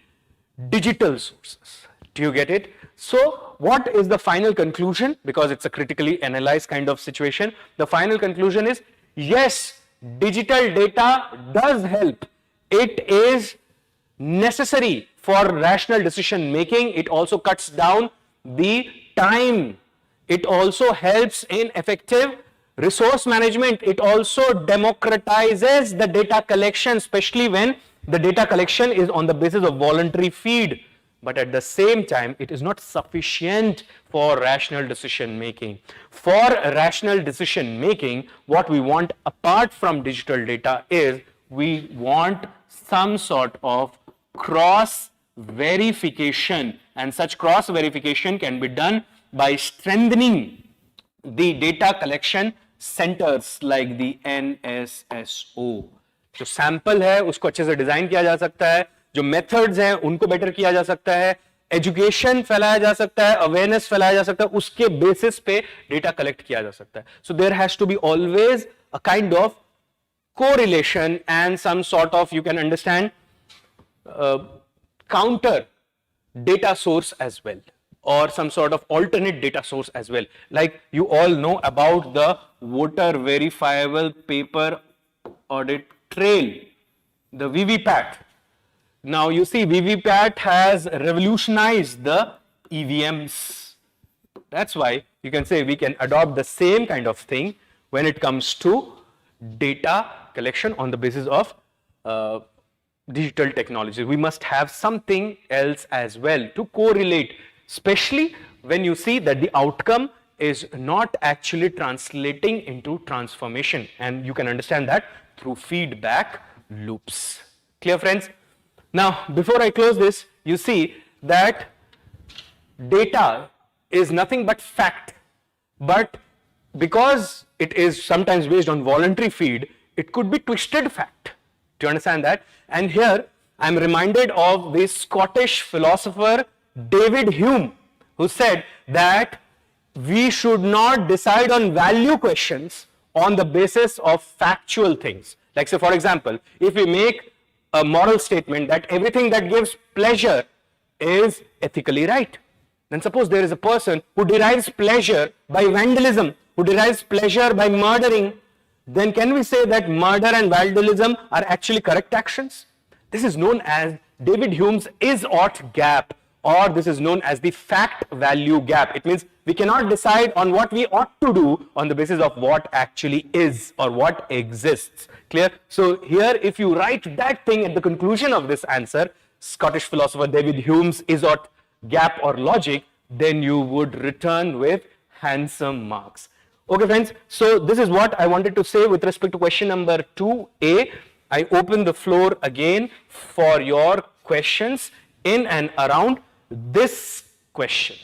digital sources. Do you get it? So what is the final conclusion? Because it's a critically analyzed kind of situation. The final conclusion is, yes, digital data does help. It is necessary for rational decision making. It also cuts down the time. It also helps in effective resource management. It also democratizes the data collection, especially when the data collection is on the basis of voluntary feed. But at the same time, it is not sufficient for rational decision making. For rational decision making, what we want apart from digital data is we want some sort of cross verification, and such cross verification can be done by strengthening the data collection centers like the NSSO. जो sample है उसको अच्छे से design किया जा सकता है, जो मेथड्स हैं उनको बेटर किया जा सकता है, एजुकेशन फैलाया जा सकता है, अवेयरनेस फैलाया जा सकता है, उसके बेसिस पे डेटा कलेक्ट किया जा सकता है. So there has to be always a kind of correlation and some sort of, you can understand, counter data source as well, or some sort of alternate data source as well. Like you all know about the voter verifiable paper audit trail, the VVPAT. Now you see VVPAT has revolutionized the EVMs. That's why you can say we can adopt the same kind of thing when it comes to data collection on the basis of digital technologies. We must have something else as well to correlate, especially when you see that the outcome is not actually translating into transformation, and you can understand that through feedback loops. Clear, friends? Now, before I close this, you see that data is nothing but fact, but because it is sometimes based on voluntary feed, it could be twisted fact. Do you understand that? And here I am reminded of the Scottish philosopher David Hume, who said that we should not decide on value questions on the basis of factual things. Like, say for example, if we make a moral statement that everything that gives pleasure is ethically right, then suppose there is a person who derives pleasure by vandalism, who derives pleasure by murdering, then can we say that murder and vandalism are actually correct actions? This is known as David Hume's is-ought gap, or this is known as the fact-value gap. It means we cannot decide on what we ought to do on the basis of what actually is or what exists. Clear? So here, if you write that thing at the conclusion of this answer, Scottish philosopher David Hume's is-ought gap or logic, then you would return with handsome marks. Okay, friends, so this is what I wanted to say with respect to question number 2A. I open the floor again for your questions in and around this question.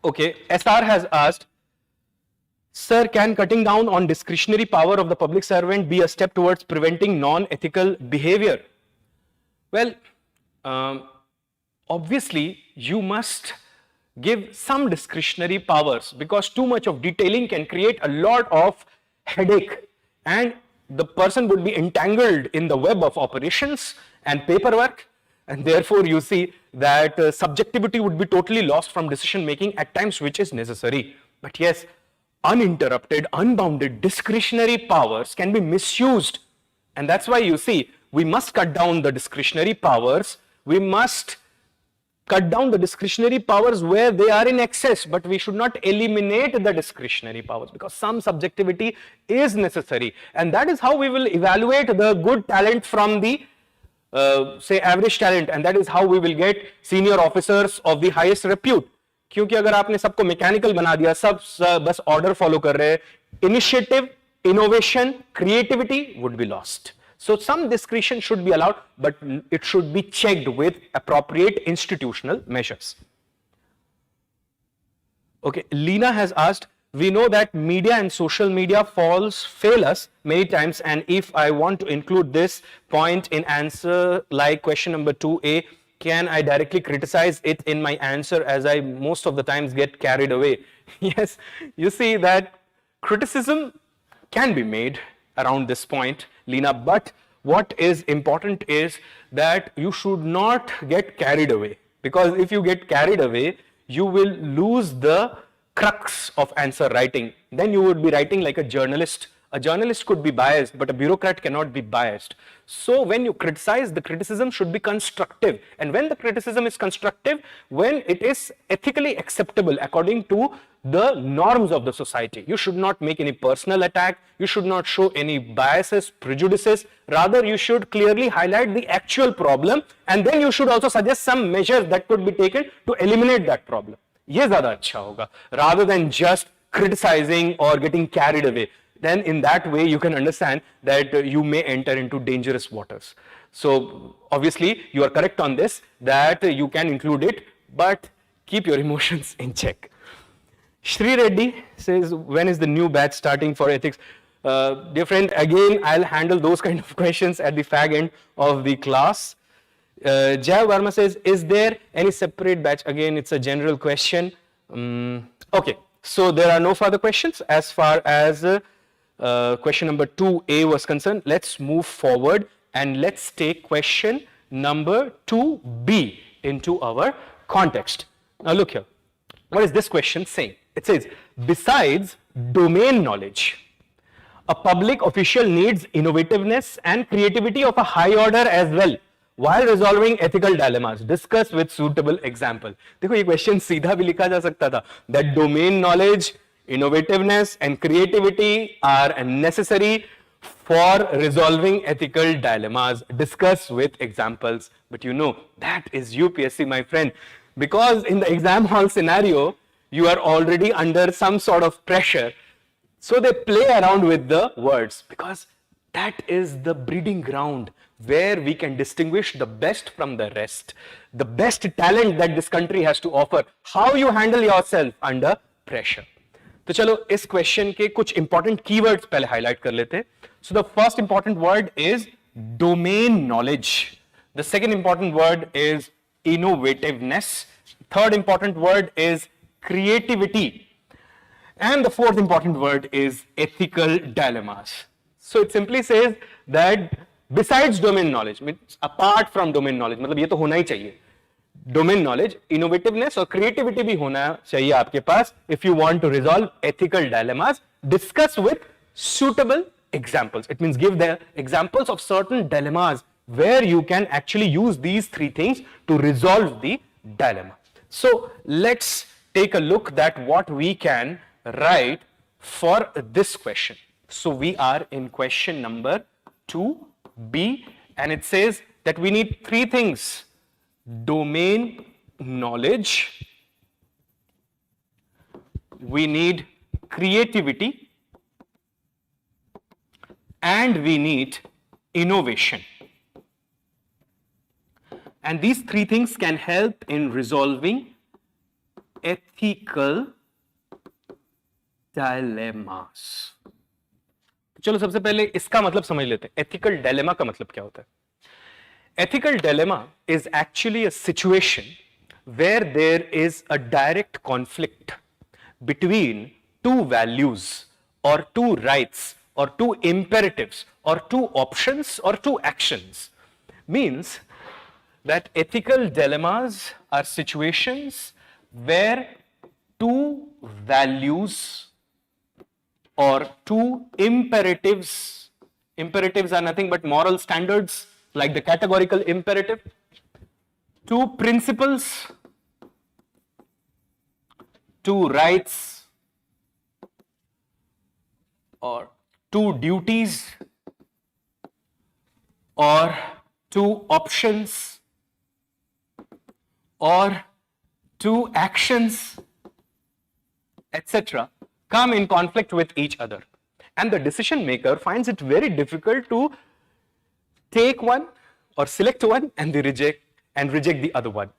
Okay, SR has asked, Sir, can cutting down on discretionary power of the public servant be a step towards preventing non-ethical behavior? Well, obviously, you must give some discretionary powers, because too much of detailing can create a lot of headache and the person would be entangled in the web of operations and paperwork, and therefore you see that subjectivity would be totally lost from decision making at times, which is necessary. But yes, uninterrupted, unbounded discretionary powers can be misused, and that's why you see we must cut down the discretionary powers. We must cut down the discretionary powers where they are in excess, but we should not eliminate the discretionary powers, because some subjectivity is necessary, and that is how we will evaluate the good talent from the say average talent, and that is how we will get senior officers of the highest repute. क्योंकि अगर आपने सबको mechanical बना दिया, सब बस order follow कर रहे हैं, initiative, innovation, creativity would be lost. So some discretion should be allowed, but it should be checked with appropriate institutional measures. Okay, Lena has asked, we know that media and social media fail us many times, and if I want to include this point in answer like question number 2A, can I directly criticize it in my answer, as I most of the times get carried away? Yes, you see that criticism can be made around this point, Lena, but what is important is that you should not get carried away, because if you get carried away, you will lose the crux of answer writing. Then you would be writing like a journalist. A journalist could be biased, but a bureaucrat cannot be biased. So when you criticize, the criticism should be constructive. And when the criticism is constructive, when it is ethically acceptable according to the norms of the society, you should not make any personal attack, you should not show any biases, prejudices, rather you should clearly highlight the actual problem, and then you should also suggest some measures that could be taken to eliminate that problem. ये ज़्यादा अच्छा होगा, rather than just criticizing or getting carried away. Then in that way you can understand that you may enter into dangerous waters. So obviously you are correct on this, that you can include it, but keep your emotions in check. Shri Reddy says, when is the new batch starting for ethics? Dear friend, again I'll handle those kind of questions at the fag end of the class. Jai Verma says, is there any separate batch? Again, it's a general question. Okay, so there are no further questions as far as question number 2A was concerned. Let's move forward and let's take question number 2B into our context. Now look here, what is this question saying? It says, besides domain knowledge, a public official needs innovativeness and creativity of a high order as well, while resolving ethical dilemmas. Discuss with suitable example. देखो ये question सीधा भी लिखा जा सकता था, that domain knowledge, innovativeness and creativity are necessary for resolving ethical dilemmas. Discuss with examples. But you know, that is UPSC, my friend, because in the exam hall scenario, you are already under some sort of pressure. So they play around with the words, because that is the breeding ground where we can distinguish the best from the rest, the best talent that this country has to offer, how you handle yourself under pressure. तो चलो इस question के कुछ important keywords पहले highlight कर लेते हैं. So the first important word is domain knowledge, the second important word is innovativeness, third important word is creativity, and the fourth important word is ethical dilemmas. So it simply says that besides domain knowledge, means apart from domain knowledge, मतलब ये तो होना ही चाहिए, domain knowledge, innovativeness और creativity भी होना चाहिए आपके पास if you want to resolve ethical dilemmas. Discuss with suitable examples. It means give the examples of certain dilemmas where you can actually use these three things to resolve the dilemma. So let's take a look at what we can write for this question. So we are in question number 2B, and it says that we need three things: domain knowledge, we need creativity, and we need innovation. And these three things can help in resolving ethical dilemmas. चलो सबसे पहले इसका मतलब समझ लेते हैं. Ethical dilemma का मतलब क्या होता है? Ethical dilemma is actually a situation where there is a direct conflict between two values or two rights or two imperatives or two options or two actions, means that ethical dilemmas are situations where two values or two imperatives are nothing but moral standards, like the categorical imperative, two principles, two rights, or two duties, or two options, or two actions, etc., come in conflict with each other. And the decision maker finds it very difficult to take one or select one and reject the other one.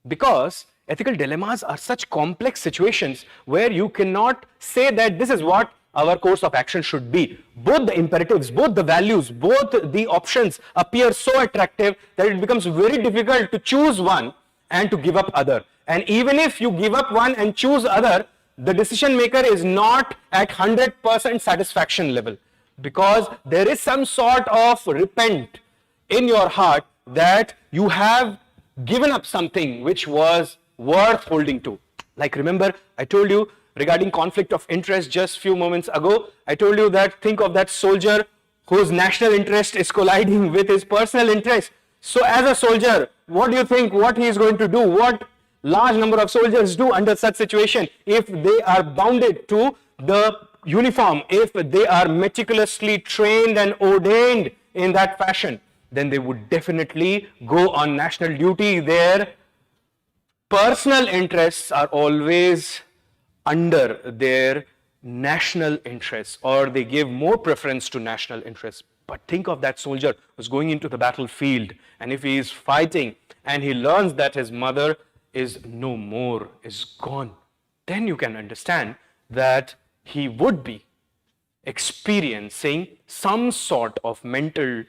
Because ethical dilemmas are such complex situations where you cannot say that this is what our course of action should be. Both the imperatives, both the values, both the options appear so attractive that it becomes very difficult to choose one and to give up other. And even if you give up one and choose other, the decision maker is not at 100% satisfaction level, because there is some sort of repent in your heart that you have given up something which was worth holding to. Like, remember, I told you regarding conflict of interest just few moments ago. I told you that think of that soldier whose national interest is colliding with his personal interest. So as a soldier, what do you think what he is going to do? What large number of soldiers do under such situation? If they are bounded to the uniform, if they are meticulously trained and ordained in that fashion, then they would definitely go on national duty. Their personal interests are always under their national interests, or they give more preference to national interests. But think of that soldier who's going into the battlefield, and if he is fighting and he learns that his mother is no more, is gone, then you can understand that he would be experiencing some sort of mental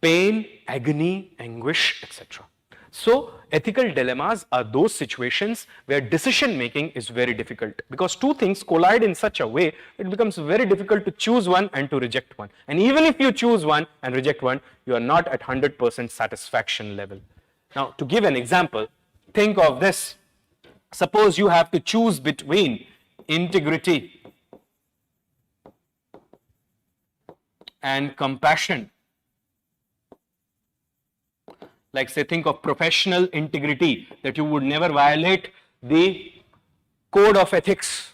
pain, agony, anguish, etc. So ethical dilemmas are those situations where decision making is very difficult, because two things collide in such a way it becomes very difficult to choose one and to reject one. And even if you choose one and reject one, you are not at 100% satisfaction level. Now, to give an example, think of this. Suppose you have to choose between integrity and compassion. Like, say, think of professional integrity, that you would never violate the code of ethics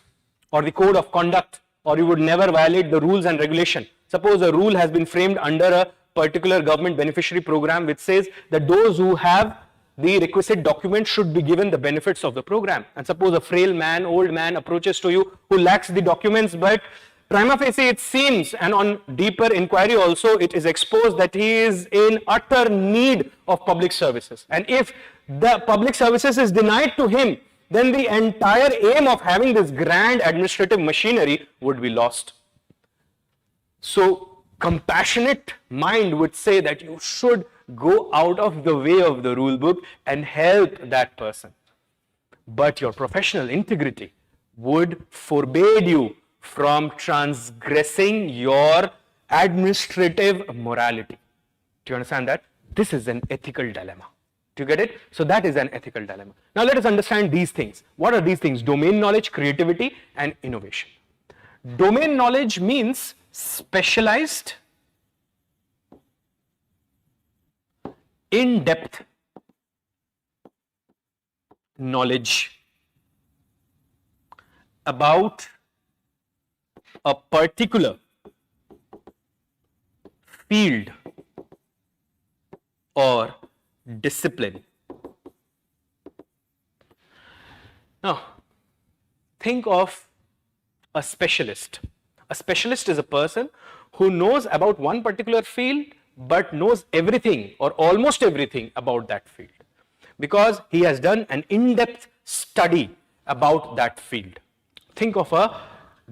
or the code of conduct, or you would never violate the rules and regulation. Suppose a rule has been framed under a particular government beneficiary program which says that those who have the requisite documents should be given the benefits of the program. And suppose a frail man, old man approaches to you who lacks the documents, but prima facie it seems, and on deeper inquiry also, it is exposed that he is in utter need of public services. And if the public services is denied to him, then the entire aim of having this grand administrative machinery would be lost. So compassionate mind would say that you should go out of the way of the rule book and help that person. But your professional integrity would forbade you from transgressing your administrative morality. Do you understand that? This is an ethical dilemma. Do you get it? So that is an ethical dilemma. Now let us understand these things. What are these things? Domain knowledge, creativity, and innovation. Domain knowledge means specialized, in-depth knowledge about a particular field or discipline. Now, think of a specialist. A specialist is a person who knows about one particular field but knows everything or almost everything about that field, because he has done an in-depth study about that field. Think of a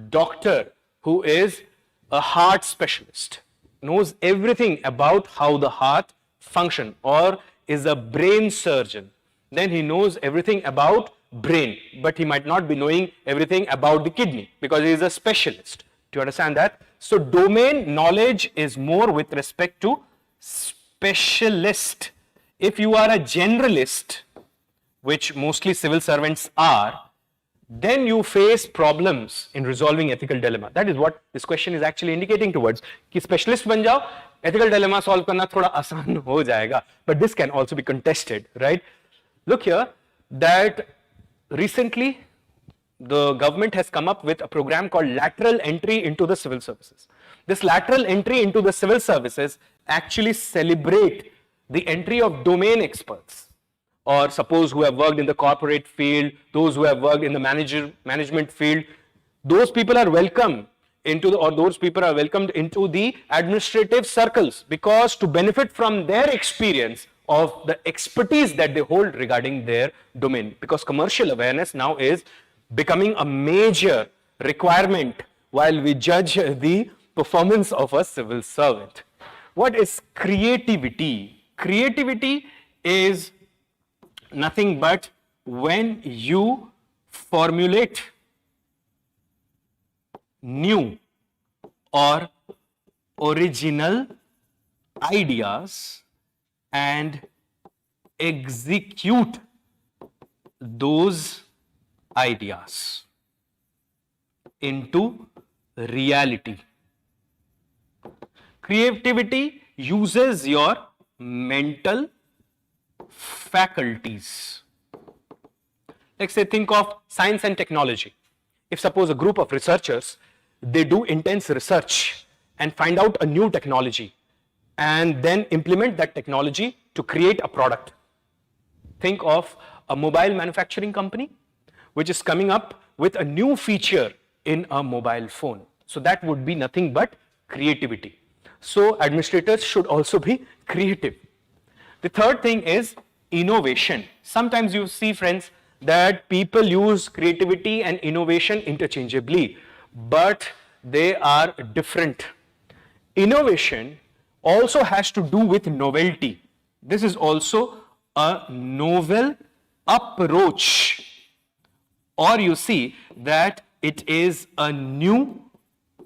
doctor who is a heart specialist, knows everything about how the heart functions, or is a brain surgeon, then he knows everything about brain, but he might not be knowing everything about the kidney because he is a specialist. Do you understand that? So domain knowledge is more with respect to specialist. If you are a generalist, which mostly civil servants are, then you face problems in resolving ethical dilemma. That is what this question is actually indicating towards. कि specialist बन जाओ, ethical dilemma solve करना थोड़ा आसान हो जाएगा. But this can also be contested, right? Look here, that recently the government has come up with a program called lateral entry into the civil services. This lateral entry into the civil services actually celebrate the entry of domain experts, or suppose who have worked in the corporate field, those who have worked in the management field. Those people are welcome into the, or those people are welcomed into the administrative circles, because to benefit from their experience of the expertise that they hold regarding their domain, because commercial awareness now is becoming a major requirement while we judge the performance of a civil servant. What is creativity? Creativity is nothing but when you formulate new or original ideas and execute those ideas into reality. Creativity uses your mental faculties. Let's say, think of science and technology. If suppose a group of researchers, they do intense research and find out a new technology and then implement that technology to create a product. Think of a mobile manufacturing company which is coming up with a new feature in a mobile phone. So that would be nothing but creativity. So administrators should also be creative. The third thing is innovation. Sometimes you see, friends, that people use creativity and innovation interchangeably, but they are different. Innovation also has to do with novelty. This is also a novel approach, or you see that it is a new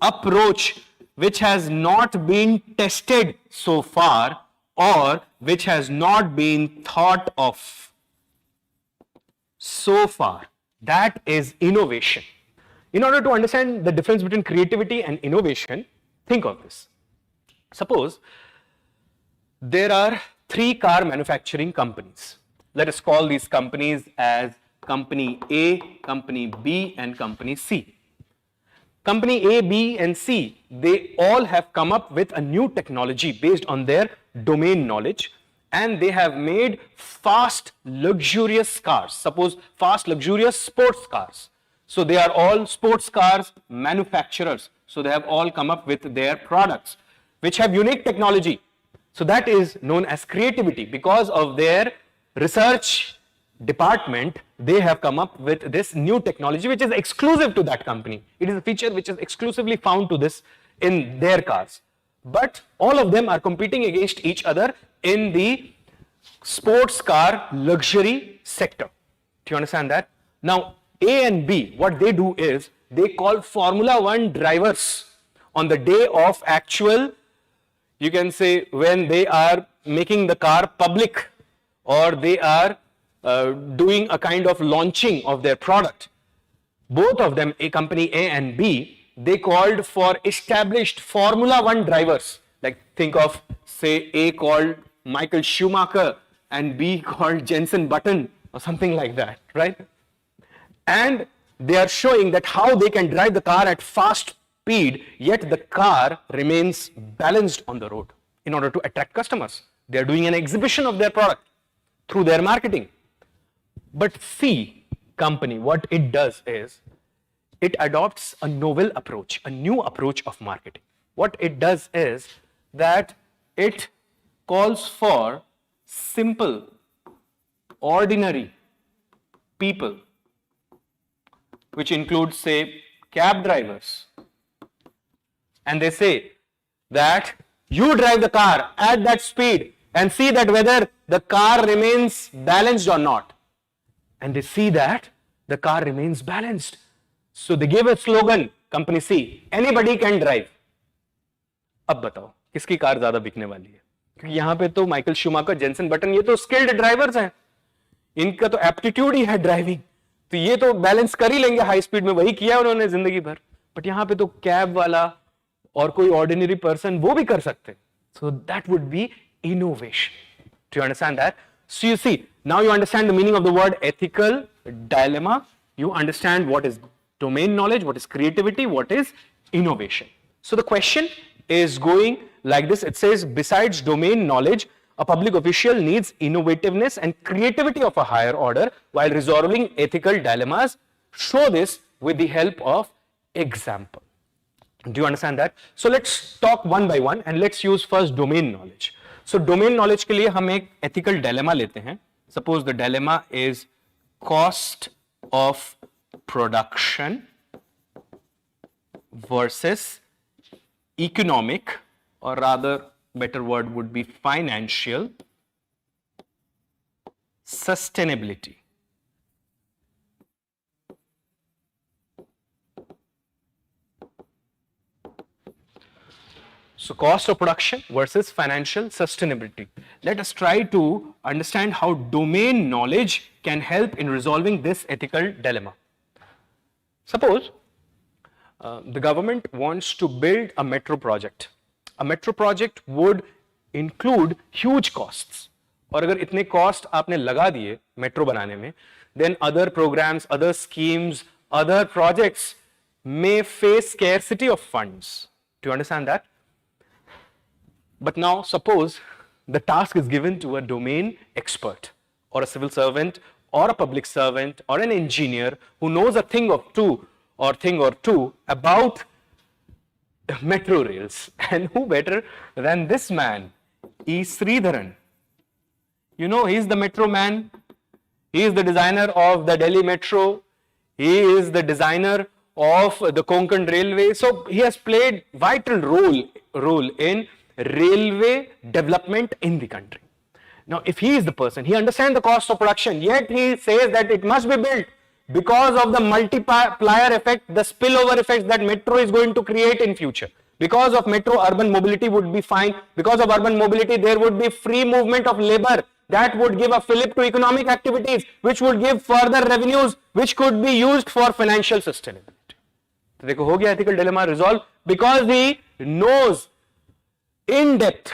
approach which has not been tested so far, or which has not been thought of so far. That is innovation. In order to understand the difference between creativity and innovation, think of this. Suppose there are 3 car manufacturing companies. Let us call these companies as Company A, Company B, and Company C. Company A, B, and C, they all have come up with a new technology based on their domain knowledge, and they have made fast, luxurious cars. Suppose fast, luxurious sports cars. So they are all sports cars manufacturers. So they have all come up with their products which have unique technology. So that is known as creativity. Because of their research department, they have come up with this new technology which is exclusive to that company. It is a feature which is exclusively found to this in their cars. But all of them are competing against each other in the sports car luxury sector. Do you understand that? Now, A and B, what they do is they call Formula 1 drivers on the day of actual, you can say, when they are making the car public, or they are doing a kind of launching of their product. Both of them, a company A and B, they called for established Formula 1 drivers. Like think of, say, A called Michael Schumacher and B called Jensen Button or something like that, right? And they are showing that how they can drive the car at fast speed, yet the car remains balanced on the road in order to attract customers. They are doing an exhibition of their product through their marketing. But C company, what it does is, it adopts a novel approach, a new approach of marketing. What it does is that it calls for simple, ordinary people, which includes, say, cab drivers. And they say that you drive the car at that speed and see that whether the car remains balanced or not. And they see that the car remains balanced. So they gave a slogan, company C, anybody can drive. अब बताओ किसकी car ज्यादा बिकने वाली है? क्योंकि यहां पे तो माइकल शूमाकर, जेनसन बटन, ये तो स्किल्ड ड्राइवर्स हैं, इनका तो एप्टीट्यूड ही है ड्राइविंग, तो ये तो बैलेंस कर ही लेंगे हाई स्पीड में, वही किया उन्होंने जिंदगी भर. बट यहां पे तो कैब वाला और कोई ऑर्डिनरी पर्सन वो भी कर सकते. So that would be innovation. Do you understand that? So you see, now you understand the meaning of the word ethical dilemma. You understand what is domain knowledge, what is creativity, what is innovation. So the question is going like this. It says, besides domain knowledge, a public official needs innovativeness and creativity of a higher order while resolving ethical dilemmas. Show this with the help of example. Do you understand that? So let's talk one by one and let's use first domain knowledge. So domain knowledge के लिए हम एक ethical dilemma लेते हैं. Suppose the dilemma is cost of production versus economic, or rather better word would be financial sustainability. So cost of production versus financial sustainability. Let us try to understand how domain knowledge can help in resolving this ethical dilemma. Suppose the government wants to build a metro project. A metro project would include huge costs. और अगर इतने cost आपने लगा दिए metro बनाने में, then other programs, other schemes, other projects may face scarcity of funds. Do you understand that? But now suppose the task is given to a domain expert or a civil servant or a public servant or an engineer who knows a thing or two about metro rails. And who better than this man, E. Sridharan. You know, he is the metro man. He is the designer of the Delhi metro. He is the designer of the Konkan railway. So he has played vital role in railway development in the country. Now, if he is the person, he understands the cost of production, yet he says that it must be built because of the multiplier effect, the spillover effects that metro is going to create in future. Because of metro, urban mobility would be fine. Because of urban mobility, there would be free movement of labor. That would give a fillip to economic activities, which would give further revenues, which could be used for financial sustainability. So, देखो हो गया ethical dilemma resolved because he knows in-depth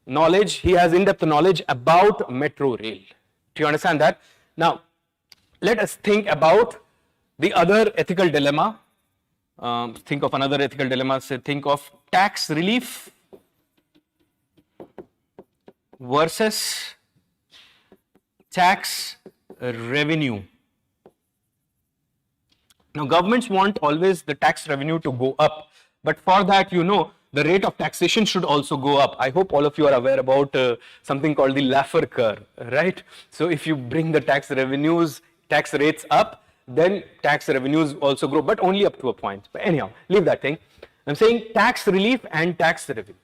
knowledge, he has in-depth knowledge about metro rail. Do you understand that? Now, let us think about the other ethical dilemma. Think of another ethical dilemma. Say, think of tax relief versus tax revenue. Now, governments want always the tax revenue to go up, but for that, you know, the rate of taxation should also go up. I hope all of you are aware about something called the Laffer curve, right? So if you bring the tax rates up, then tax revenues also grow, but only up to a point. But anyhow, leave that thing. I'm saying tax relief and tax revenue.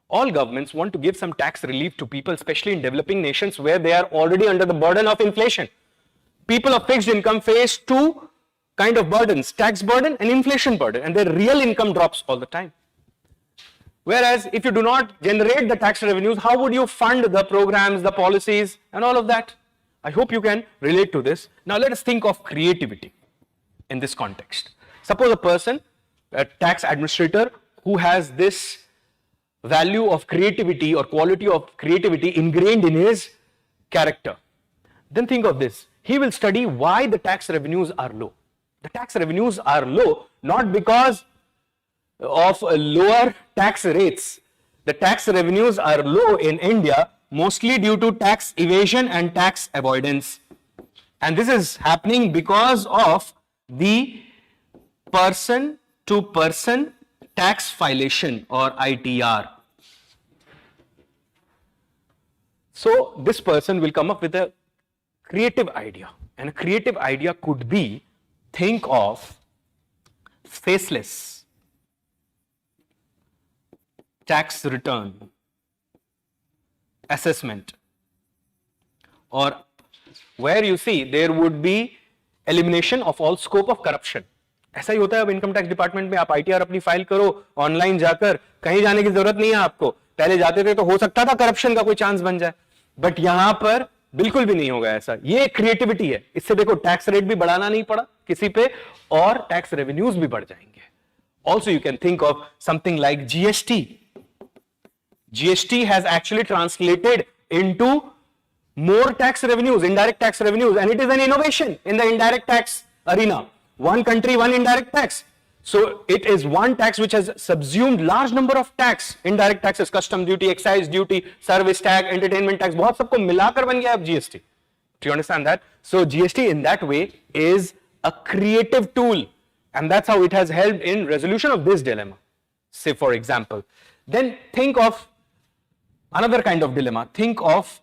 All governments want to give some tax relief to people, especially in developing nations where they are already under the burden of inflation. People of fixed income face two kind of burdens, tax burden and inflation burden, and their real income drops all the time. Whereas if you do not generate the tax revenues, how would you fund the programs, the policies, and all of that? I hope you can relate to this. Now let us think of creativity in this context. Suppose a person, a tax administrator, who has this value of creativity or quality of creativity ingrained in his character. Then think of this. He will study why the tax revenues are low. The tax revenues are low not because of lower tax rates. The tax revenues are low in India mostly due to tax evasion and tax avoidance. And this is happening because of the person to person tax filation or ITR. So this person will come up with a creative idea, and a creative idea could be, think of faceless tax return assessment, or where you see there would be elimination of all scope of corruption. ऐसा ही होता है अब income tax department में. आप ITR अपनी file करो online जाकर, कहीं जाने की जरूरत नहीं है आपको. पहले जाते थे तो हो सकता था करप्शन का कोई चांस बन जाए, बट यहां पर बिल्कुल भी नहीं होगा ऐसा. ये क्रिएटिविटी है. इससे देखो टैक्स रेट भी बढ़ाना नहीं पड़ा किसी पे, और टैक्स रेवेन्यूज भी बढ़ जाएंगे. Also you can think of something like GST. GST has actually translated into more tax revenues, indirect tax revenues, and it is an innovation in the indirect tax arena. One country, one indirect tax. So it is one tax which has subsumed large number of tax, indirect taxes, custom duty, excise duty, service tax, entertainment tax, बहुत सबको मिलाकर बन गया अब GST. Do you understand that? So GST in that way is a creative tool, and that's how it has helped in resolution of this dilemma. Say for example, then think of another kind of dilemma. Think of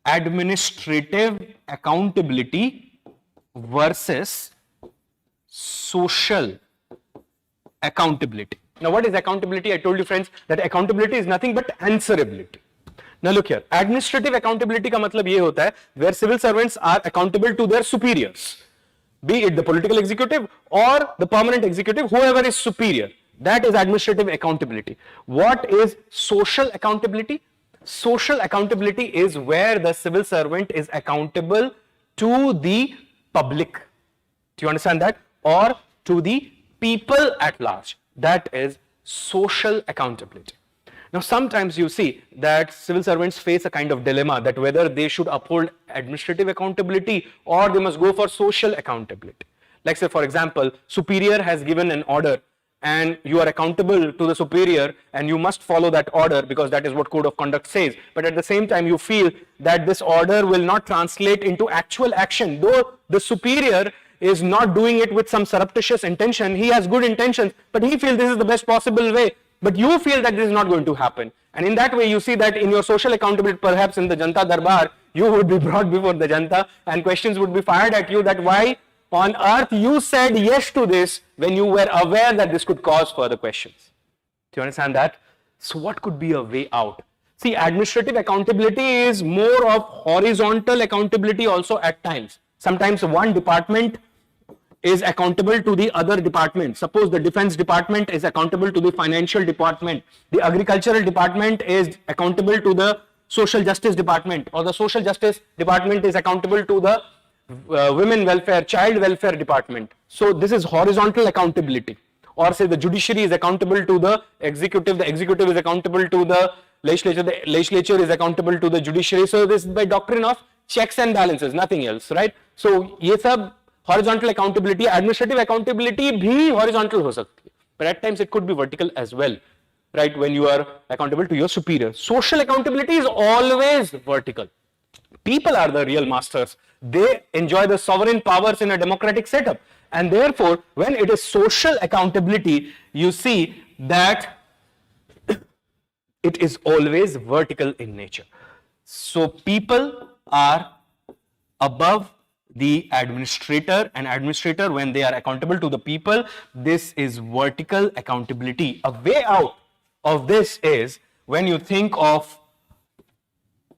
administrative accountability versus social accountability. Now, what is accountability? I told you friends that accountability is nothing but answerability. Now look here, administrative accountability का मतलब ये होता है where civil servants are accountable to their superiors, be it the political executive or the permanent executive, whoever is superior. That is administrative accountability. What is social accountability? Social accountability is where the civil servant is accountable to the public. Do you understand that? Or to the people at large. That is social accountability. Now, sometimes you see that civil servants face a kind of dilemma that whether they should uphold administrative accountability or they must go for social accountability. Like say, for example, superior has given an order and you are accountable to the superior and you must follow that order because that is what code of conduct says. But at the same time, you feel that this order will not translate into actual action. Though the superior is not doing it with some surreptitious intention, he has good intentions, but he feels this is the best possible way. But you feel that this is not going to happen. And in that way, you see that in your social accountability, perhaps in the Janta Darbar, you would be brought before the Janta and questions would be fired at you that why on earth you said yes to this when you were aware that this could cause further questions. Do you understand that? So what could be a way out? See, administrative accountability is more of horizontal accountability also at times. Sometimes one department is accountable to the other department. Suppose the defense department is accountable to the financial department. The agricultural department is accountable to the social justice department, or the social justice department is accountable to the women welfare, child welfare department. So this is horizontal accountability. Or say the judiciary is accountable to the executive is accountable to the legislature is accountable to the judiciary. So this is by doctrine of checks and balances, nothing else, right? So ये सब horizontal accountability, administrative accountability भी horizontal हो सकती है, but at times it could be vertical as well, right? When you are accountable to your superior. Social accountability is always vertical. People are the real masters. They enjoy the sovereign powers in a democratic setup. And therefore, when it is social accountability, you see that it is always vertical in nature. So people are above the administrator, and administrator, when they are accountable to the people, this is vertical accountability. A way out of this is when you think of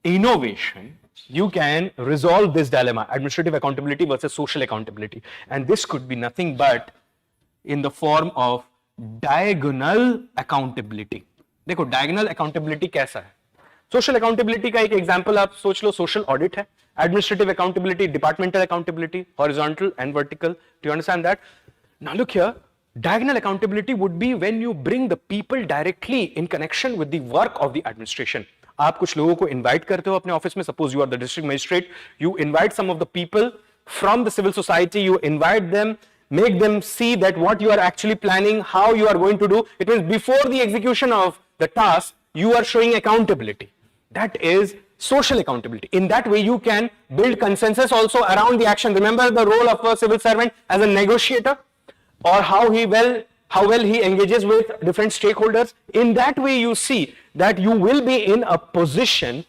innovation, you can resolve this dilemma, administrative accountability versus social accountability. And this could be nothing but in the form of diagonal accountability. देखो diagonal accountability कैसा है? Social accountability का एक example आप सोच लो, social audit है. Administrative accountability, departmental accountability, horizontal and vertical. Do you understand that? Now look here, diagonal accountability would be when you bring the people directly in connection with the work of the administration. आप कुछ लोगों को invite करते हो अपने office में, suppose you are the district magistrate, you invite some of the people from the civil society, you invite them, make them see that what you are actually planning, how you are going to do. It means before the execution of the task, you are showing accountability. That is social accountability. In that way, you can build consensus also around the action. Remember the role of a civil servant as a negotiator, or how well he engages with different stakeholders. In that way, you see that you will be in a position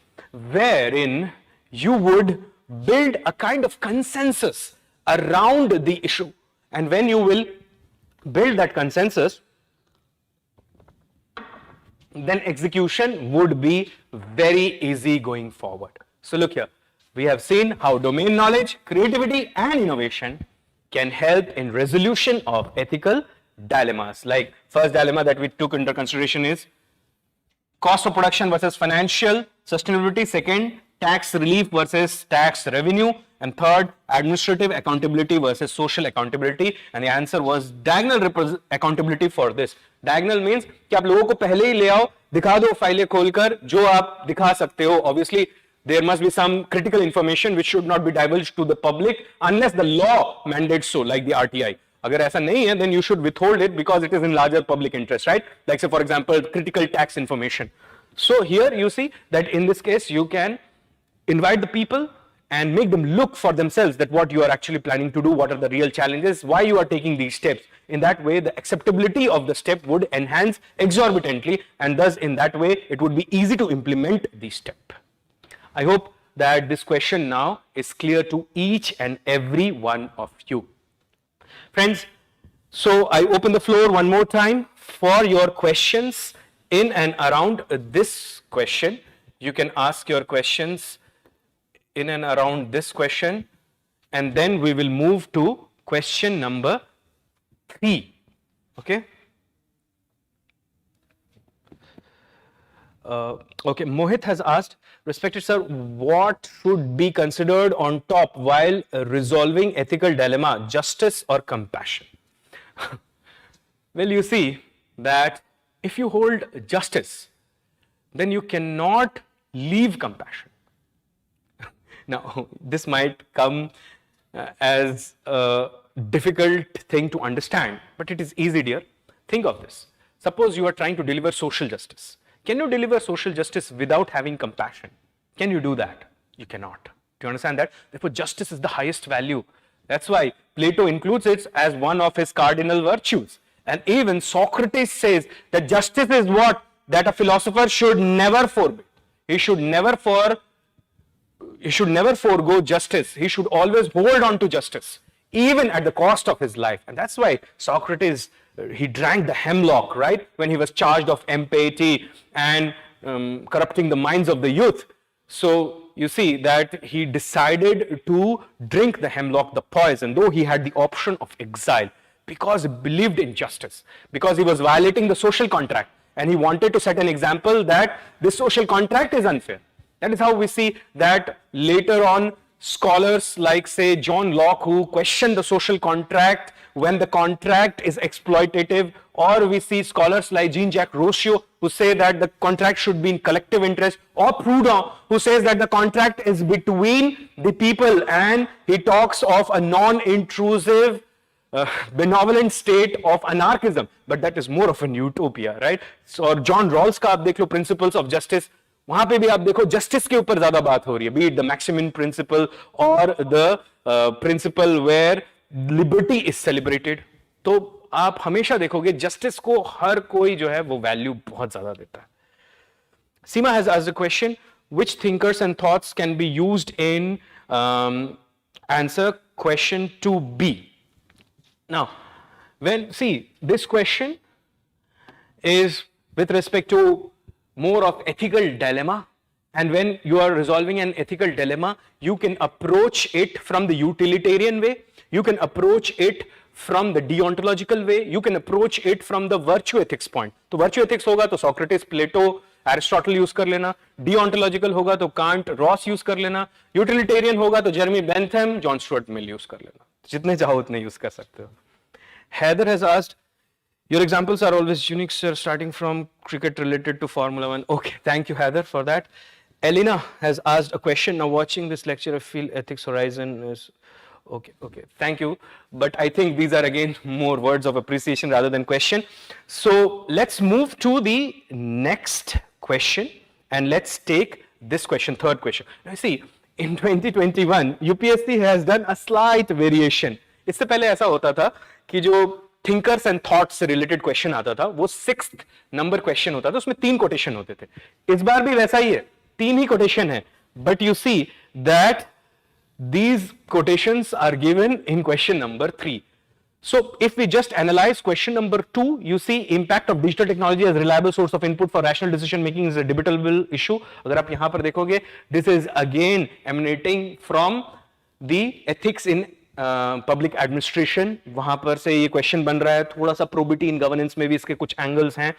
wherein you would build a kind of consensus around the issue. And when you will build that consensus, then execution would be very easy going forward. So look here, we have seen how domain knowledge, creativity and innovation can help in resolution of ethical dilemmas. Like first dilemma that we took into consideration is cost of production versus financial sustainability. Second, tax relief versus tax revenue. And third, administrative accountability versus social accountability. And the answer was diagonal accountability for this. Diagonal means कि आप लोगों को पहले ही ले आओ, दिखा दो फाइलें खोलकर जो आप दिखा सकते हो. Obviously, there must be some critical information which should not be divulged to the public unless the law mandates so, like the RTI. अगर ऐसा नहीं है, then you should withhold it because it is in larger public interest, right? Like say for example, critical tax information. So here you see that in this case you can invite the people and make them look for themselves that what you are actually planning to do, what are the real challenges, why you are taking these steps. In that way, the acceptability of the step would enhance exorbitantly, and thus in that way, it would be easy to implement the step. I hope that this question now is clear to each and every one of you. Friends, so I open the floor one more time for your questions in and around this question. You can ask your questions in and around this question, and then we will move to question number 3. Okay. Okay, Mohit has asked, respected sir, what should be considered on top while resolving ethical dilemma, justice or compassion? Well, you see that if you hold justice, then you cannot leave compassion. Now, this might come as a difficult thing to understand, but it is easy, dear. Think of this. Suppose you are trying to deliver social justice. Can you deliver social justice without having compassion? Can you do that? You cannot. Do you understand that? Therefore, justice is the highest value. That's why Plato includes it as one of his cardinal virtues. And even Socrates says that justice is what? That a philosopher should never forbid. He should never forego justice. He should always hold on to justice, even at the cost of his life. And that's why Socrates, he drank the hemlock, right? When he was charged of impiety and corrupting the minds of the youth. So you see that he decided to drink the hemlock, the poison, though he had the option of exile, because he believed in justice, because he was violating the social contract, and he wanted to set an example that this social contract is unfair. That is how we see that later on scholars like say John Locke, who questioned the social contract when the contract is exploitative, or we see scholars like Jean-Jacques Rousseau who say that the contract should be in collective interest, or Proudhon who says that the contract is between the people, and he talks of a non-intrusive benevolent state of anarchism, but that is more of an utopia, right? So John Rawls का आप देख लो principles of justice, वहां पे भी आप देखो justice के ऊपर ज्यादा बात हो रही है, be it the Maximin principle or the principle where liberty is celebrated. तो आप हमेशा देखोगे justice को हर कोई जो है वो value बहुत ज्यादा देता है. Seema has asked a question, which thinkers and thoughts can be used in answer question 2B. Now, when see this question is with respect to more of ethical dilemma, and when you are resolving an ethical dilemma, you can approach it from the utilitarian way, you can approach it from the deontological way, you can approach it from the virtue ethics point. तो virtue ethics होगा तो Socrates, Plato, Aristotle use कर लेना, deontological होगा तो Kant, Ross use कर लेना, utilitarian होगा तो Jeremy Bentham, John Stuart Mill use कर लेना. जितने चाहो उतने यूज कर सकते हो. Heather has asked, your examples are always unique, sir, starting from cricket related to Formula 1. Okay, thank you, Heather, for that. Elena has asked a question. Now, watching this lecture, I feel ethics horizon is okay. Thank you. But I think these are again more words of appreciation rather than question. So let's move to the next question, and let's take this question, third question. Now, see, in 2021, UPSC has done a slight variation. इससे पहले ऐसा होता था कि जो thinkers and thoughts से related question आता था वो 6th नंबर क्वेश्चन होता था, उसमें 3 कोटेशन होते थे. इस बार भी वैसा ही है, 3 ही कोटेशन है, but you see that these quotations are given in question number 3. So if we just analyze question number 2, you see impact of digital technology as reliable source of input for rational decision making is a debatable issue. अगर आप यहाँ पर देखोगे, this is again emanating from the ethics in public administration. वहाँ पर से ये question बन रहा है. थोड़ा सा probity in governance में भी इसके कुछ angles हैं.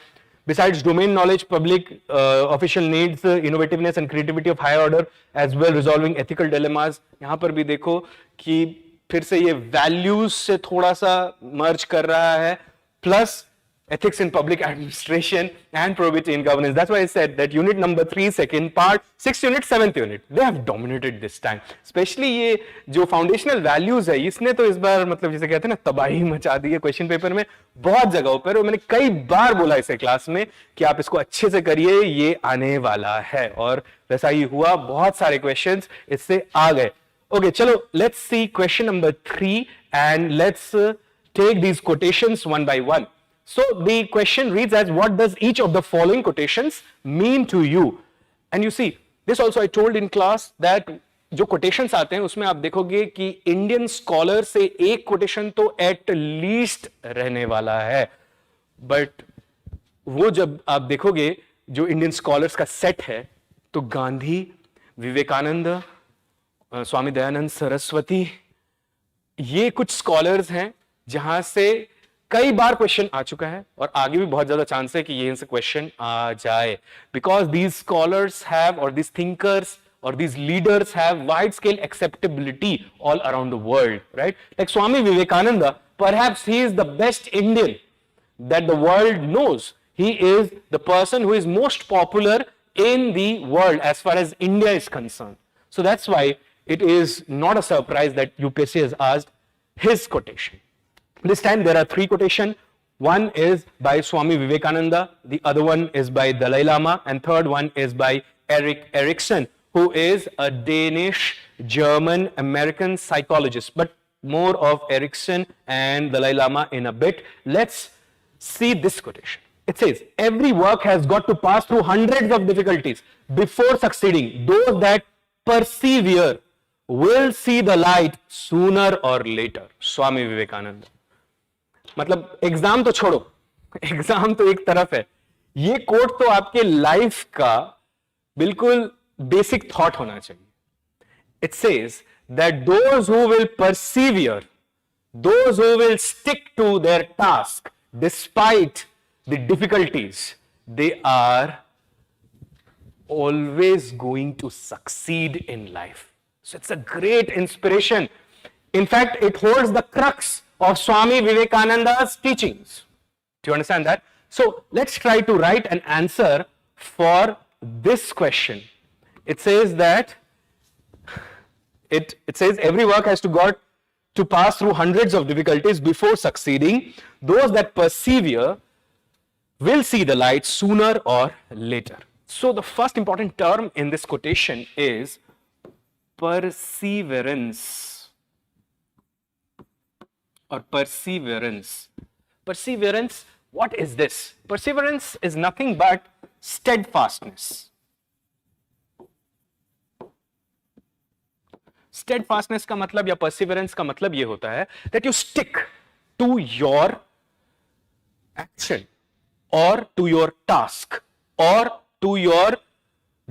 Besides domain knowledge, public official needs innovativeness and creativity of higher order as well resolving ethical dilemmas. यहाँ पर भी देखो कि फिर से ये वैल्यूज से थोड़ा सा मर्ज कर रहा है, plus ethics in public administration and probity in governance. That's why I said that unit number 3, second part, 6th unit, 7th unit, they have dominated this time. Especially ये जो foundational values है, इसने तो इस बार मतलब जिसे कहते हैं ना तबाही मचा दी है क्वेश्चन पेपर में बहुत जगहों पर, और मैंने कई बार बोला इसे क्लास में कि आप इसको अच्छे से करिए, ये आने वाला है, और वैसा ही हुआ, बहुत सारे क्वेश्चंस इससे आ गए. Okay, chalo, let's see question number 3 and let's take these quotations one by one. So the question reads as, what does each of the following quotations mean to you? And you see, this also I told in class that जो quotations आते हैं उसमें आप देखोगे कि Indian scholar से एक quotation तो at least रहने वाला है. But वो जब आप देखोगे जो Indian scholars का set है, तो गांधी, विवेकानंद, स्वामी दयानंद सरस्वती, ये कुछ स्कॉलर्स हैं जहां से कई बार क्वेश्चन आ चुका है और आगे भी बहुत ज्यादा चांस है कि ये इनसे क्वेश्चन आ जाए, बिकॉज दीज स्कॉलर्स हैव और दीज थिंकर्स और these leaders have wide scale acceptability all around the world, right? Like Swami Vivekananda, perhaps he is the best Indian that the world knows. He is the person who is most popular in the world as far as India is concerned. So that's why it is not a surprise that UPSC has asked his quotation. This time there are 3 quotations. One is by Swami Vivekananda, the other one is by Dalai Lama, and third one is by Erik Erikson, who is a Danish, German, American psychologist, but more of Erikson and Dalai Lama in a bit. Let's see this quotation. It says, every work has got to pass through hundreds of difficulties before succeeding. Those that persevere will see the light sooner or later. Swami Vivekananda. मतलब exam तो छोड़ो, exam तो एक तरफ है, ये coat तो आपके लाइफ का बिल्कुल बेसिक थॉट होना चाहिए. It says that those who will persevere, those who will stick to their task despite the difficulties, they are always going to succeed in life. So it's a great inspiration. In fact, it holds the crux of Swami Vivekananda's teachings. Do you understand that? So let's try to write an answer for this question. It says that it says every work has to pass through hundreds of difficulties before succeeding. Those that persevere will see the light sooner or later. So the first important term in this quotation is perseverance. Or perseverance. Perseverance, what is this? Perseverance is nothing but steadfastness. Steadfastness का मतलब या perseverance का मतलब ये होता है that you stick to your action or to your task or to your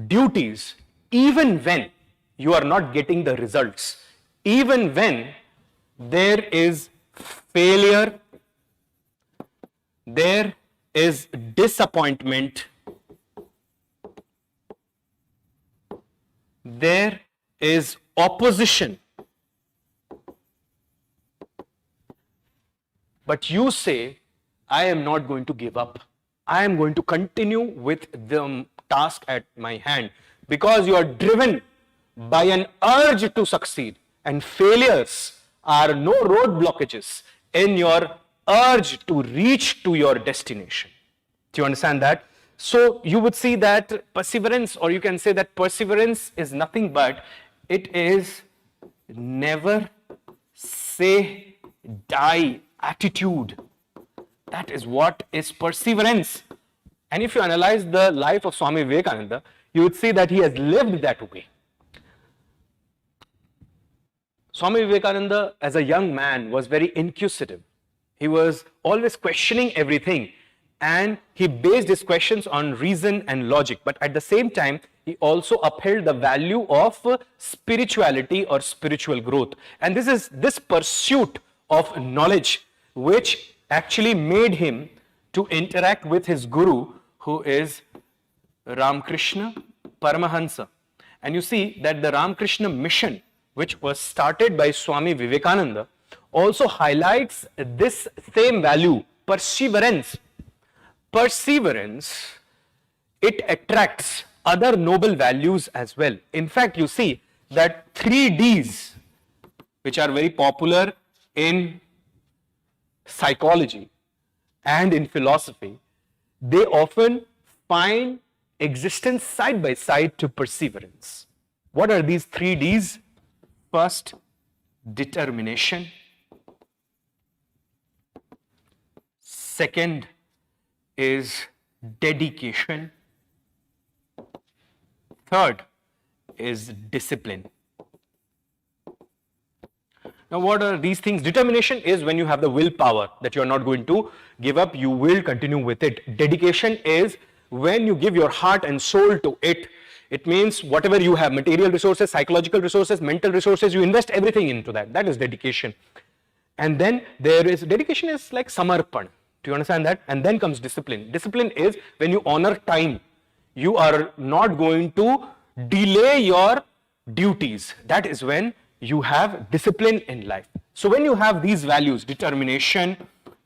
duties even when you are not getting the results, even when there is failure, there is disappointment, there is opposition, but you say, I am not going to give up. I am going to continue with the task at my hand, because you are driven by an urge to succeed, and failures are no road blockages in your urge to reach to your destination. Do you understand that? So you would see that perseverance, or you can say that perseverance is nothing but it is never say die attitude. That is what is perseverance. And if you analyze the life of Swami Vivekananda, you would see that he has lived that way. Swami Vivekananda, as a young man, was very inquisitive. He was always questioning everything, and he based his questions on reason and logic. But at the same time, he also upheld the value of spirituality or spiritual growth. And this pursuit of knowledge which actually made him to interact with his guru, who is Ramakrishna Paramahansa. And you see that the Ramakrishna mission, which was started by Swami Vivekananda, also highlights this same value, perseverance. Perseverance, it attracts other noble values as well. In fact, you see that 3 Ds, which are very popular in psychology and in philosophy, they often find existence side by side to perseverance. What are these 3 Ds? First, determination. Second is dedication. Third is discipline. Now, what are these things? Determination is when you have the willpower that you are not going to give up, you will continue with it. Dedication is when you give your heart and soul to it. It means whatever you have, material resources, psychological resources, mental resources, you invest everything into that. That is dedication. And then there is, dedication is like samarpan. Do you understand that? And then comes discipline. Discipline is when you honor time. You are not going to delay your duties. That is when you have discipline in life. So when you have these values, determination,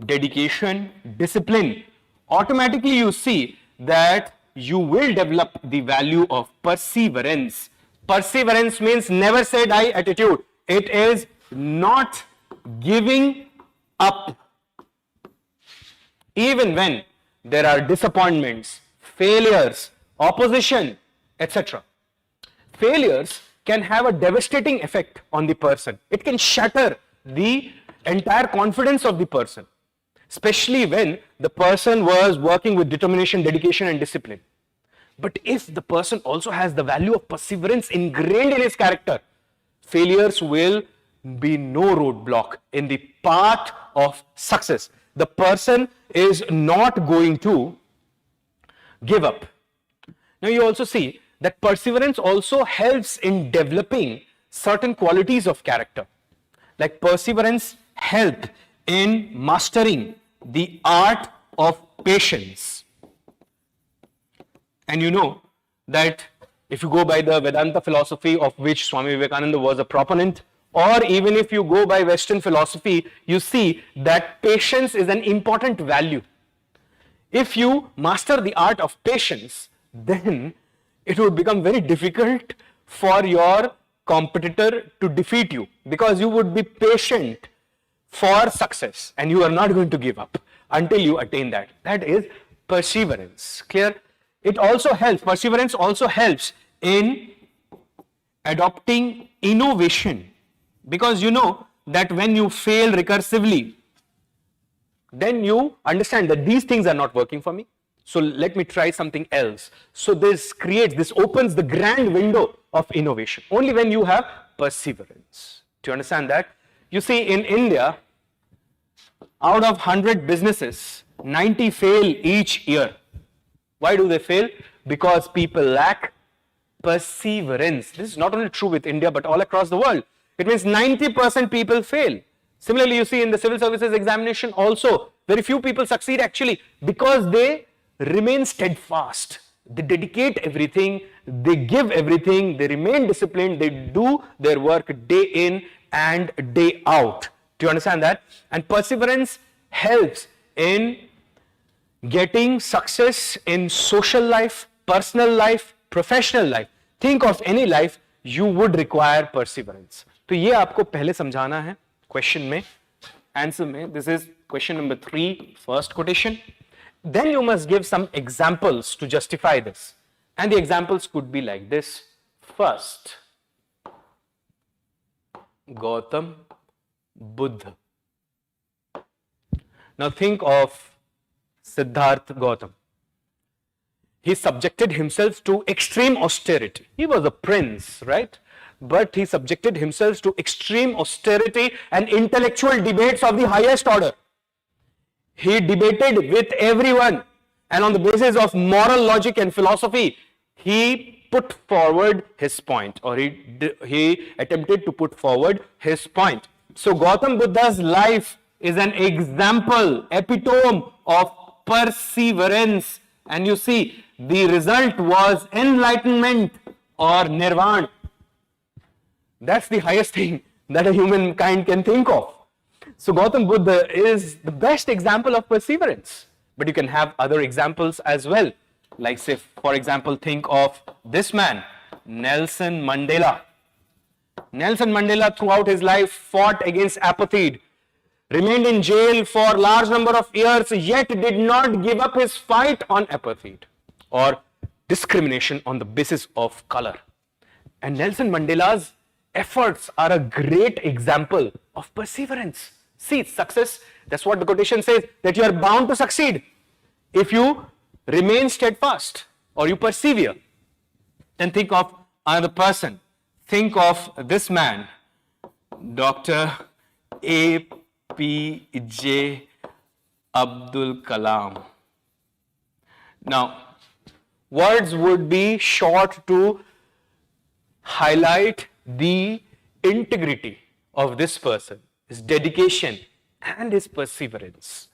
dedication, discipline, automatically you see that you will develop the value of perseverance. Perseverance means never say die attitude. It is not giving up. Even when there are disappointments, failures, opposition, etc. Failures can have a devastating effect on the person. It can shatter the entire confidence of the person, especially when the person was working with determination, dedication and discipline. But if the person also has the value of perseverance ingrained in his character, failures will be no roadblock in the path of success. The person is not going to give up. Now you also see that perseverance also helps in developing certain qualities of character. Like perseverance help in mastering the art of patience. And you know that if you go by the Vedanta philosophy, of which Swami Vivekananda was a proponent, or even if you go by Western philosophy, you see that patience is an important value. If you master the art of patience, then it would become very difficult for your competitor to defeat you, because you would be patient for success and you are not going to give up until you attain that. That is perseverance. Clear? It also helps, perseverance also helps in adopting innovation, because you know that when you fail recursively, then you understand that these things are not working for me. So let me try something else. So this opens the grand window of innovation only when you have perseverance. Do you understand that? You see, in India, out of 100 businesses, 90 fail each year. Why do they fail? Because people lack perseverance. This is not only true with India, but all across the world. It means 90% people fail. Similarly, you see in the civil services examination also, very few people succeed actually, because they remain steadfast. They dedicate everything, they give everything, they remain disciplined, they do their work day in and day out. Do you understand that? And perseverance helps in getting success in social life, personal life, professional life. Think of any life, you would require perseverance. तो ये आपको पहले समझाना है question में, answer में. This is question number 3, first quotation. Then you must give some examples to justify this. And the examples could be like this. First, Gautam Buddha. Now think of Siddhartha Gautam. He subjected himself to extreme austerity. He was a prince, right? But he subjected himself to extreme austerity and intellectual debates of the highest order. He debated with everyone, and on the basis of moral logic and philosophy, he put forward his point, or he attempted to put forward his point. So Gautam Buddha's life is an example, epitome of perseverance. And you see, the result was enlightenment or nirvana. That's the highest thing that a humankind can think of. So Gautam Buddha is the best example of perseverance. But you can have other examples as well. Like, say, for example, think of this man, Nelson Mandela. Nelson Mandela throughout his life fought against apartheid, remained in jail for large number of years, yet did not give up his fight on apartheid or discrimination on the basis of color. And Nelson Mandela's efforts are a great example of perseverance. See, success, that's what the quotation says, that you are bound to succeed if you remain steadfast or you persevere. Then think of another person. Think of this man, Dr. A.P.J. Abdul Kalam. Now, words would be short to highlight the integrity of this person, his dedication and his perseverance.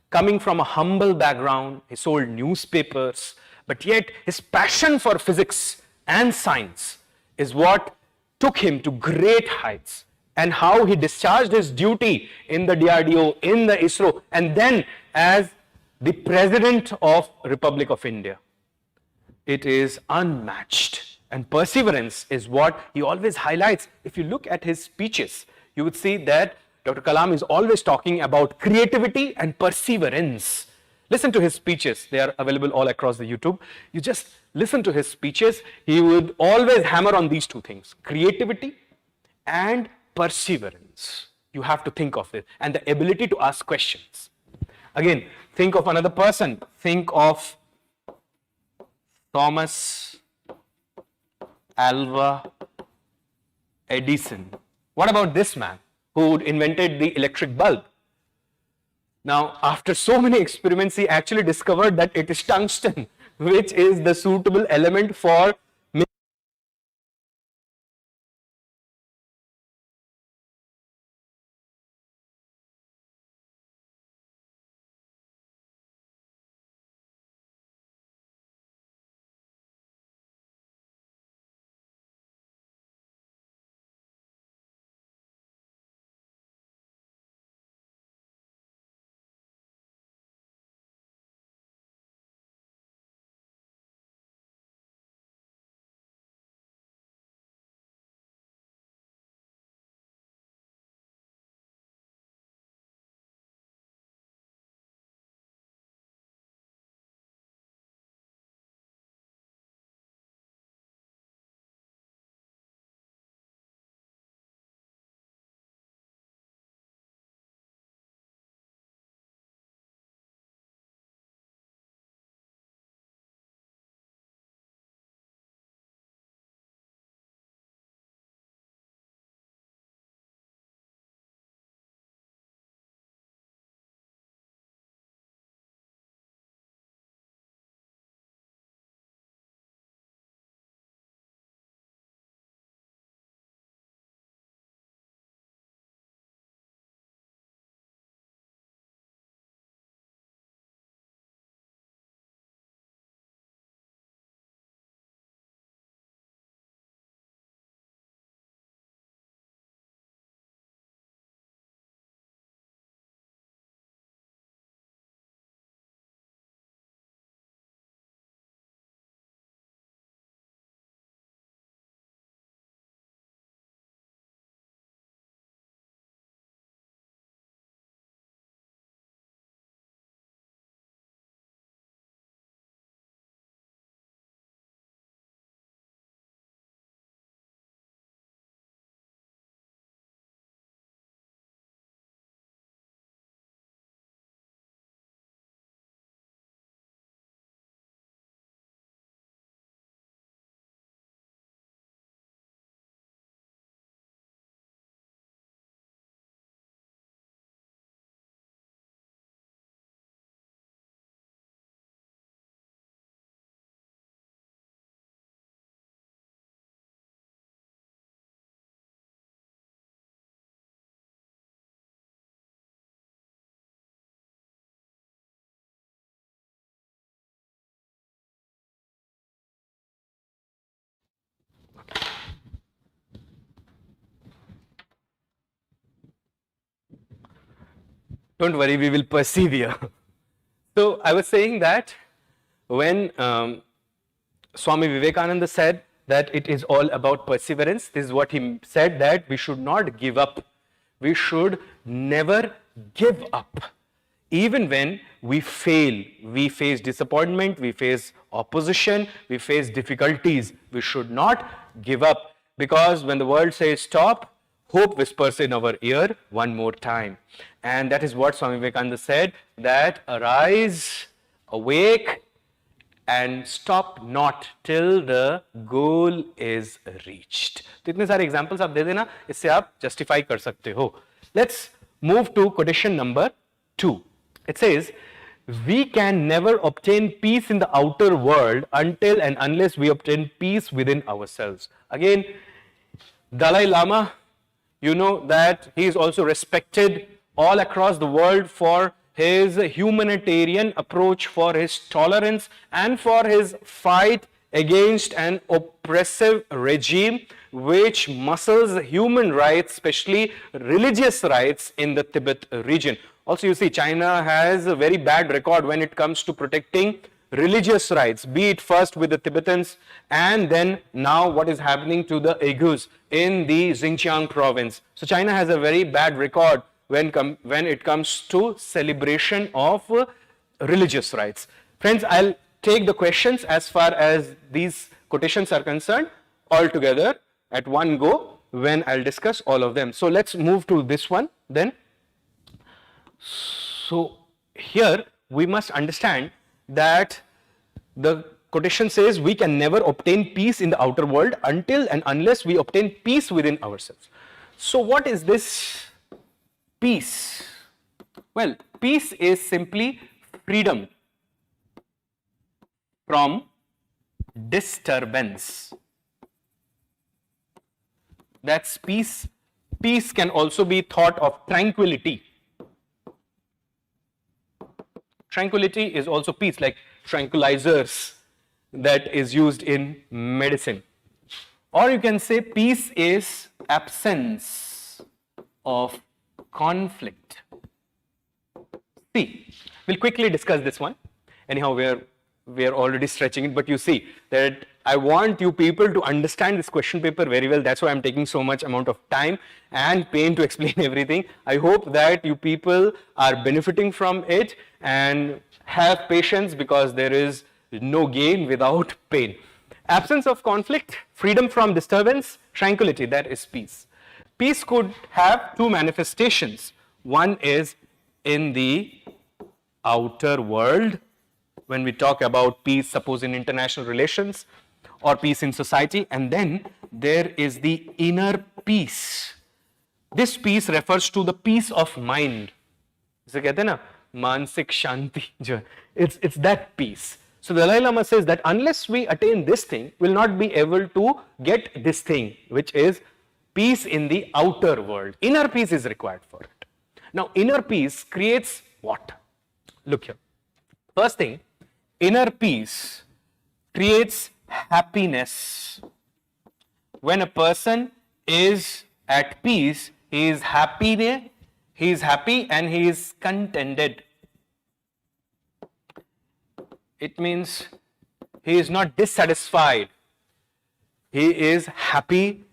Coming from a humble background, he sold newspapers, but yet his passion for physics and science is what took him to great heights, and how he discharged his duty in the DRDO, in the ISRO, and then as the President of Republic of India. It is unmatched, and perseverance is what he always highlights. If you look at his speeches, you would see that Dr. Kalam is always talking about creativity and perseverance. Listen to his speeches. They are available all across the YouTube. You just listen to his speeches. He would always hammer on these two things, creativity and perseverance. You have to think of it, and the ability to ask questions. Again, think of another person. Think of Thomas Alva Edison. What about this man who invented the electric bulb? Now, after so many experiments, he actually discovered that it is tungsten, which is the suitable element for Don't worry, we will persevere. So I was saying that when Swami Vivekananda said that it is all about perseverance, this is what he said, that we should not give up. We should never give up. Even when we fail, we face disappointment, we face opposition, we face difficulties, we should not give up, because when the world says stop, hope whispers in our ear one more time. And that is what Swami Vivekananda said, that arise, awake, and stop not till the goal is reached. तो इतने सारे examples आप दे देना, इससे आप justify कर सकते हो. Let's move to quotation number 2. It says, we can never obtain peace in the outer world until and unless we obtain peace within ourselves. Again, Dalai Lama, you know that he is also respected all across the world for his humanitarian approach, for his tolerance, and for his fight against an oppressive regime which muscles human rights, especially religious rights in the Tibet region. Also, you see, China has a very bad record when it comes to protecting religious rights, be it first with the Tibetans and then now what is happening to the Uyghurs in the Xinjiang province. So China has a very bad record when it comes to celebration of religious rights. Friends, I'll take the questions as far as these quotations are concerned all together at one go when I'll discuss all of them. So let's move to this one then. So here we must understand that the quotation says we can never obtain peace in the outer world until and unless we obtain peace within ourselves. So what is this peace? Well, peace is simply freedom from disturbance. That's peace. Peace can also be thought of tranquility. Tranquility is also peace, like tranquilizers that is used in medicine. Or you can say peace is absence of conflict. See, we'll quickly discuss this one. Anyhow, we are already stretching it, but you see that I want you people to understand this question paper very well. That's why I'm taking so much amount of time and pain to explain everything. I hope that you people are benefiting from it and have patience, because there is no gain without pain. Absence of conflict, freedom from disturbance, tranquility, that is peace. Peace could have two manifestations. One is in the outer world. When we talk about peace, suppose in international relations or peace in society, and then there is the inner peace. This peace refers to the peace of mind. जिसे कहते हैं ना मानसिक शांति जो है, it's that peace. So the Dalai Lama says that unless we attain this thing, we'll not be able to get this thing, which is peace in the outer world. Inner peace is required for it. Now, inner peace creates what? Look here. First thing, inner peace creates happiness. When a person is at peace, he is happy and he is contented. It means he is not dissatisfied. He is happy,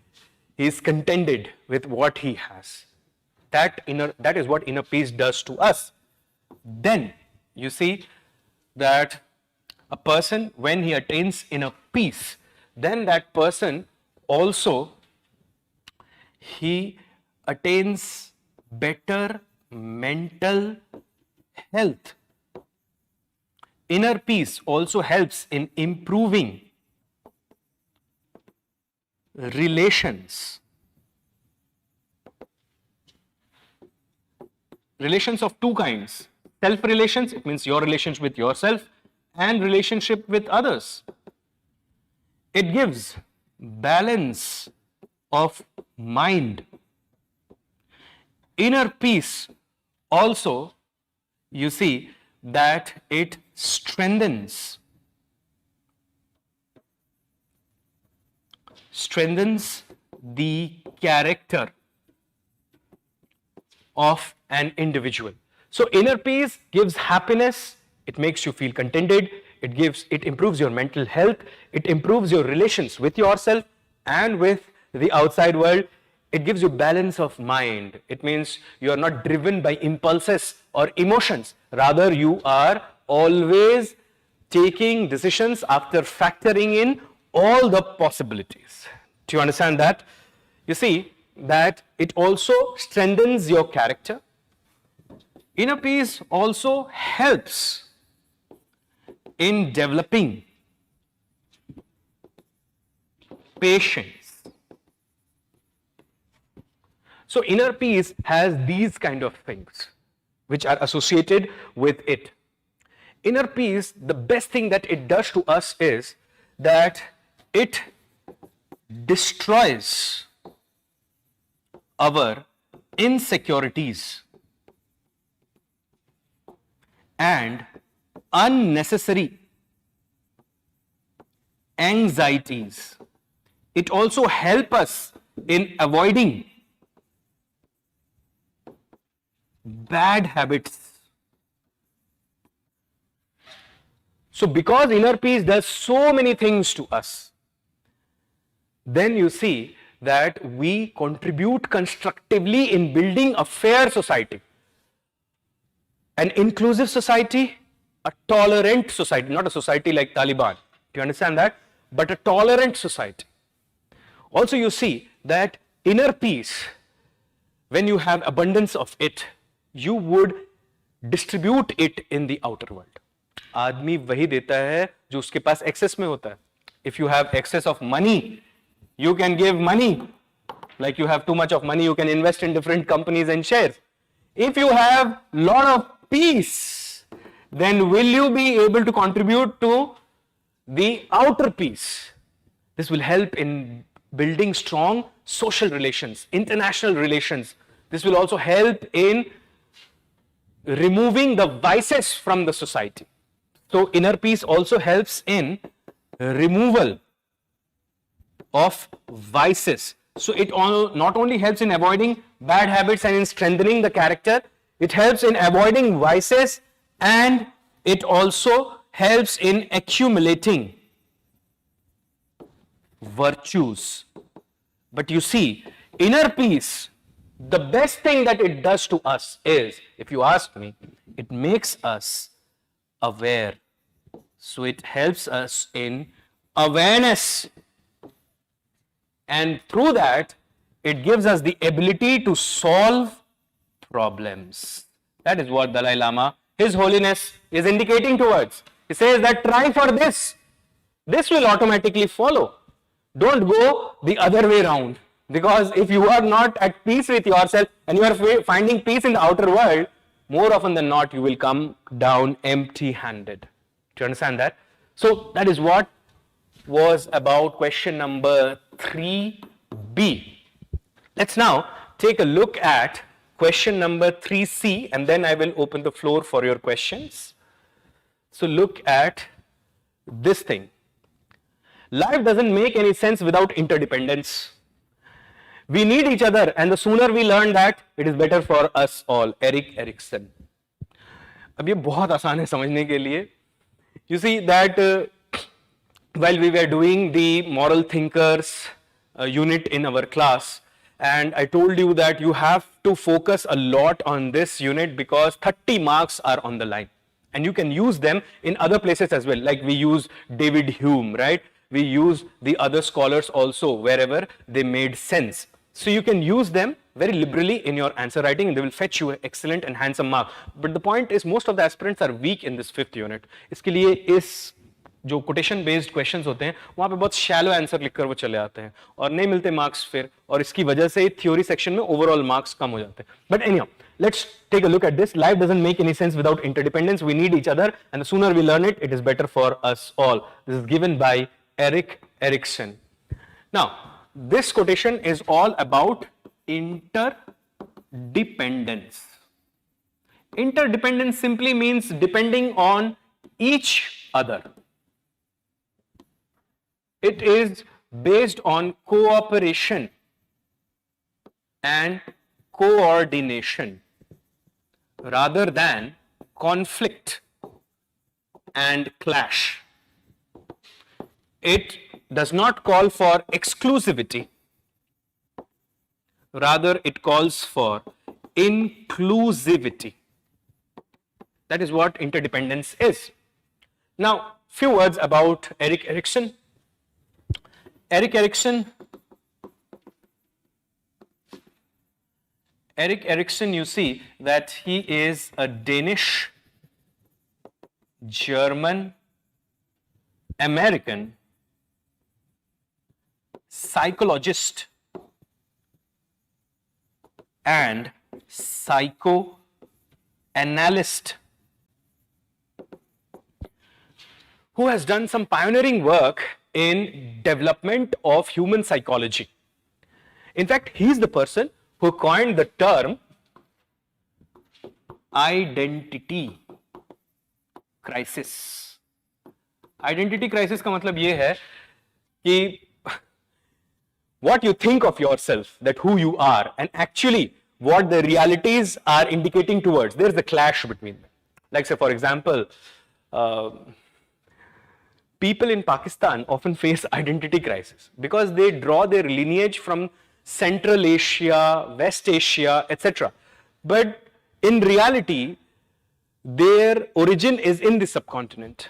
he is contented with what he has. That is what inner peace does to us. Then you see that a person, when he attains inner peace, then that person also, he attains better mental health. Inner peace also helps in improving relations. Relations of two kinds. Self-relations, it means your relationship with yourself, and relationship with others. It gives balance of mind. Inner peace also, you see that it strengthens the character of an individual. So inner peace gives happiness, it makes you feel contented, it improves your mental health, it improves your relations with yourself and with the outside world. It gives you balance of mind. It means you are not driven by impulses or emotions. Rather, you are always taking decisions after factoring in all the possibilities. Do you understand that? You see that it also strengthens your character. Inner peace also helps in developing patience. So inner peace has these kind of things which are associated with it. Inner peace, the best thing that it does to us is that it destroys our insecurities and unnecessary anxieties. It also helps us in avoiding bad habits. So because inner peace does so many things to us, then you see that we contribute constructively in building a fair society, an inclusive society, a tolerant society, not a society like Taliban. Do you understand that? But a tolerant society. Also you see that inner peace, when you have abundance of it, you would distribute it in the outer world. आदमी वही देता है जो उसके पास excess में होता है. If you have excess of money, you can give money. Like you have too much of money, you can invest in different companies and shares. If you have lot of peace, then will you be able to contribute to the outer peace? This will help in building strong social relations, international relations. This will also help in removing the vices from the society. So inner peace also helps in removal of vices. So it not only helps in avoiding bad habits and in strengthening the character, it helps in avoiding vices and it also helps in accumulating virtues. But you see, inner peace, the best thing that it does to us is, if you ask me, it makes us aware. So it helps us in awareness. And through that, it gives us the ability to solve problems. That is what Dalai Lama, His Holiness, is indicating towards. He says that try for this. This will automatically follow. Don't go the other way around. Because if you are not at peace with yourself and you are finding peace in the outer world, more often than not, you will come down empty-handed. Do you understand that? So that is what was about question number 3B. Let's now take a look at question number 3C and then I will open the floor for your questions. So look at this thing. Life doesn't make any sense without interdependence. We need each other and the sooner we learn that, it is better for us all. Erik Erikson. अब ये बहुत आसान है समझने के लिए. You see that while we were doing the moral thinkers unit in our class, and I told you that you have to focus a lot on this unit because 30 marks are on the line and you can use them in other places as well, like we use David Hume, right? We use the other scholars also wherever they made sense. So you can use them very liberally in your answer writing and they will fetch you an excellent and handsome mark. But the point is most of the aspirants are weak in this 5th unit. इसके लिए इस जो quotation based questions होते हैं वहां पे बहुत shallow answer लिखकर वो चले आते हैं और नहीं मिलते मार्क्स फिर और इसकी वजह से थ्योरी सेक्शन में ओवरऑल मार्क्स कम हो जाते हैं. But anyhow, let's take a look at this. Life doesn't make any sense without interdependence. We need each other and the sooner we learn it, it is better for us all. This is given by Erik Erikson. Now, this quotation is all about interdependence. Interdependence simply means depending on each other. It is based on cooperation and coordination. rather than conflict and clash. It does not call for exclusivity, rather it calls for inclusivity. That is what interdependence is. Now, few words about Erik Erikson. Erik Erikson, you see that he is a Danish, German, American psychologist and psychoanalyst who has done some pioneering work in development of human psychology. In fact, he is the person who coined the term identity crisis. Identity crisis का मतलब ये है कि what you think of yourself, that who you are, and actually what the realities are indicating towards. There's a clash between them. Like say, for example, people in Pakistan often face identity crisis because they draw their lineage from Central Asia, West Asia, etc. But in reality, their origin is in the subcontinent.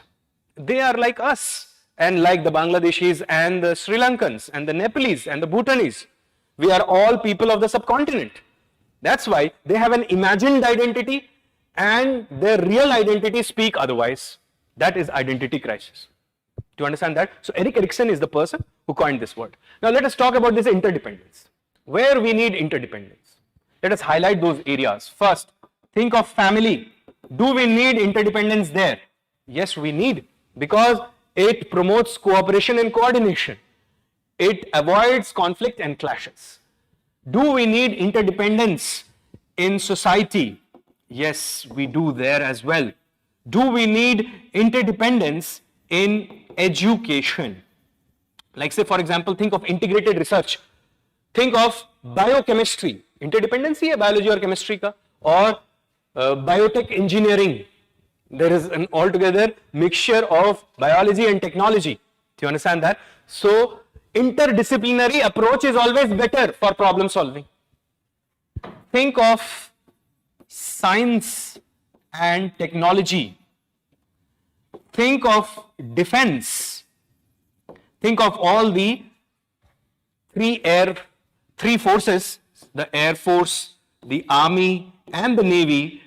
They are like us, and like the Bangladeshis and the Sri Lankans and the Nepalese and the Bhutanese. We are all people of the subcontinent. That's why they have an imagined identity and their real identity speak otherwise. That is identity crisis. Do you understand that? So Erik Erikson is the person who coined this word. Now let us talk about this interdependence. Where we need interdependence. Let us highlight those areas. First, think of family. Do we need interdependence there? Yes, we need, because it promotes cooperation and coordination. It avoids conflict and clashes. Do we need interdependence in society? Yes, we do there as well. Do we need interdependence in education? Like say, for example, think of integrated research. Think of biochemistry. Interdependence है biology और chemistry का, or biotech engineering. There is an altogether mixture of biology and technology. Do you understand that? So, interdisciplinary approach is always better for problem solving. Think of science and technology. Think of defense. Think of all the three forces, the Air Force, the Army and the Navy,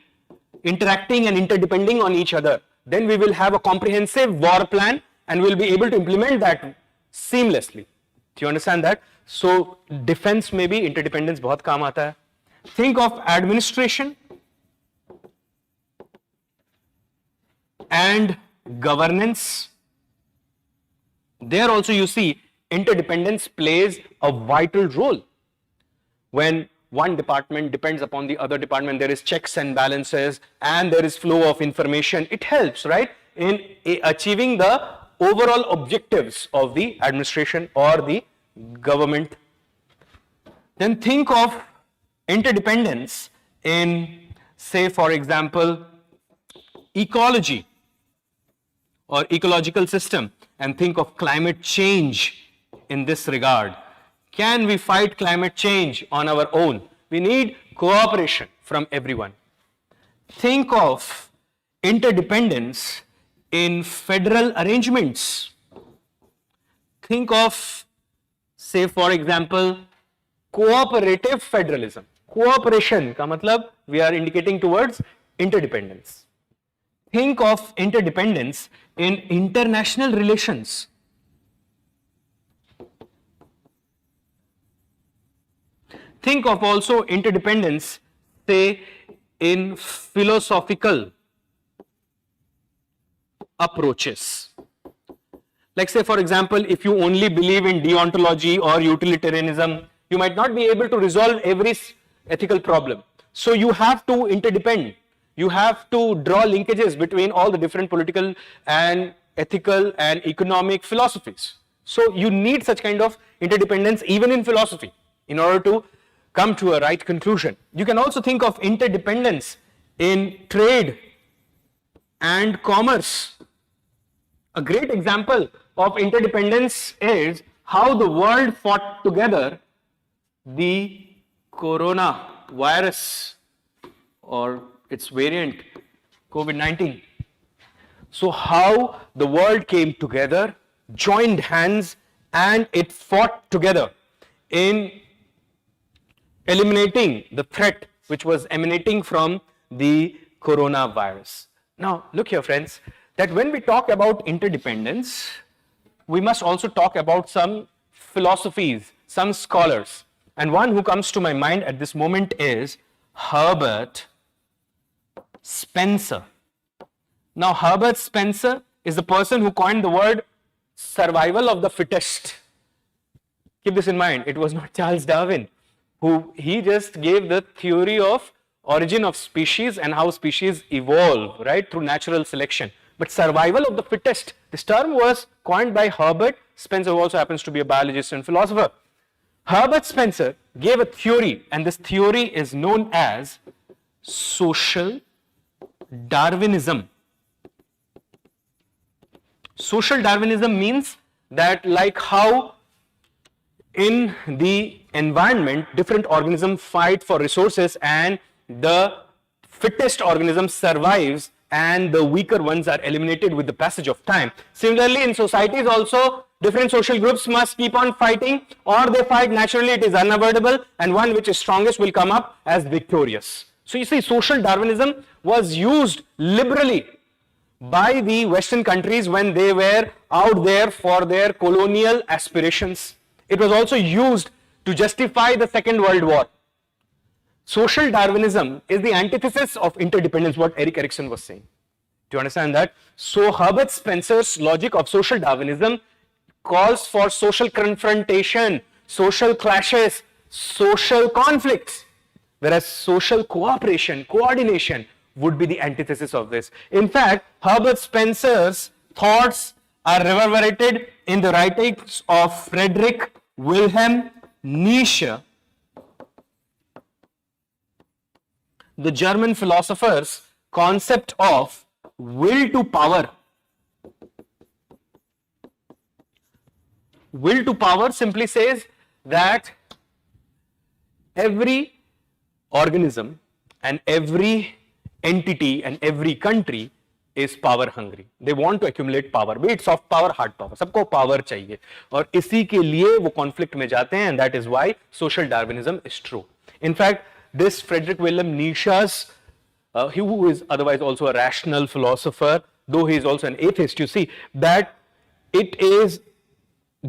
interacting and interdepending on each other. Then we will have a comprehensive war plan and we'll be able to implement that seamlessly. Do you understand that? So defense में भी interdependence बहुत काम आता है. Think of administration and governance. There also you see interdependence plays a vital role. When one department depends upon the other department, there is checks and balances and there is flow of information. It helps, right, in achieving the overall objectives of the administration or the government. Then think of interdependence in, say, for example, ecology or ecological system, and think of climate change in this regard. Can we fight climate change on our own? We need cooperation from everyone. Think of interdependence in federal arrangements. Think of, say, for example, cooperative federalism. Cooperation का मतलब we are indicating towards interdependence. Think of interdependence in international relations. Think of also interdependence, say, in philosophical approaches. Like say, for example, if you only believe in deontology or utilitarianism, you might not be able to resolve every ethical problem. So you have to interdepend. You have to draw linkages between all the different political and ethical and economic philosophies. So you need such kind of interdependence even in philosophy in order to come to a right conclusion. You can also think of interdependence in trade and commerce. A great example of interdependence is how the world fought together the coronavirus or its variant, COVID-19. So how the world came together, joined hands, and it fought together in eliminating the threat which was emanating from the coronavirus. Now, look here, friends, that when we talk about interdependence, we must also talk about some philosophies, some scholars. And one who comes to my mind at this moment is Herbert Spencer. Now, Herbert Spencer is the person who coined the word survival of the fittest. Keep this in mind, it was not Charles Darwin, he just gave the theory of origin of species and how species evolve, right, through natural selection. But survival of the fittest, this term was coined by Herbert Spencer, who also happens to be a biologist and philosopher. Herbert Spencer gave a theory, and this theory is known as social Darwinism. Social Darwinism means that, like how in the environment different organisms fight for resources and the fittest organism survives and the weaker ones are eliminated with the passage of time. Similarly, in societies also, different social groups must keep on fighting, or they fight naturally, it is unavoidable, and one which is strongest will come up as victorious. So you see, social Darwinism was used liberally by the Western countries when they were out there for their colonial aspirations. It was also used to justify the Second World War. Social Darwinism is the antithesis of interdependence, what Erik Erikson was saying. Do you understand that? So Herbert Spencer's logic of social Darwinism calls for social confrontation, social clashes, social conflicts, whereas social cooperation, coordination would be the antithesis of this. In fact, Herbert Spencer's thoughts are reverberated in the writings of Friedrich Wilhelm Nietzsche, the German philosopher's concept of will to power. Will to power simply says that every organism and every entity and every country is power hungry. They want to accumulate power, be it soft power, hard power. सबको power चाहिए और इसी के लिए वो conflict में जाते हैं, and that is why social Darwinism is true. In fact, this Friedrich Wilhelm Nietzsche's, who is otherwise also a rational philosopher, though he is also an atheist, you see that it is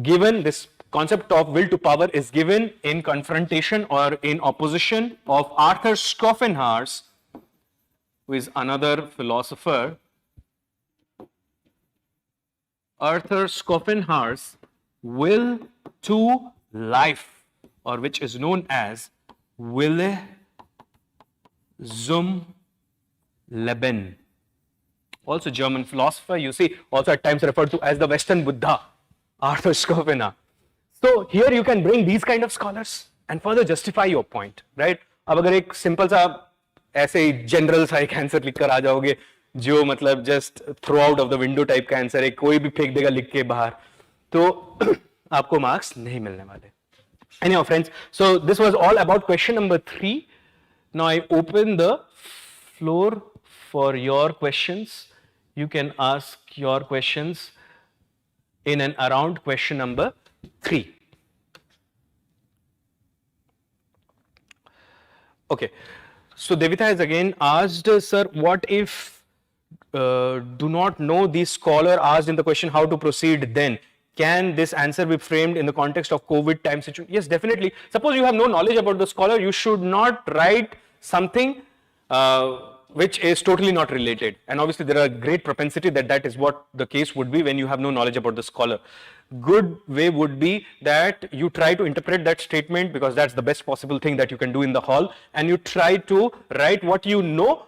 given, this concept of will to power is given in confrontation or in opposition of Arthur Schopenhauer's, who is another philosopher, Arthur Schopenhauer's will to life, or which is known as Wille zum Leben. Also German philosopher, you see, also at times referred to as the Western Buddha, Arthur Schopenhauer. So here you can bring these kind of scholars and further justify your point, right? अब अगर एक simple सा ऐसे ही general सा एक answer लिखकर आ जाओगे जो मतलब just throw out of the window type का आंसर है, कोई भी फेंक देगा लिख के बाहर, तो आपको मार्क्स नहीं मिलने वाले. Anyhow, friends, so this was all about question number 3. Now I open the floor for your questions. You can ask your questions in and around question number 3. Okay, so Devita has again asked, sir, what if do not know the scholar asked in the question how to proceed then? Can this answer be framed in the context of COVID time situation? Yes, definitely. Suppose you have no knowledge about the scholar, you should not write something which is totally not related. And obviously there are great propensity that that is what the case would be when you have no knowledge about the scholar. Good way would be that you try to interpret that statement, because that's the best possible thing that you can do in the hall, and you try to write what you know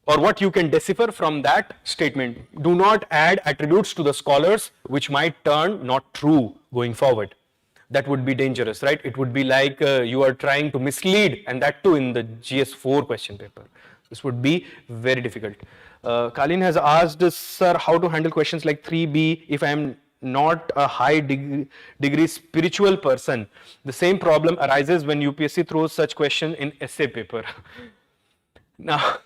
or what you can decipher from that statement. Do not add attributes to the scholars which might turn not true going forward. That would be dangerous, right? It would be like you are trying to mislead, and that too in the GS4 question paper. This would be very difficult. Kalin has asked, sir, how to handle questions like 3B if I am not a high degree spiritual person. The same problem arises when UPSC throws such question in essay paper. Now,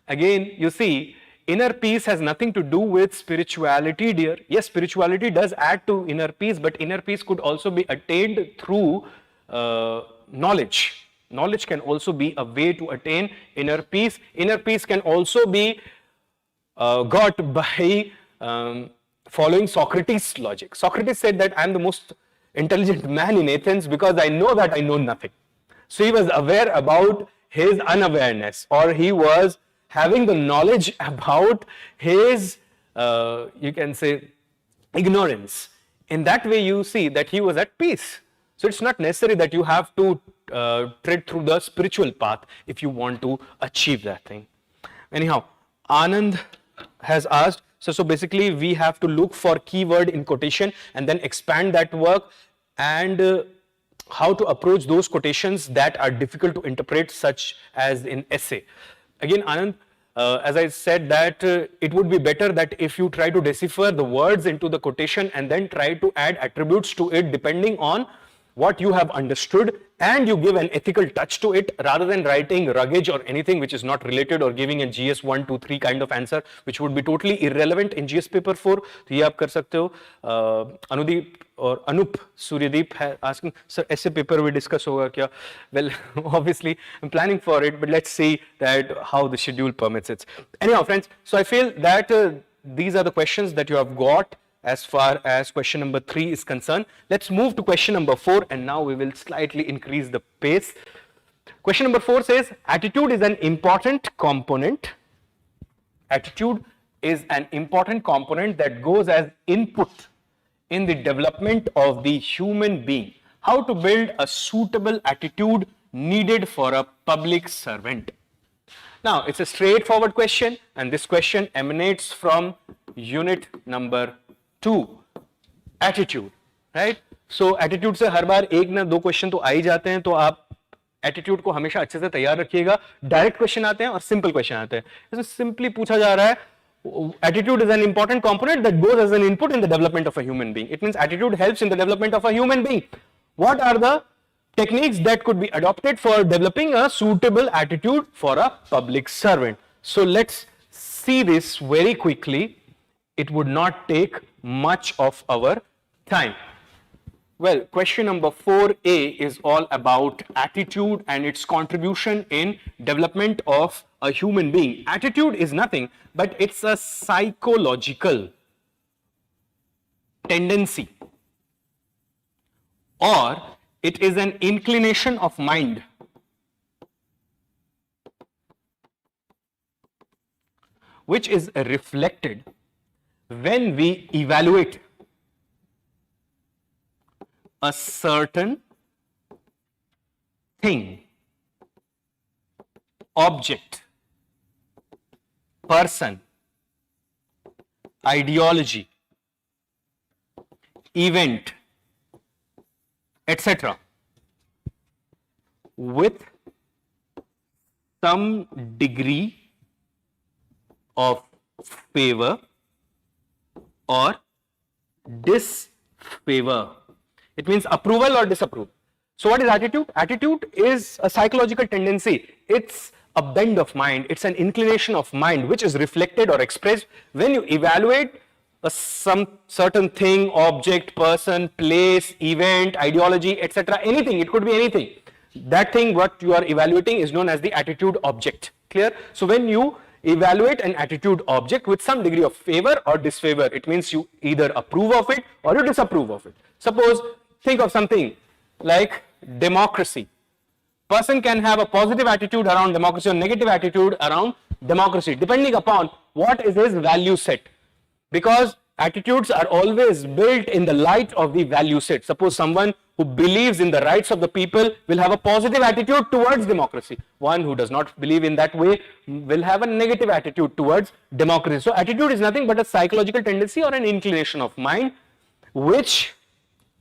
again, you see, inner peace has nothing to do with spirituality, dear. Yes, spirituality does add to inner peace, but inner peace could also be attained through knowledge. Knowledge can also be a way to attain inner peace. Inner peace can also be got by following Socrates' logic. Socrates said that I am the most intelligent man in Athens because I know that I know nothing. So he was aware about his unawareness, or he was having the knowledge about his, you can say, ignorance. In that way, you see that he was at peace. So it's not necessary that you have to tread through the spiritual path if you want to achieve that thing. Anyhow, Anand has asked, so basically we have to look for keyword in quotation and then expand that work, and how to approach those quotations that are difficult to interpret, such as in essay. Again, Anand, as I said, that it would be better that if you try to decipher the words into the quotation and then try to add attributes to it depending on what you have understood, and you give an ethical touch to it, rather than writing ruggage or anything which is not related, or giving a GS 1, 2, 3 kind of answer which would be totally irrelevant in GS paper 4. तो ये आप कर सकते हो. Anudeep or Anup Suryadeep है asking, sir, essay paper भी discuss होगा क्या? Well, obviously I'm planning for it, but let's see that how the schedule permits it. Anyhow, friends, so I feel that these are the questions that you have got as far as question number 3 is concerned. Let's move to question number 4, and now we will slightly increase the pace. Question number 4 says, attitude is an important component. Attitude is an important component that goes as input in the development of the human being. How to build a suitable attitude needed for a public servant. Now, it's a straightforward question, and this question emanates from unit number 2, attitude, right? So attitude से हर बार एक ना दो question तो आ ही जाते हैं, तो आप attitude को हमेशा अच्छे से तैयार रखिएगा. डायरेक्ट क्वेश्चन आते हैं और सिंपल क्वेश्चन आते हैं. इसमें सिंपली पूछा जा रहा है, attitude is an important component that goes as an input in the development of a human being. It means attitude helps in the development of a human being. What are the techniques that could be adopted for developing a suitable attitude for a public servant? So let's see this very quickly. It would not take much of our time. Well, question number 4A is all about attitude and its contribution in development of a human being. Attitude is nothing but it's a psychological tendency, or it is an inclination of mind which is reflected when we evaluate a certain thing, object, person, ideology, event, etc. with some degree of favor or disfavor. It means approval or disapproval. So what is attitude? Attitude is a psychological tendency. It's a bend of mind. It's an inclination of mind which is reflected or expressed when you evaluate some certain thing, object, person, place, event, ideology, etc. Anything. It could be anything. That thing what you are evaluating is known as the attitude object. Clear? So when you evaluate an attitude object with some degree of favor or disfavor, it means you either approve of it or you disapprove of it. Suppose, think of something like democracy. Person can have a positive attitude around democracy or negative attitude around democracy, depending upon what is his value set. Because attitudes are always built in the light of the value set. Suppose someone who believes in the rights of the people will have a positive attitude towards democracy. One who does not believe in that way will have a negative attitude towards democracy. So attitude is nothing but a psychological tendency or an inclination of mind which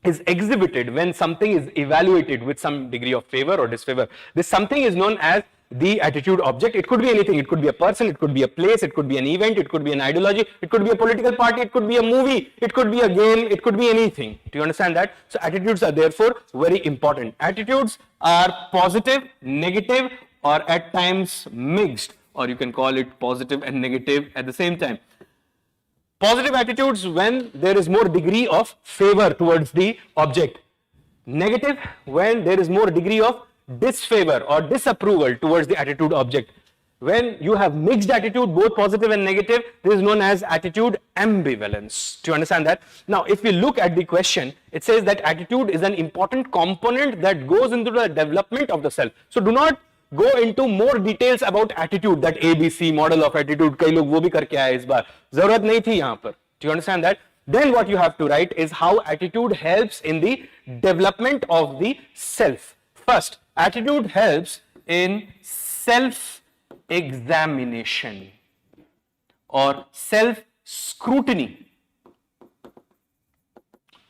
is exhibited when something is evaluated with some degree of favor or disfavor. This something is known as the attitude object. It could be anything. It could be a person, it could be a place, it could be an event, it could be an ideology, it could be a political party, it could be a movie, it could be a game, it could be anything. Do you understand that? So attitudes are therefore very important. Attitudes are positive, negative, or at times mixed, or you can call it positive and negative at the same time. Positive attitudes when there is more degree of favor towards the object. Negative when there is more degree of disfavor or disapproval towards the attitude object. When you have mixed attitude, both positive and negative, this is known as attitude ambivalence. Do you understand that? Now, if we look at the question, it says that attitude is an important component that goes into the development of the self. So do not go into more details about attitude, that ABC model of attitude, कई लोग वो भी करके आए इस बार, जरूरत नहीं थी यहाँ पर. Do you understand that? Then what you have to write is how attitude helps in the development of the self. First, attitude helps in self-examination or self-scrutiny.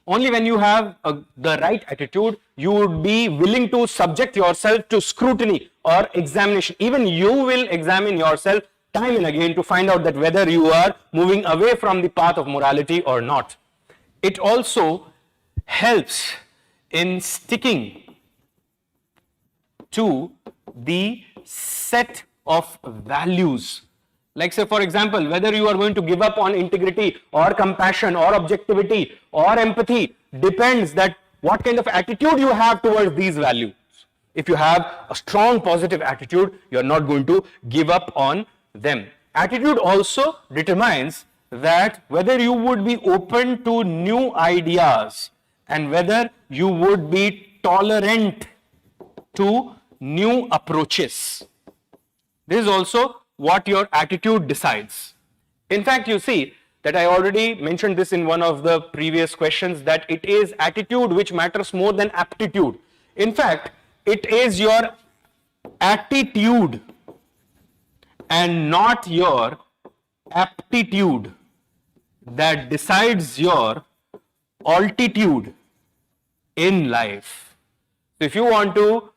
Only when you have the right attitude, you would be willing to subject yourself to scrutiny or examination. Even you will examine yourself time and again to find out that whether you are moving away from the path of morality or not. It also helps in sticking to the set of values. Like say for example, whether you are going to give up on integrity or compassion or objectivity or empathy depends that what kind of attitude you have towards these values. If you have a strong positive attitude, you are not going to give up on them. Attitude also determines that whether you would be open to new ideas and whether you would be tolerant to new approaches. This is also what your attitude decides. In fact, you see that I already mentioned this in one of the previous questions, that it is attitude which matters more than aptitude. In fact, it is your attitude and not your aptitude that decides your altitude in life. So if you want to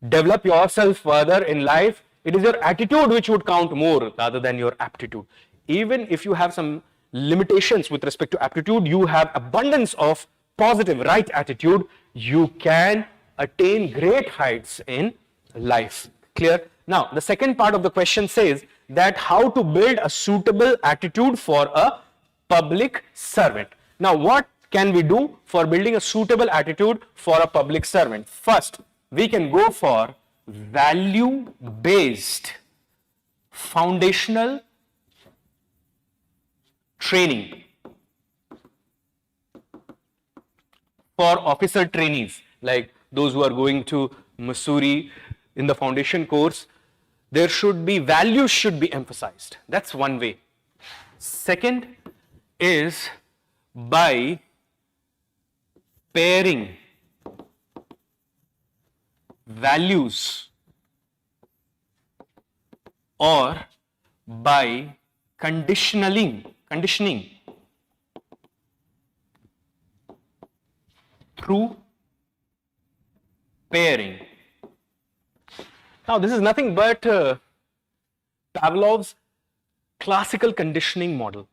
develop yourself further in life, it is your attitude which would count more rather than your aptitude. Even if you have some limitations with respect to aptitude, you have abundance of positive right attitude, you can attain great heights in life. Clear? Now, the second part of the question says that how to build a suitable attitude for a public servant. Now, what can we do for building a suitable attitude for a public servant? First, we can go for value-based foundational training for officer trainees, like those who are going to Missouri in the foundation course. There should be values should be emphasized. That's one way. Second is by pairing values or by conditioning through pairing. Now, this is nothing but Pavlov's classical conditioning model,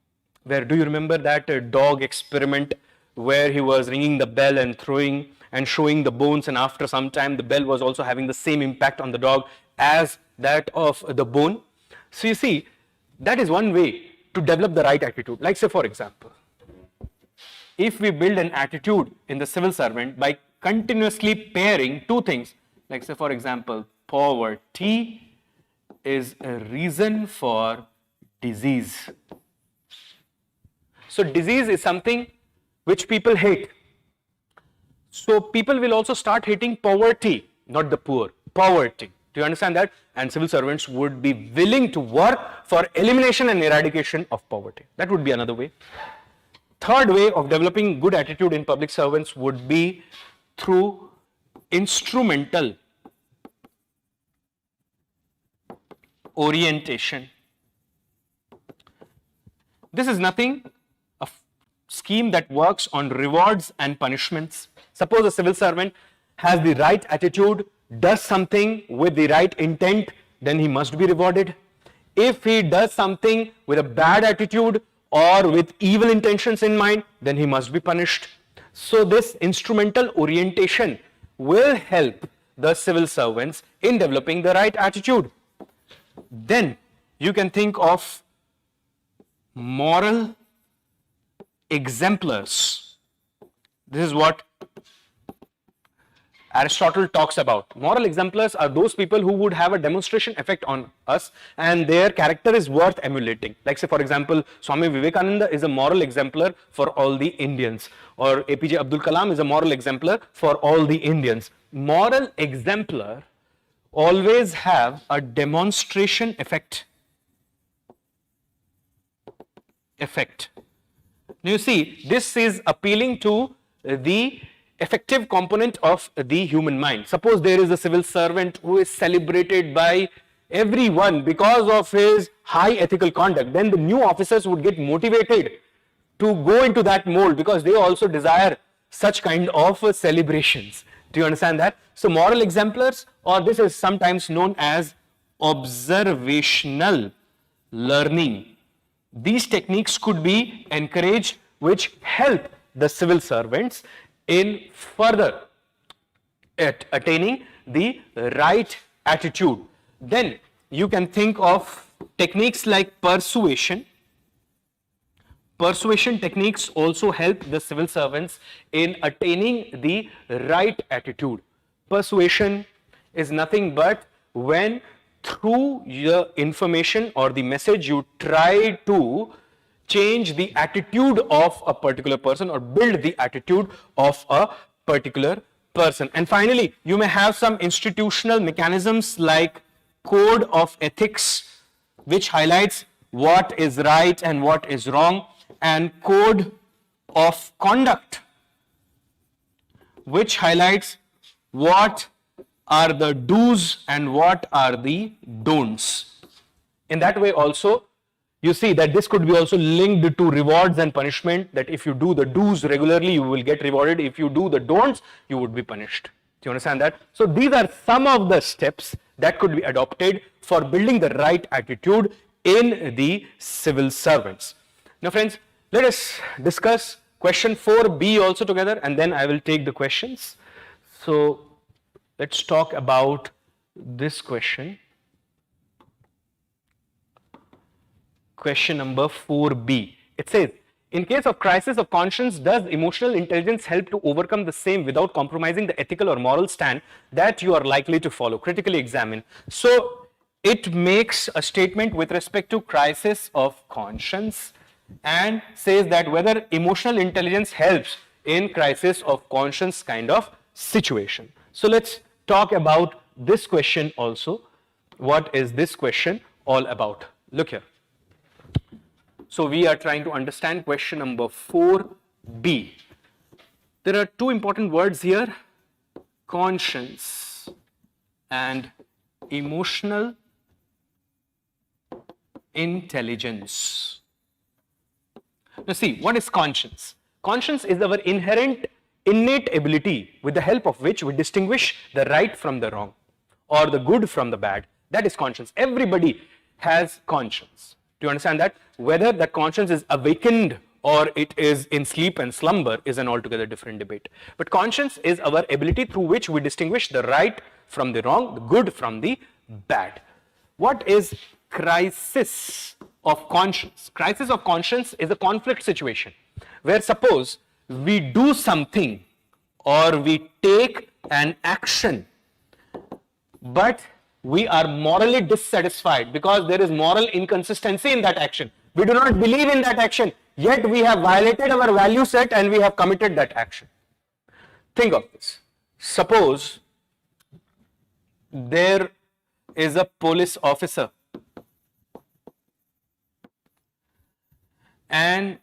where do you remember that dog experiment where he was ringing the bell and throwing and showing the bones, and after some time the bell was also having the same impact on the dog as that of the bone. So you see, that is one way to develop the right attitude. Like say for example, if we build an attitude in the civil servant by continuously pairing two things, like say for example, poverty is a reason for disease. So disease is something which people hate. So people will also start hating poverty, not the poor, poverty. Do you understand that? And civil servants would be willing to work for elimination and eradication of poverty. That would be another way. Third way of developing good attitude in public servants would be through instrumental orientation. This is nothing, a scheme that works on rewards and punishments. Suppose a civil servant has the right attitude, does something with the right intent, then he must be rewarded. If he does something with a bad attitude or with evil intentions in mind, then he must be punished. So this instrumental orientation will help the civil servants in developing the right attitude. Then you can think of moral exemplars. This is what Aristotle talks about. Moral exemplars are those people who would have a demonstration effect on us and their character is worth emulating. Like say for example, Swami Vivekananda is a moral exemplar for all the Indians, or APJ Abdul Kalam is a moral exemplar for all the Indians. Moral exemplar always have a demonstration effect. Now you see, this is appealing to the effective component of the human mind. Suppose there is a civil servant who is celebrated by everyone because of his high ethical conduct, then the new officers would get motivated to go into that mold because they also desire such kind of celebrations. Do you understand that? So moral exemplars, or this is sometimes known as observational learning. These techniques could be encouraged, which help the civil servants in further attaining the right attitude. Then you can think of techniques like persuasion. Persuasion techniques also help the civil servants in attaining the right attitude. Persuasion is nothing but when through your information or the message you try to change the attitude of a particular person or build the attitude of a particular person. And finally, you may have some institutional mechanisms like code of ethics, which highlights what is right and what is wrong, and code of conduct, which highlights what are the do's and what are the don'ts. In that way also, you see that this could be also linked to rewards and punishment, that if you do the do's regularly, you will get rewarded. If you do the don'ts, you would be punished. Do you understand that? So these are some of the steps that could be adopted for building the right attitude in the civil servants. Now friends, let us discuss question 4b also together, and then I will take the questions. So let's talk about this question. Question number 4b. It says, in case of crisis of conscience, does emotional intelligence help to overcome the same without compromising the ethical or moral stand that you are likely to follow? Critically examine. So it makes a statement with respect to crisis of conscience and says that whether emotional intelligence helps in crisis of conscience kind of situation. So let's talk about this question also. What is this question all about? Look here. So we are trying to understand question number 4b. There are two important words here, conscience and emotional intelligence. Now see, what is conscience? Conscience is our inherent, innate ability with the help of which we distinguish the right from the wrong or the good from the bad. That is conscience. Everybody has conscience. Do you understand that? Whether that conscience is awakened or it is in sleep and slumber is an altogether different debate. But conscience is our ability through which we distinguish the right from the wrong, the good from the bad. What is crisis of conscience? Crisis of conscience is a conflict situation where suppose we do something or we take an action, but we are morally dissatisfied because there is moral inconsistency in that action. We do not believe in that action, yet we have violated our value set and we have committed that action. Think of this. Suppose there is a police officer and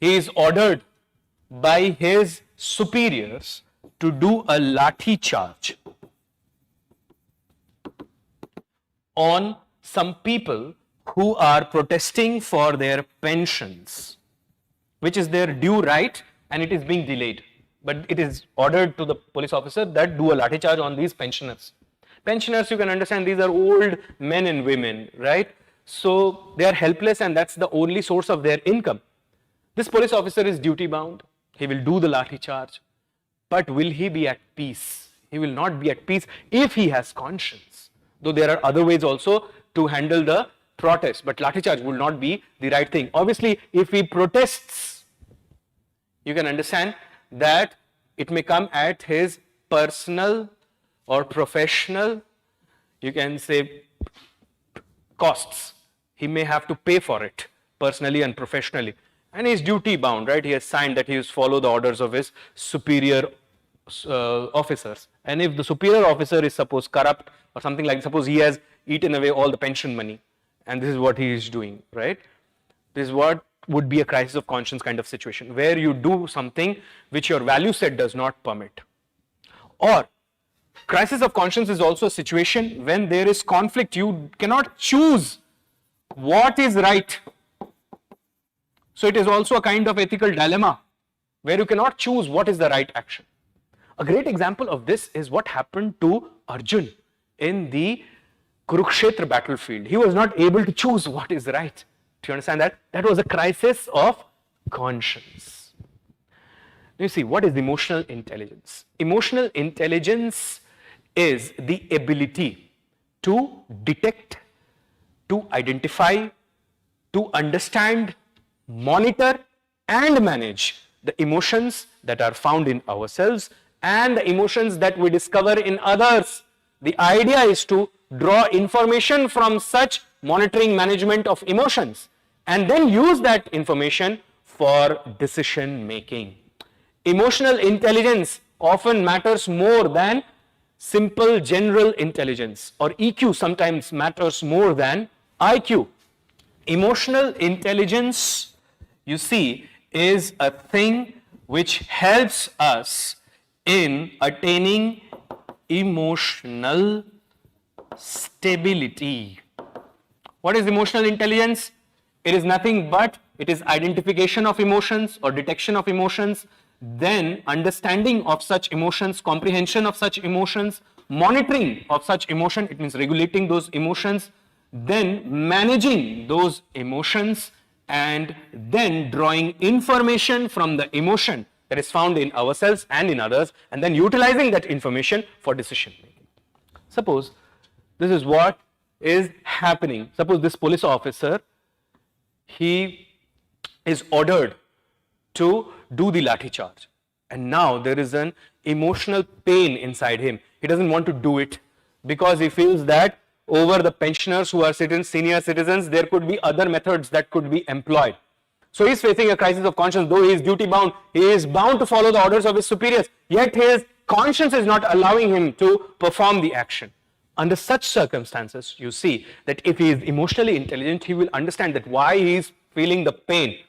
he is ordered by his superiors to do a lathi charge on some people who are protesting for their pensions, which is their due right, and it is being delayed. But it is ordered to the police officer that do a lathi charge on these pensioners. Pensioners, you can understand, these are old men and women, right? So they are helpless and that's the only source of their income. This police officer is duty bound. He will do the lathi charge. But will he be at peace? He will not be at peace if he has conscience. Though there are other ways also to handle the protest, but lathi charge will not be the right thing. Obviously, if he protests, you can understand that it may come at his personal or professional, you can say, costs. He may have to pay for it personally and professionally. And he is duty bound, right? He has signed that he has follow the orders of his superior officers. And if the superior officer is suppose corrupt or something like, suppose he has eaten away all the pension money and this is what he is doing, right? This is what would be a crisis of conscience kind of situation where you do something which your value set does not permit. Or crisis of conscience is also a situation when there is conflict. You cannot choose what is right. So it is also a kind of ethical dilemma where you cannot choose what is the right action. A great example of this is what happened to Arjun in the Kurukshetra battlefield. He was not able to choose what is right. Do you understand that? That was a crisis of conscience. You see, what is emotional intelligence? Emotional intelligence is the ability to detect, to identify, to understand, monitor and manage the emotions that are found in ourselves and the emotions that we discover in others. The idea is to draw information from such monitoring management of emotions and then use that information for decision making. Emotional intelligence often matters more than simple general intelligence, or EQ sometimes matters more than IQ. Emotional intelligence, you see, is a thing which helps us in attaining emotional stability. What is emotional intelligence? It is nothing but it is identification of emotions or detection of emotions, then understanding of such emotions, comprehension of such emotions, monitoring of such emotion, it means regulating those emotions, then managing those emotions, and then drawing information from the emotion that is found in ourselves and in others, and then utilizing that information for decision making. Suppose this is what is happening. Suppose this police officer, he is ordered to do the lathi charge, and now there is an emotional pain inside him. He doesn't want to do it because he feels that over the pensioners who are senior citizens, there could be other methods that could be employed. So he is facing a crisis of conscience. Though he is duty bound, he is bound to follow the orders of his superiors, yet his conscience is not allowing him to perform the action. Under such circumstances, you see that if he is emotionally intelligent, he will understand that why he is feeling the pain,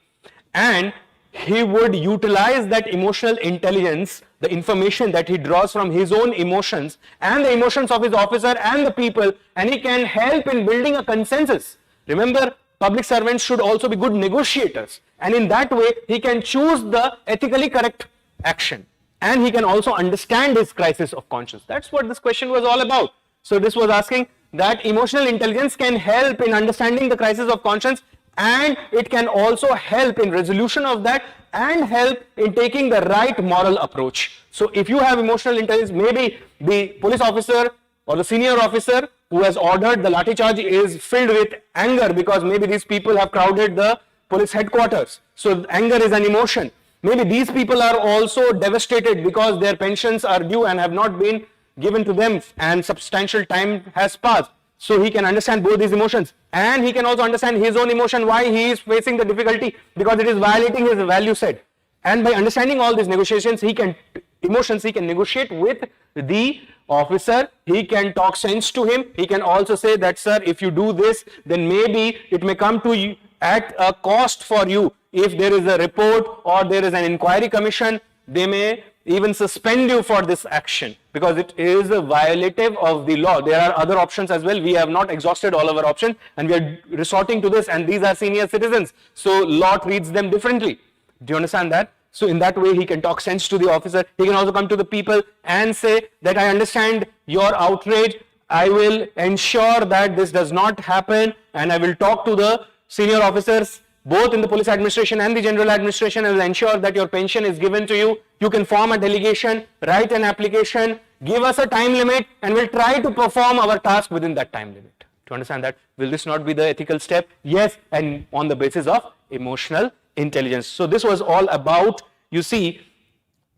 and he would utilize that emotional intelligence, the information that he draws from his own emotions and the emotions of his officer and the people, and he can help in building a consensus. Remember, public servants should also be good negotiators, and in that way he can choose the ethically correct action, and he can also understand his crisis of conscience. That's what this question was all about. So this was asking that emotional intelligence can help in understanding the crisis of conscience, and it can also help in resolution of that and help in taking the right moral approach. So if you have emotional intelligence, maybe the police officer or the senior officer who has ordered the lathi charge is filled with anger because maybe these people have crowded the police headquarters. So anger is an emotion. Maybe these people are also devastated because their pensions are due and have not been given to them and substantial time has passed. So he can understand both these emotions, and he can also understand his own emotion, why he is facing the difficulty, because it is violating his value set. And by understanding all these negotiations, he can negotiate with the officer, he can talk sense to him, he can also say that, sir, if you do this, then maybe it may come to you at a cost for you. If there is a report or there is an inquiry commission, they may even suspend you for this action because it is a violative of the law. There are other options as well. We have not exhausted all our options and we are resorting to this, and these are senior citizens. So law treats them differently. Do you understand that? So in that way he can talk sense to the officer. He can also come to the people and say that I understand your outrage. I will ensure that this does not happen, and I will talk to the senior officers both in the police administration and the general administration. I will ensure that your pension is given to you. You can form a delegation, write an application, give us a time limit, and we'll try to perform our task within that time limit. To understand that, will this not be the ethical step? Yes, and on the basis of emotional intelligence. So this was all about, you see,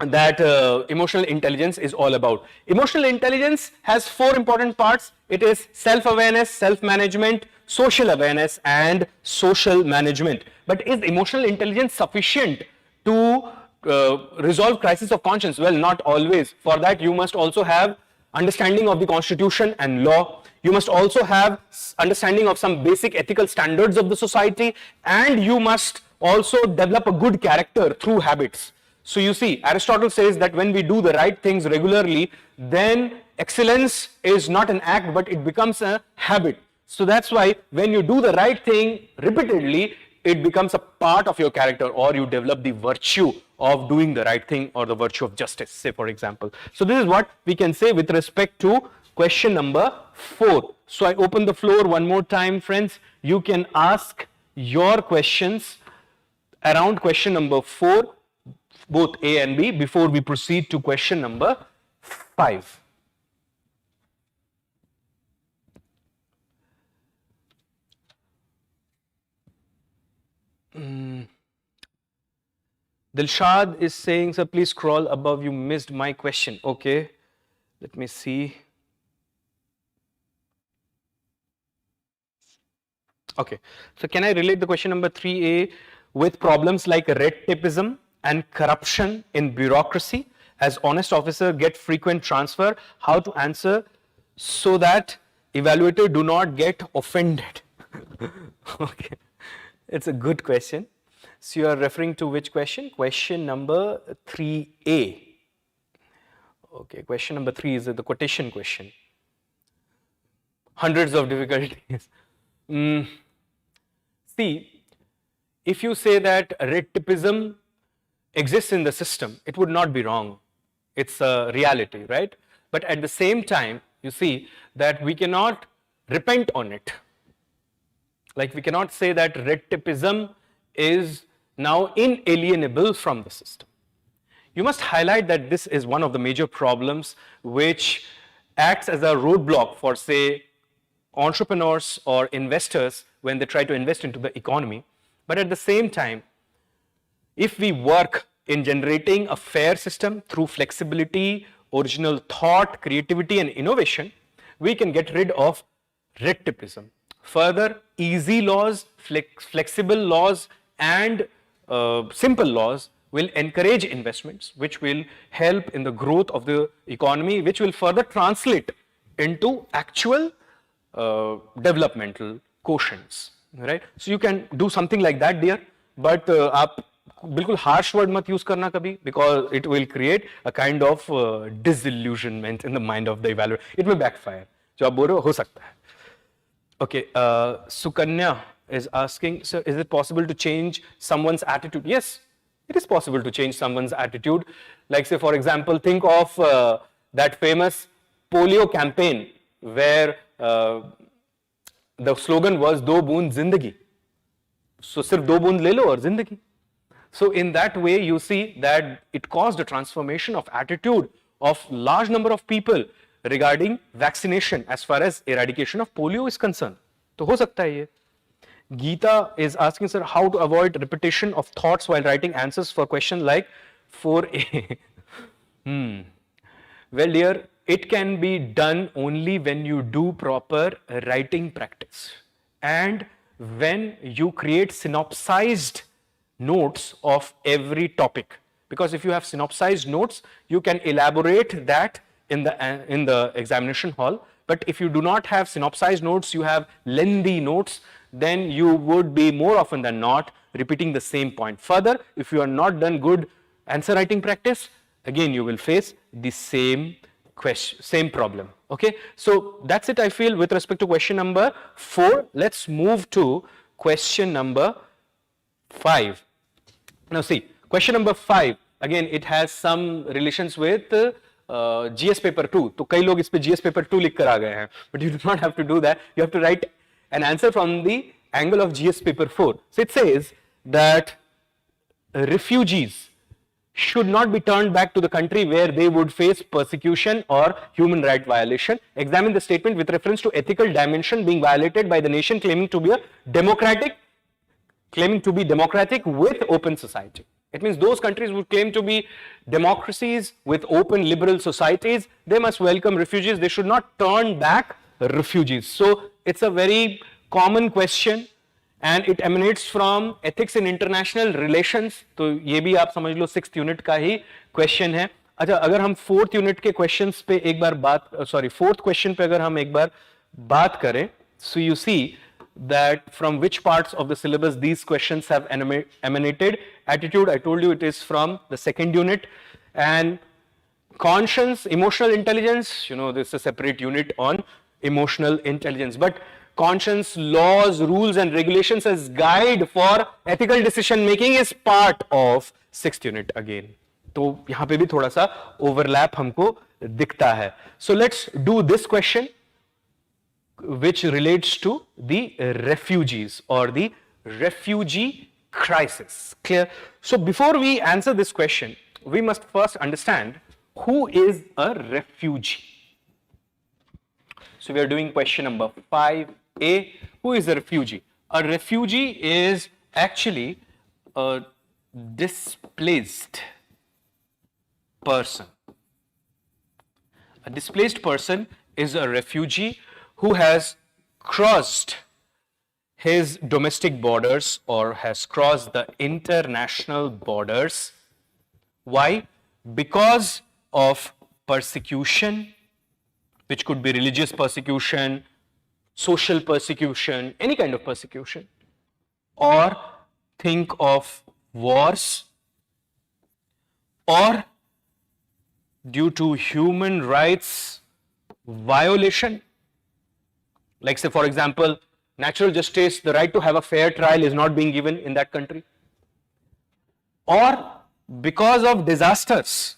that emotional intelligence is all about. Emotional intelligence has 4 important parts. It is self-awareness, self-management, social awareness, and social management. But is emotional intelligence sufficient to resolve crisis of conscience? Well, not always. For that, you must also have understanding of the constitution and law. You must also have understanding of some basic ethical standards of the society, and you must also develop a good character through habits. So you see, Aristotle says that when we do the right things regularly, then excellence is not an act, but it becomes a habit. So that's why when you do the right thing repeatedly, it becomes a part of your character, or you develop the virtue of doing the right thing, or the virtue of justice, say for example. So this is what we can say with respect to question number 4. So I open the floor one more time, friends. You can ask your questions around question number 4, both A and B, before we proceed to question number 5. Dilshad is saying, sir, please scroll above, you missed my question. Okay, let me see. Okay, so can I relate the question number 3A with problems like red tapeism and corruption in bureaucracy? As honest officer get frequent transfer, how to answer so that evaluator do not get offended? Okay, it's a good question. So you are referring to which question? Question number 3A. Okay, question number 3 is the quotation question. Hundreds of difficulties. See, if you say that red tapeism exists in the system, it would not be wrong. It's a reality, right? But at the same time, you see that we cannot repent on it. Like, we cannot say that red tapeism is now inalienable from the system. You must highlight that this is one of the major problems which acts as a roadblock for, say, entrepreneurs or investors when they try to invest into the economy. But at the same time, if we work in generating a fair system through flexibility, original thought, creativity, and innovation, we can get rid of red tapeism. Further, easy laws, flexible laws, and simple laws will encourage investments, which will help in the growth of the economy, which will further translate into actual developmental quotients, right? So you can do something like that, dear, but आप बिल्कुल harsh word मत use करना कभी, because it will create a kind of disillusionment in the mind of the evaluator. It will backfire. जो आप बोल रहे हो सकता है. Okay, Sukanya is asking, sir, is it possible to change someone's attitude? Yes, it is possible to change someone's attitude. Like, say, for example, think of that famous polio campaign where the slogan was "Do boond zindagi." So, sirf do boond le lo aur zindagi. So, in that way, you see that it caused a transformation of attitude of large number of people regarding vaccination as far as eradication of polio is concerned. तो हो सकता है ये. Geeta is asking, sir, how to avoid repetition of thoughts while writing answers for question like 4A. Well, dear, it can be done only when you do proper writing practice and when you create synopsized notes of every topic. Because if you have synopsized notes, you can elaborate that in the examination hall. But if you do not have synopsized notes, you have lengthy notes, then you would be more often than not repeating the same point. Further, if you are not done good answer writing practice, again you will face the same question, same problem. Okay, so that's it, I feel, with respect to question number 4. Let's move to question number 5. Now see, question number 5, again it has some relations with GS paper 2, तो कई लोग इस पे GS paper 2 लिख कर आ गए हैं, but you do not have to do that. You have to write an answer from the angle of GS paper 4. So it says that refugees should not be turned back to the country where they would face persecution or human right violation. Examine the statement with reference to ethical dimension being violated by the nation claiming to be democratic with open society. It means those countries would claim to be democracies with open liberal societies. They must welcome refugees. They should not turn back refugees. So it's a very common question. And it emanates from ethics in international relations. तो ये भी आप समझ लो 6th unit का ही question है. अच्छा, अगर हम 4th यूनिट के क्वेश्चंस पे एक बार फोर्थ क्वेश्चन पे अगर हम एक बार बात करें, so you see that from which parts of the syllabus these questions have emanated. Attitude, I told you it is from the 2nd unit. And conscience, emotional intelligence, you know, this is a separate unit on emotional intelligence. But conscience, laws, rules and regulations as guide for ethical decision making is part of 6th unit again. तो यहाँ पे भी थोड़ा सा overlap हमको दिखता है. So let's do this question which relates to the refugees or the refugee crisis. Clear? So before we answer this question, we must first understand who is a refugee. So we are doing question number 5A. Who is a refugee? A refugee is actually a displaced person. A displaced person is a refugee who has crossed his domestic borders or has crossed the international borders. Why? Because of persecution, which could be religious persecution, social persecution, any kind of persecution, or think of wars, or due to human rights violation, like say for example, natural justice, the right to have a fair trial is not being given in that country, or because of disasters,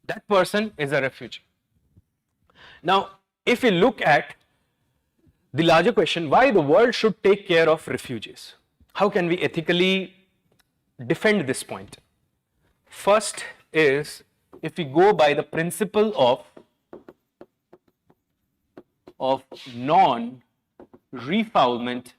that person is a refugee. Now, if we look at the larger question, why the world should take care of refugees? How can we ethically defend this point? First is, if we go by the principle of non-refoulement.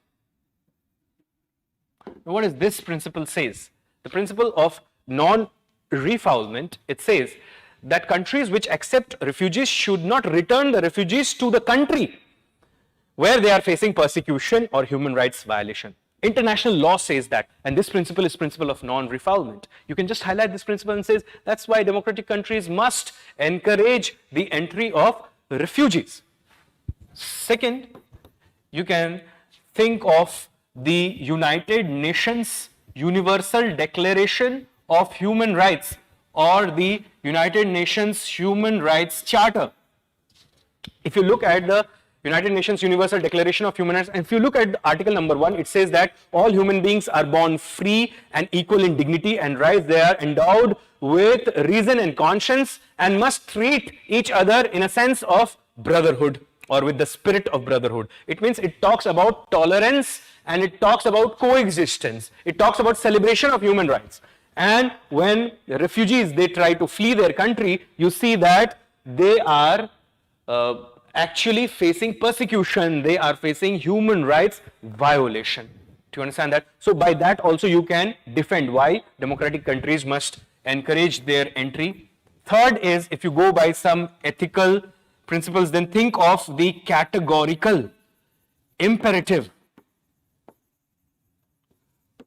What does this principle says? The principle of non-refoulement, it says that countries which accept refugees should not return the refugees to the country where they are facing persecution or human rights violation. International law says that, and this principle is principle of non-refoulement. You can just highlight this principle and says that's why democratic countries must encourage the entry of refugees. Second, you can think of the United Nations Universal Declaration of Human Rights or the United Nations Human Rights Charter. If you look at the United Nations Universal Declaration of Human Rights, and if you look at Article number 1, it says that all human beings are born free and equal in dignity and rights. They are endowed with reason and conscience and must treat each other in a sense of brotherhood or with the spirit of brotherhood. It means it talks about tolerance and it talks about coexistence. It talks about celebration of human rights. And when the refugees, they try to flee their country, you see that they are actually facing persecution, they are facing human rights violation. Do you understand that? So by that also you can defend why democratic countries must encourage their entry. Third is, if you go by some ethical principles, then think of the categorical imperative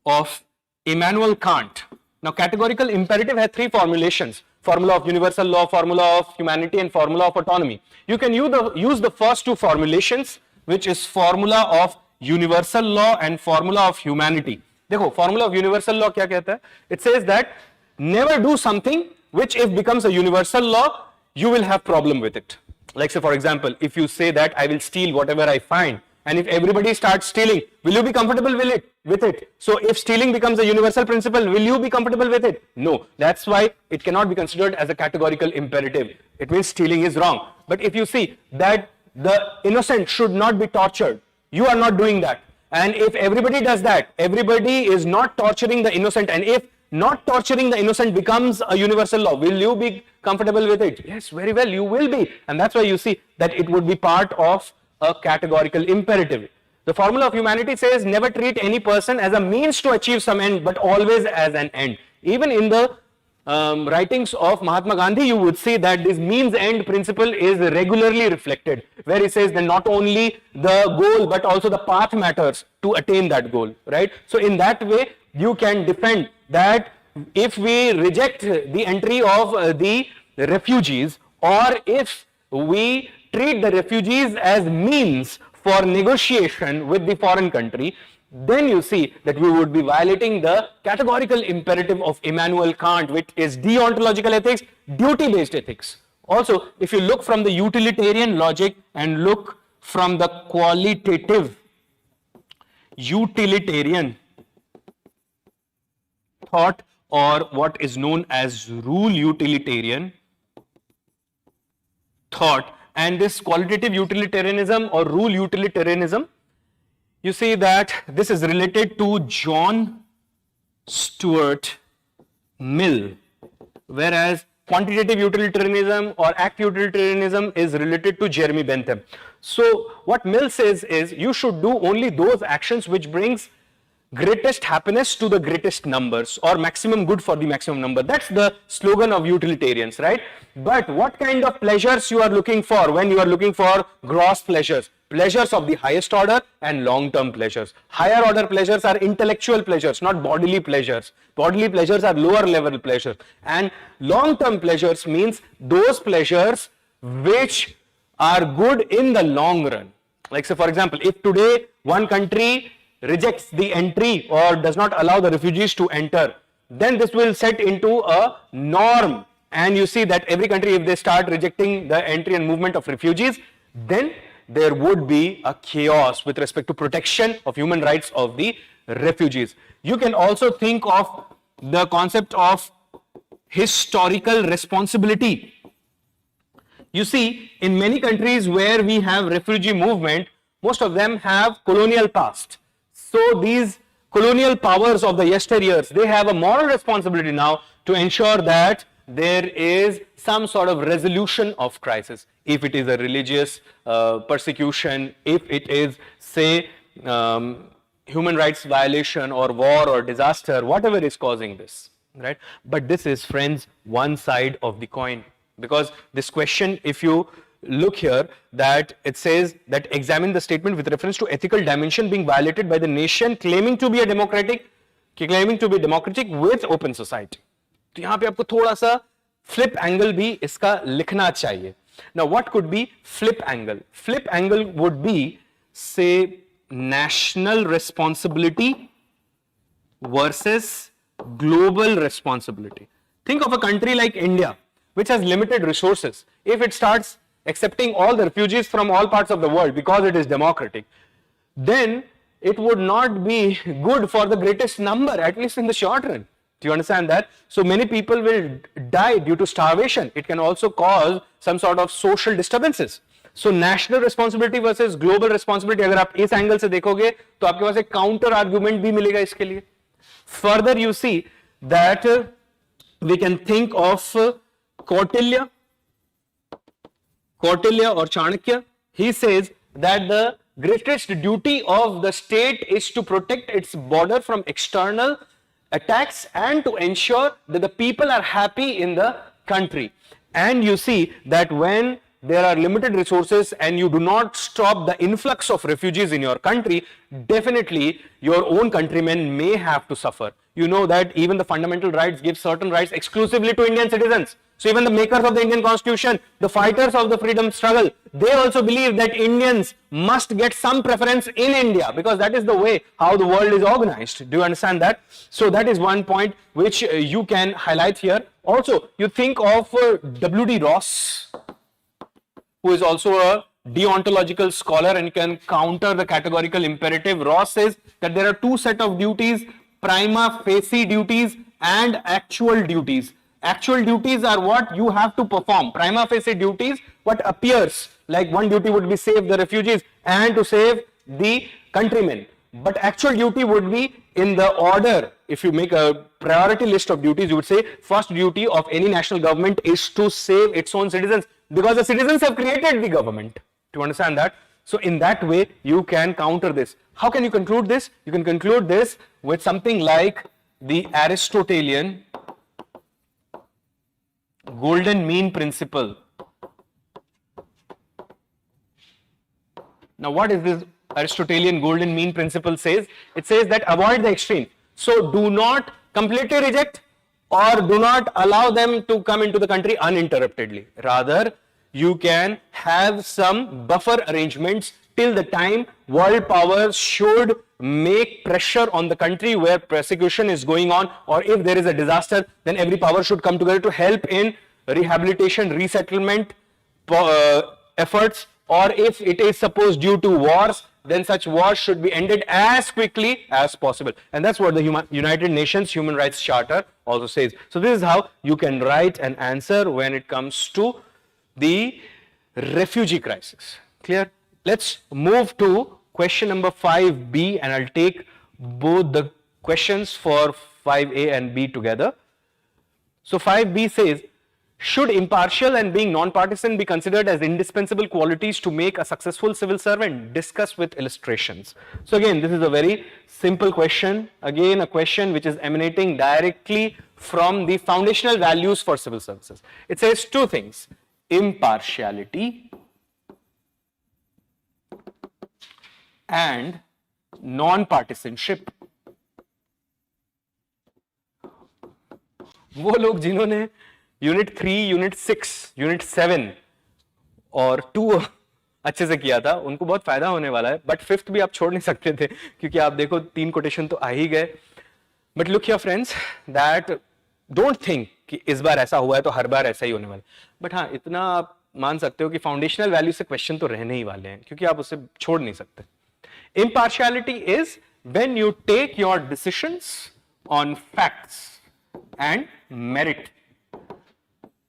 of Immanuel Kant. Now categorical imperative has three formulations: formula of universal law, formula of humanity and formula of autonomy. You can use the first two formulations, which is formula of universal law and formula of humanity. देखो, formula of universal law क्या कहता है? It says that never do something which if becomes a universal law, you will have problem with it. Like say for example, if you say that I will steal whatever I find, And if everybody starts stealing, will you be comfortable with it? So if stealing becomes a universal principle, will you be comfortable with it? No. That's why it cannot be considered as a categorical imperative. It means stealing is wrong. But if you see that the innocent should not be tortured, you are not doing that. And if everybody does that, everybody is not torturing the innocent, and if not torturing the innocent becomes a universal law, will you be comfortable with it? Yes, very well, you will be. And that's why you see that it would be part of a categorical imperative. The formula of humanity says never treat any person as a means to achieve some end, but always as an end. Even in the writings of Mahatma Gandhi, you would see that this means end principle is regularly reflected, where he says that not only the goal but also the path matters to attain that goal, right? So in that way, you can defend that if we reject the entry of the refugees, or if we treat the refugees as means for negotiation with the foreign country, then you see that we would be violating the categorical imperative of Immanuel Kant, which is deontological ethics, duty-based ethics. Also, if you look from the utilitarian logic and look from the qualitative utilitarian thought, or what is known as rule utilitarian thought, and this qualitative utilitarianism or rule utilitarianism, you see that this is related to John Stuart Mill, whereas quantitative utilitarianism or act utilitarianism is related to Jeremy Bentham. So what Mill says is you should do only those actions which brings greatest happiness to the greatest numbers, or maximum good for the maximum number. That's the slogan of utilitarians, right? But what kind of pleasures you are looking for when you are looking for gross pleasures? Pleasures of the highest order and long-term pleasures. Higher order pleasures are intellectual pleasures, not bodily pleasures. Bodily pleasures are lower level pleasures. And long-term pleasures means those pleasures which are good in the long run. Like say for example, if today one country rejects the entry or does not allow the refugees to enter, then this will set into a norm. And you see that every country, if they start rejecting the entry and movement of refugees, then there would be a chaos with respect to protection of human rights of the refugees. You can also think of the concept of historical responsibility. You see, in many countries where we have refugee movement, most of them have colonial past. So these colonial powers of the yesteryears, they have a moral responsibility now to ensure that there is some sort of resolution of crisis. If it is a religious persecution, if it is, say, human rights violation or war or disaster, whatever is causing this, right? But this is, friends, one side of the coin. Because this question, if you look here, that it says that examine the statement with reference to ethical dimension being violated by the nation claiming to be democratic with open society. तो यहाँ पे आपको थोड़ा सा flip angle भी इसका लिखना चाहिए. Now what could be flip angle? Flip angle would be, say, national responsibility versus global responsibility. Think of a country like India, which has limited resources. If it starts accepting all the refugees from all parts of the world because it is democratic, then it would not be good for the greatest number, at least in the short run. Do you understand that? So many people will die due to starvation. It can also cause some sort of social disturbances. So national responsibility versus global responsibility, अगर आप इस angle से देखोगे तो आपके पास एक counter argument भी मिलेगा इसके लिए. Further, you see that we can think of Kautilya or Chanakya. He says that the greatest duty of the state is to protect its border from external attacks and to ensure that the people are happy in the country. And you see that when there are limited resources and you do not stop the influx of refugees in your country, definitely your own countrymen may have to suffer. You know that even the fundamental rights give certain rights exclusively to Indian citizens. So even the makers of the Indian Constitution, the fighters of the freedom struggle, they also believe that Indians must get some preference in India, because that is the way how the world is organized. Do you understand that? So that is one point which you can highlight here. Also, you think of W.D. Ross, who is also a deontological scholar and can counter the categorical imperative. Ross says that there are two sets of duties, prima facie duties and actual duties. Actual duties are what you have to perform. Prima facie duties, what appears like one duty would be save the refugees and to save the countrymen. But actual duty would be in the order. If you make a priority list of duties, you would say first duty of any national government is to save its own citizens, because the citizens have created the government. Do you understand that? So in that way, you can counter this. How can you conclude this? You can conclude this with something like the Aristotelian golden mean principle. Now, what is this Aristotelian golden mean principle says? It says that avoid the extreme. So do not completely reject or do not allow them to come into the country uninterruptedly. Rather, you can have some buffer arrangements till the time world powers should make pressure on the country where persecution is going on, or if there is a disaster, then every power should come together to help in rehabilitation, resettlement efforts, or if it is supposed due to wars, then such wars should be ended as quickly as possible. And that's what the United Nations Human Rights Charter also says. So this is how you can write an answer when it comes to the refugee crisis. Clear? Let's move to question number 5B, and I'll take both the questions for 5A and B together. So 5B says, should impartial and being non-partisan be considered as indispensable qualities to make a successful civil servant? Discuss with illustrations. So again, this is a very simple question. Again, a question which is emanating directly from the foundational values for civil services. It says two things: impartiality and non-partisanship. वो लोग जिन्होंने unit 3, unit 6, unit 7 और 2 अच्छे से किया था, उनको बहुत फायदा होने वाला है. बट 5th भी आप छोड़ नहीं सकते थे, क्योंकि आप देखो 3 कोटेशन तो आ ही गए. But look here friends, that don't think कि इस बार ऐसा हुआ है तो हर बार ऐसा ही होने वाला. बट हाँ, इतना आप मान सकते हो कि फाउंडेशनल वैल्यू से क्वेश्चन तो रहने ही वाले हैं, क्योंकि आप उसे छोड़ नहीं सकते. Impartiality is when you take your decisions on facts and merit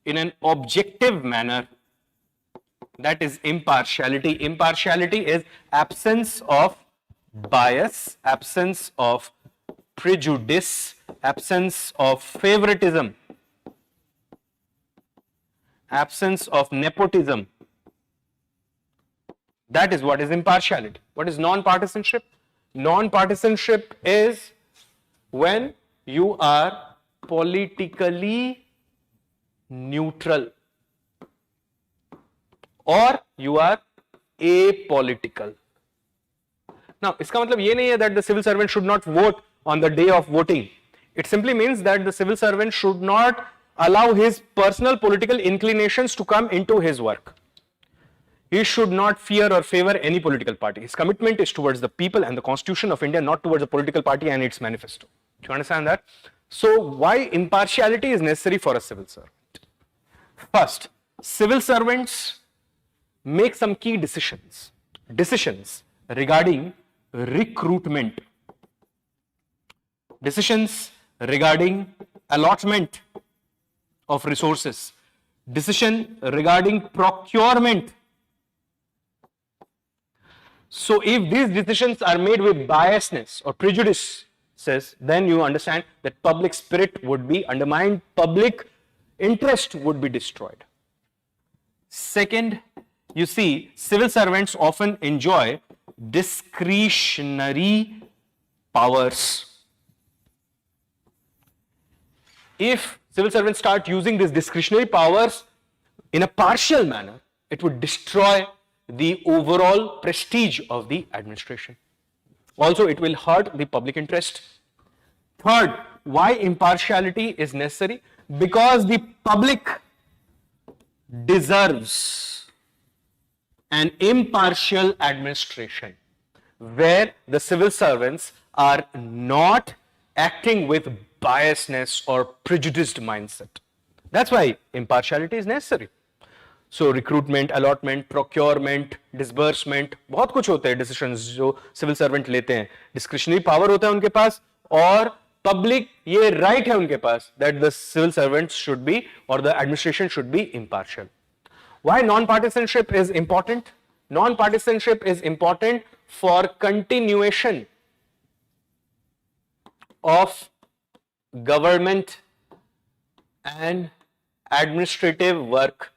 in an objective manner. That is impartiality. Impartiality is absence of bias, absence of prejudice, absence of favoritism, absence of nepotism. That is what is impartiality. What is non-partisanship? Non-partisanship is when you are politically neutral or you are apolitical. Now, इसका मतलब ये नहीं है that the civil servant should not vote on the day of voting. It simply means that the civil servant should not allow his personal political inclinations to come into his work. He should not fear or favor any political party. His commitment is towards the people and the Constitution of India, not towards a political party and its manifesto. Do you understand that? So, why impartiality is necessary for a civil servant? First, civil servants make some key decisions. Decisions regarding recruitment, decisions regarding allotment of resources, decision regarding procurement. So if these decisions are made with biasness or prejudices, then you understand that public spirit would be undermined, public interest would be destroyed. Second, you see, civil servants often enjoy discretionary powers. If civil servants start using these discretionary powers in a partial manner, it would destroy the overall prestige of the administration. Also, it will hurt the public interest. Third, why impartiality is necessary? Because the public deserves an impartial administration where the civil servants are not acting with biasness or prejudiced mindset. That's why impartiality is necessary. So recruitment, allotment, procurement, disbursement, बहुत कुछ होते हैं decisions जो civil servant लेते हैं. Discretionary power होता है उनके पास, और पब्लिक ये राइट है उनके पास that the civil servants should be और the administration should be impartial. Why non partisanship is important? Non partisanship is important for continuation of government and administrative work.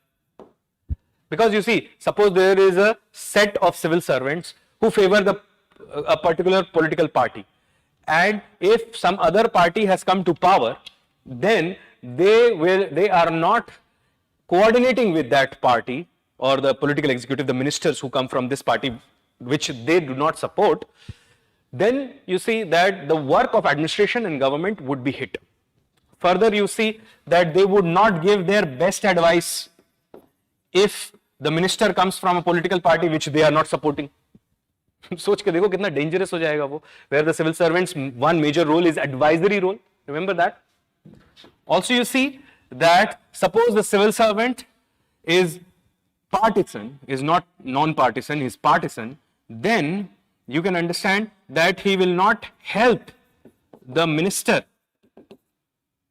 Because you see, suppose there is a set of civil servants who favor a particular political party, and if some other party has come to power, then they are not coordinating with that party or the political executive, the ministers who come from this party which they do not support. Then you see that the work of administration and government would be hit. Further, you see that they would not give their best advice if the minister comes from a political party which they are not supporting. सोच के देखो कितना dangerous हो जाएगा वो. Where the civil servants, one major role is advisory role. Remember that. Also, you see that suppose the civil servant is partisan, is not non-partisan, he is partisan, then you can understand that he will not help the minister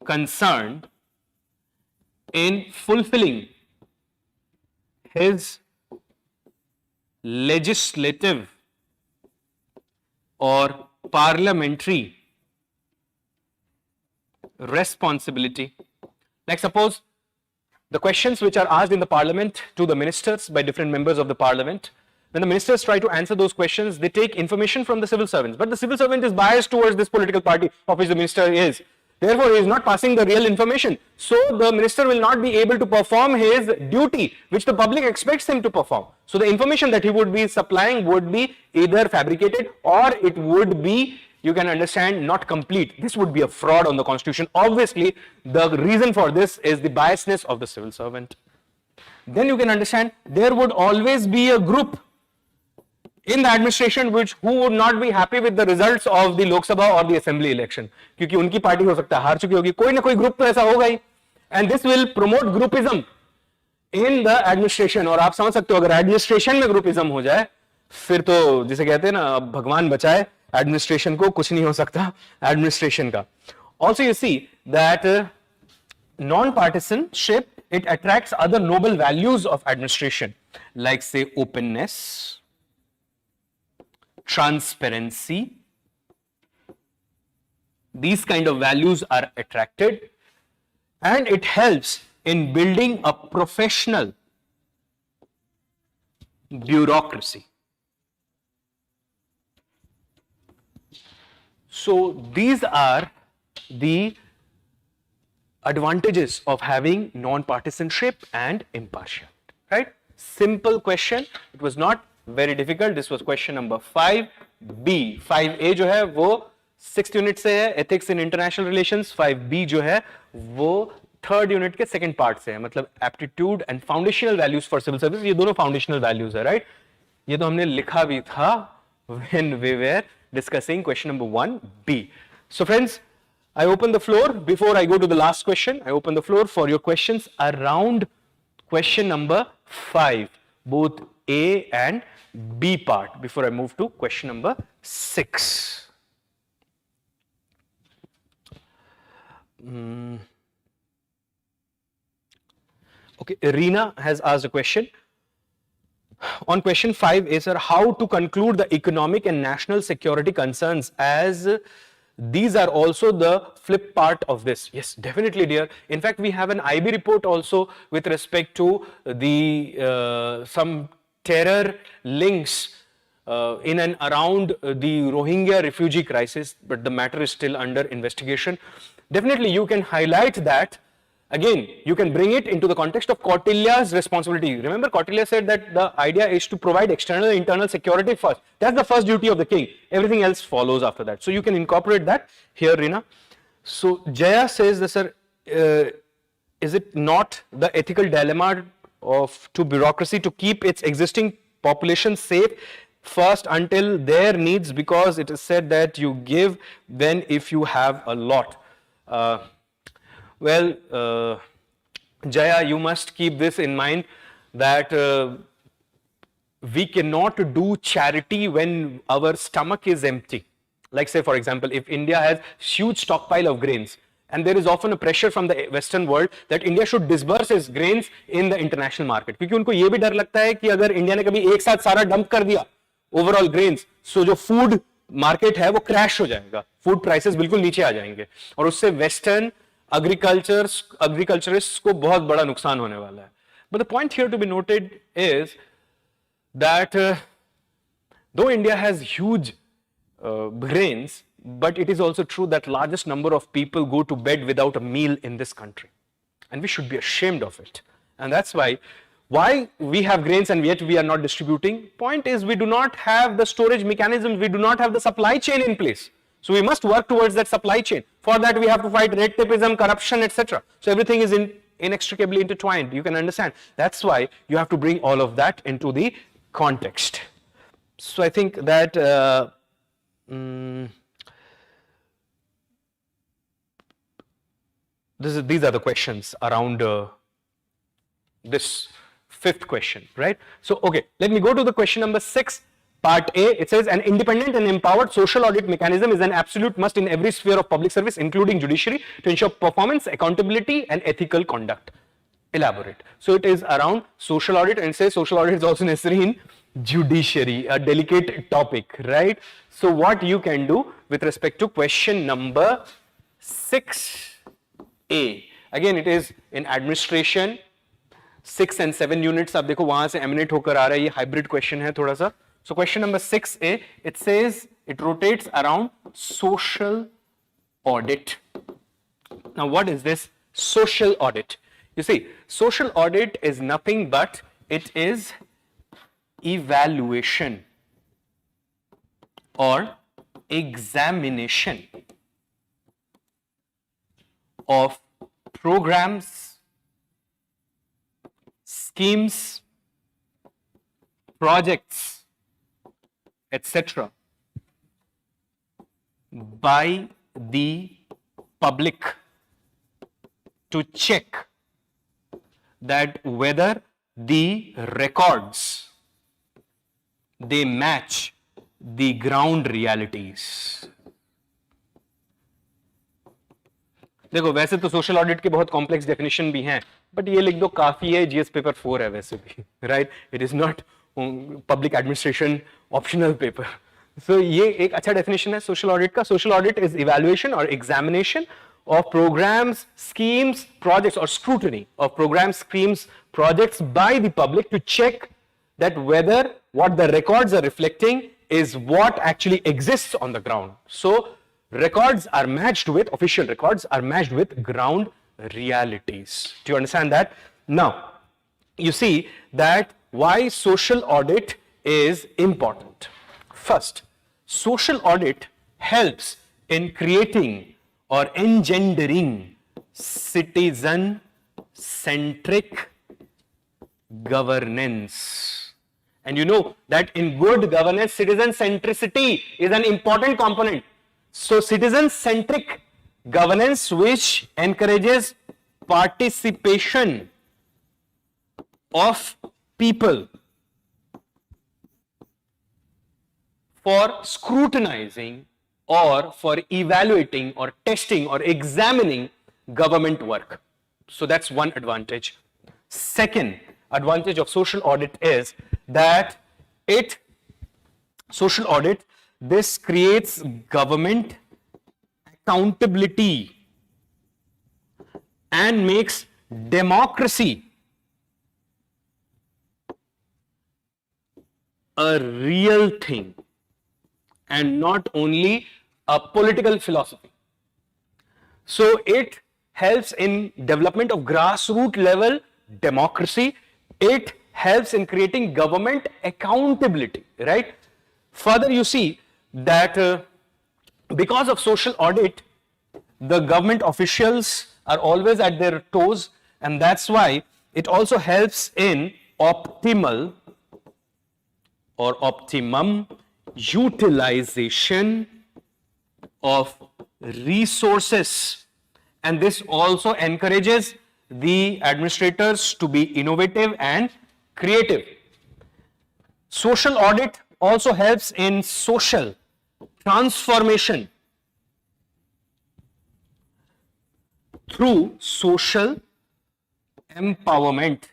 concerned in fulfilling his legislative or parliamentary responsibility. Like suppose the questions which are asked in the parliament to the ministers by different members of the parliament, when the ministers try to answer those questions, they take information from the civil servants. But the civil servant is biased towards this political party of which the minister is. Therefore, he is not passing the real information. So, the minister will not be able to perform his duty, which the public expects him to perform. So, the information that he would be supplying would be either fabricated or it would be, you can understand, not complete. This would be a fraud on the constitution. Obviously, the reason for this is the biasness of the civil servant. Then you can understand there would always be a group in the administration who would not be happy with the results of the Lok Sabha or the Assembly election, क्योंकि उनकी party हो सकता है हार चुकी होगी, कोई ना कोई ग्रुप तो ऐसा होगा ही, and this will promote groupism in the administration. और आप समझ सकते हो अगर एडमिनिस्ट्रेशन में ग्रुपिज्म हो जाए फिर तो जिसे कहते हैं ना अब भगवान बचाए एडमिनिस्ट्रेशन को, कुछ नहीं हो सकता एडमिनिस्ट्रेशन का. Also you see that non-partisanship, it attracts other noble values of administration like say openness, transparency. These kind of values are attracted, and it helps in building a professional bureaucracy. So these are the advantages of having non-partisanship and impartiality, right? Simple question. It was not very difficult. This was question number 5B. 5A जो है वो 6th unit से है, ethics in international relations. 5B जो है वो 3rd unit के second part से है, मतलब aptitude and foundational values for civil service. ये दोनों foundational values है, right? ये तो हमने लिखा भी था when we were discussing question number 1B. So friends, I open the floor before I go to the last question. I open the floor for your questions around question number 5, both A and B part, before I move to question number 6. Okay, Reena has asked a question. On question 5A, sir, how to conclude the economic and national security concerns, as these are also the flip part of this? Yes, definitely, dear. In fact, we have an IB report also with respect to the some terror links in and around the Rohingya refugee crisis, but the matter is still under investigation. Definitely, you can highlight that. Again, you can bring it into the context of Kautilya's responsibility. Remember, Kautilya said that the idea is to provide external and internal security first. That's the first duty of the king. Everything else follows after that. So you can incorporate that here, Reena. So Jaya says that, sir, is it not the ethical dilemma to bureaucracy to keep its existing population safe first until their needs, because it is said that you give then if you have a lot? Well, Jaya, you must keep this in mind that we cannot do charity when our stomach is empty. Like say for example, if India has huge stockpile of grains, and there is often a pressure from the Western world that India should disburse its grains in the international market. क्योंकि उनको ये भी डर लगता है कि अगर India ने कभी एक साथ सारा डंप कर दिया ओवरऑल ग्रेन्स, सो जो फूड मार्केट है वो क्रैश हो जाएगा, फूड प्राइसेस बिल्कुल नीचे आ जाएंगे और उससे वेस्टर्न एग्रीकल्चरिस्ट को बहुत बड़ा नुकसान होने वाला है. But the point here to be noted is that though India has huge grains, but it is also true that largest number of people go to bed without a meal in this country, and we should be ashamed of it. And that's why we have grains and yet we are not distributing. Point is, we do not have the storage mechanisms, we do not have the supply chain in place. So we must work towards that supply chain. For that we have to fight red tapeism, corruption, etc. So everything is inextricably intertwined. You can understand. That's why you have to bring all of that into the context. So I think that these are the questions around this fifth question, right? So, okay, let me go to the question number 6, part A. It says, an independent and empowered social audit mechanism is an absolute must in every sphere of public service, including judiciary, to ensure performance, accountability, and ethical conduct. Elaborate. So, it is around social audit, and it says social audit is also necessary in judiciary, a delicate topic, right? So, what you can do with respect to question number 6A. Again, it is in administration. 6 and 7 units आप देखो वहां से emanate होकर आ रहा है, ये hybrid question है थोड़ा सा. So question number 6A, it says it rotates around social audit. Now what is this social audit? You see, social audit is nothing but it is evaluation or examination of programs, schemes, projects, etc. by the public to check that whether the records they match the ground realities. देखो वैसे तो social audit के बहुत complex definition भी हैं, but ये लिख दो काफी है, जीएस पेपर 4 है वैसे भी, right? It is not public administration optional paper. So ये एक अच्छा डेफिनेशन है सोशल ऑडिट का. सोशल ऑडिट इज इवैल्यूएशन और examination of programs, schemes, projects, or scrutiny of programs, schemes, projects by the public to check that whether what the records are reflecting is what actually exists on the ground. So records are matched with, official records are matched with ground realities. Do you understand that? Now, you see that why social audit is important. First, social audit helps in creating or engendering citizen-centric governance. And you know that in good governance, citizen-centricity is an important component. So citizen-centric governance which encourages participation of people for scrutinizing or for evaluating or testing or examining government work. So that's one advantage. Second advantage of social audit is that social audit, this creates government accountability and makes democracy a real thing and not only a political philosophy. So it helps in development of grassroots level democracy. It helps in creating government accountability, right? Further, you see that because of social audit, the government officials are always at their toes, and that's why it also helps in optimal or optimum utilization of resources, and this also encourages the administrators to be innovative and creative. Social audit also helps in social transformation through social empowerment.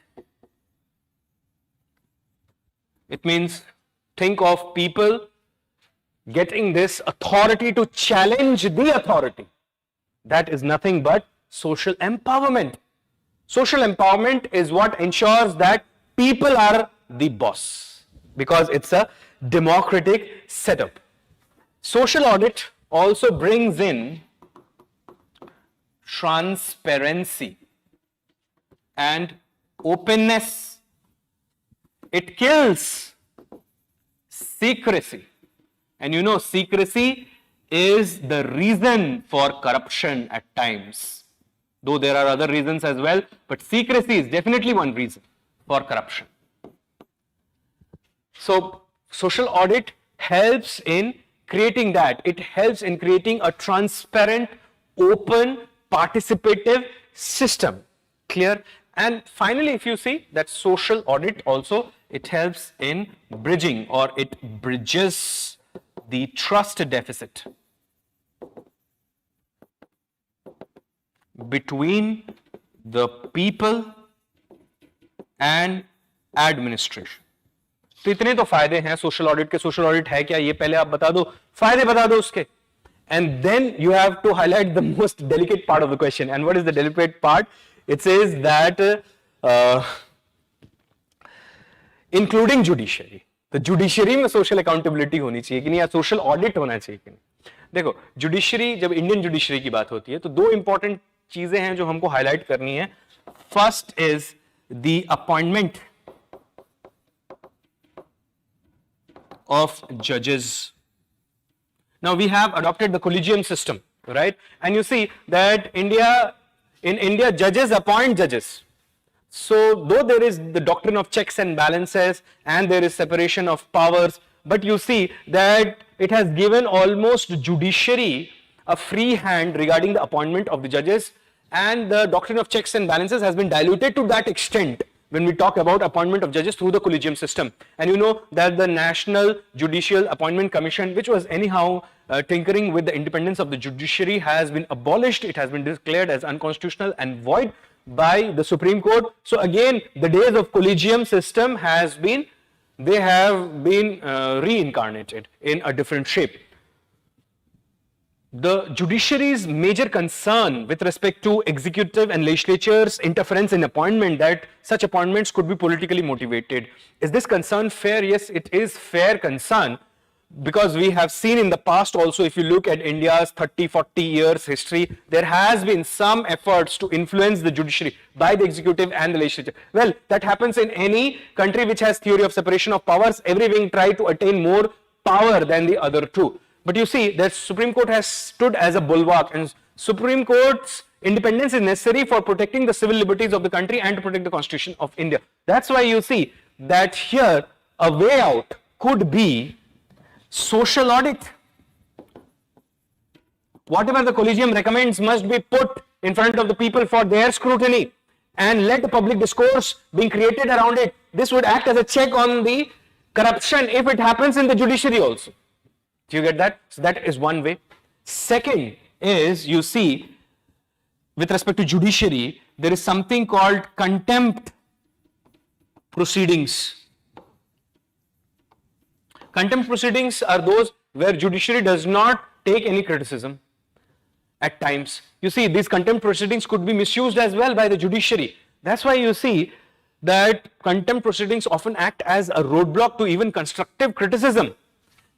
It means think of people getting this authority to challenge the authority. That is nothing but social empowerment. Social empowerment is what ensures that people are the boss because it's a democratic setup. Social audit also brings in transparency and openness. It kills secrecy. And you know, secrecy is the reason for corruption at times. Though there are other reasons as well, but secrecy is definitely one reason for corruption. So, social audit helps in creating that. It helps in creating a transparent, open, participative system. Clear? And finally, if you see that social audit also, it helps in bridging, or it bridges the trust deficit between the people and administration. तो इतने तो फायदे हैं social audit के. Social audit है क्या, ये पहले आप बता दो, फायदे बता दो उसके. And then you have to highlight the most delicate part of the question. And what is the delicate part? It says that including judiciary. तो जुडिशरी में सोशल अकाउंटेबिलिटी होनी चाहिए कि नहीं, या सोशल ऑडिट होना चाहिए कि नहीं. देखो, जुडिशरी, जब इंडियन जुडिशरी की बात होती है तो दो इंपॉर्टेंट चीजें हैं जो हमको हाईलाइट करनी है. First is the appointment of judges. Now we have adopted the collegium system, right? And you see that in India, judges appoint judges. So though there is the doctrine of checks and balances and there is separation of powers, but you see that it has given almost judiciary a free hand regarding the appointment of the judges, and the doctrine of checks and balances has been diluted to that extent when we talk about appointment of judges through the collegium system. And you know that the National Judicial Appointment Commission, which was anyhow tinkering with the independence of the judiciary, has been abolished. It has been declared as unconstitutional and void by the Supreme Court. So again, the days of collegium system have been reincarnated in a different shape. The judiciary's major concern with respect to executive and legislature's interference in appointment, that such appointments could be politically motivated. Is this concern fair? Yes, it is fair concern, because we have seen in the past also, if you look at India's 30-40 years history, there has been some efforts to influence the judiciary by the executive and the legislature. Well, that happens in any country which has theory of separation of powers. Every wing try to attain more power than the other two. But you see that Supreme Court has stood as a bulwark, and Supreme Court's independence is necessary for protecting the civil liberties of the country and to protect the Constitution of India. That's why you see that here a way out could be social audit. Whatever the collegium recommends must be put in front of the people for their scrutiny, and let the public discourse being created around it. This would act as a check on the corruption if it happens in the judiciary also. Do you get that? So that is one way. Second is, you see, with respect to judiciary, there is something called contempt proceedings. Contempt proceedings are those where judiciary does not take any criticism at times. You see, these contempt proceedings could be misused as well by the judiciary. That's why you see that contempt proceedings often act as a roadblock to even constructive criticism.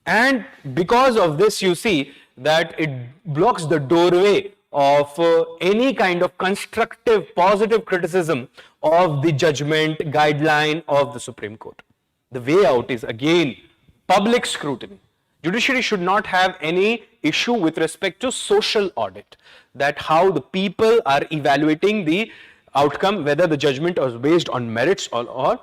And because of this, you see that it blocks the doorway of any kind of constructive, positive criticism of the judgment, guideline of the Supreme Court. The way out is again public scrutiny. Judiciary should not have any issue with respect to social audit, that how the people are evaluating the outcome, whether the judgment was based on merits or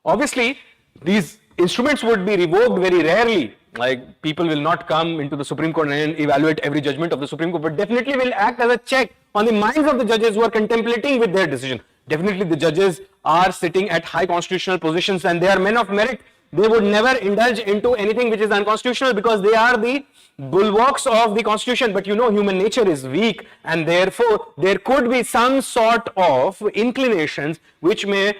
obviously these instruments would be revoked very rarely. Like, people will not come into the Supreme Court and evaluate every judgment of the Supreme Court, but definitely will act as a check on the minds of the judges who are contemplating with their decision. Definitely the judges are sitting at high constitutional positions and they are men of merit, they would never indulge into anything which is unconstitutional because they are the bulwarks of the constitution. But you know, human nature is weak, and therefore there could be some sort of inclinations which may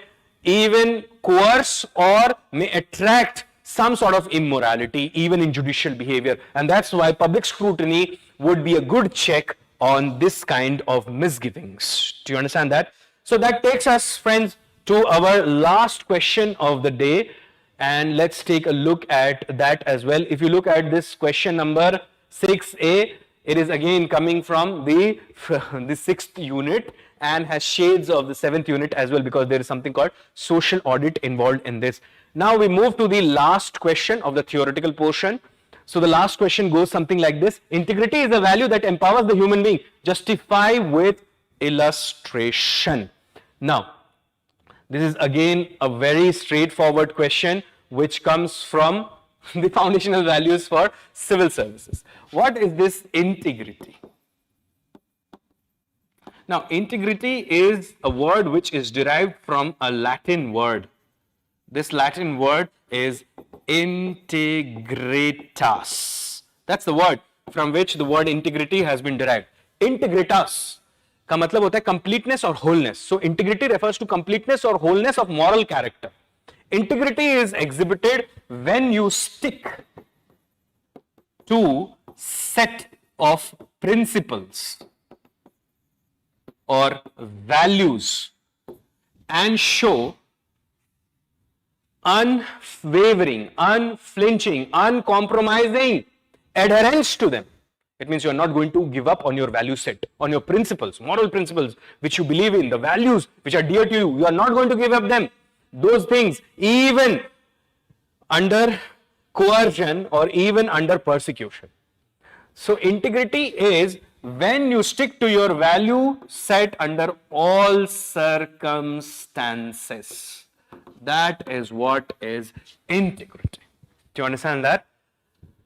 even coerce or may attract some sort of immorality even in judicial behavior, and that's why public scrutiny would be a good check on this kind of misgivings. Do you understand that? So that takes us, friends, to our last question of the day, and let's take a look at that as well. If you look at this question number 6A, it is again coming from the 6th unit and has shades of the 7th unit as well, because there is something called social audit involved in this. Now we move to the last question of the theoretical portion. So the last question goes something like this: integrity is a value that empowers the human being. Justify with illustration. Now, this is again a very straightforward question which comes from the foundational values for civil services. What is this integrity? Now, integrity is a word which is derived from a Latin word. This Latin word is integritas. That's the word from which the word integrity has been derived. Integritas का मतलब होता है completeness or wholeness. So integrity refers to completeness or wholeness of moral character. Integrity is exhibited when you stick to set of principles or values and show unwavering, unflinching, uncompromising adherence to them. It means you are not going to give up on your value set, on your principles, moral principles which you believe in, the values which are dear to you. You are not going to give up them. Those things, even under coercion or even under persecution. So integrity is when you stick to your value set under all circumstances. That is what is integrity. Do you understand that?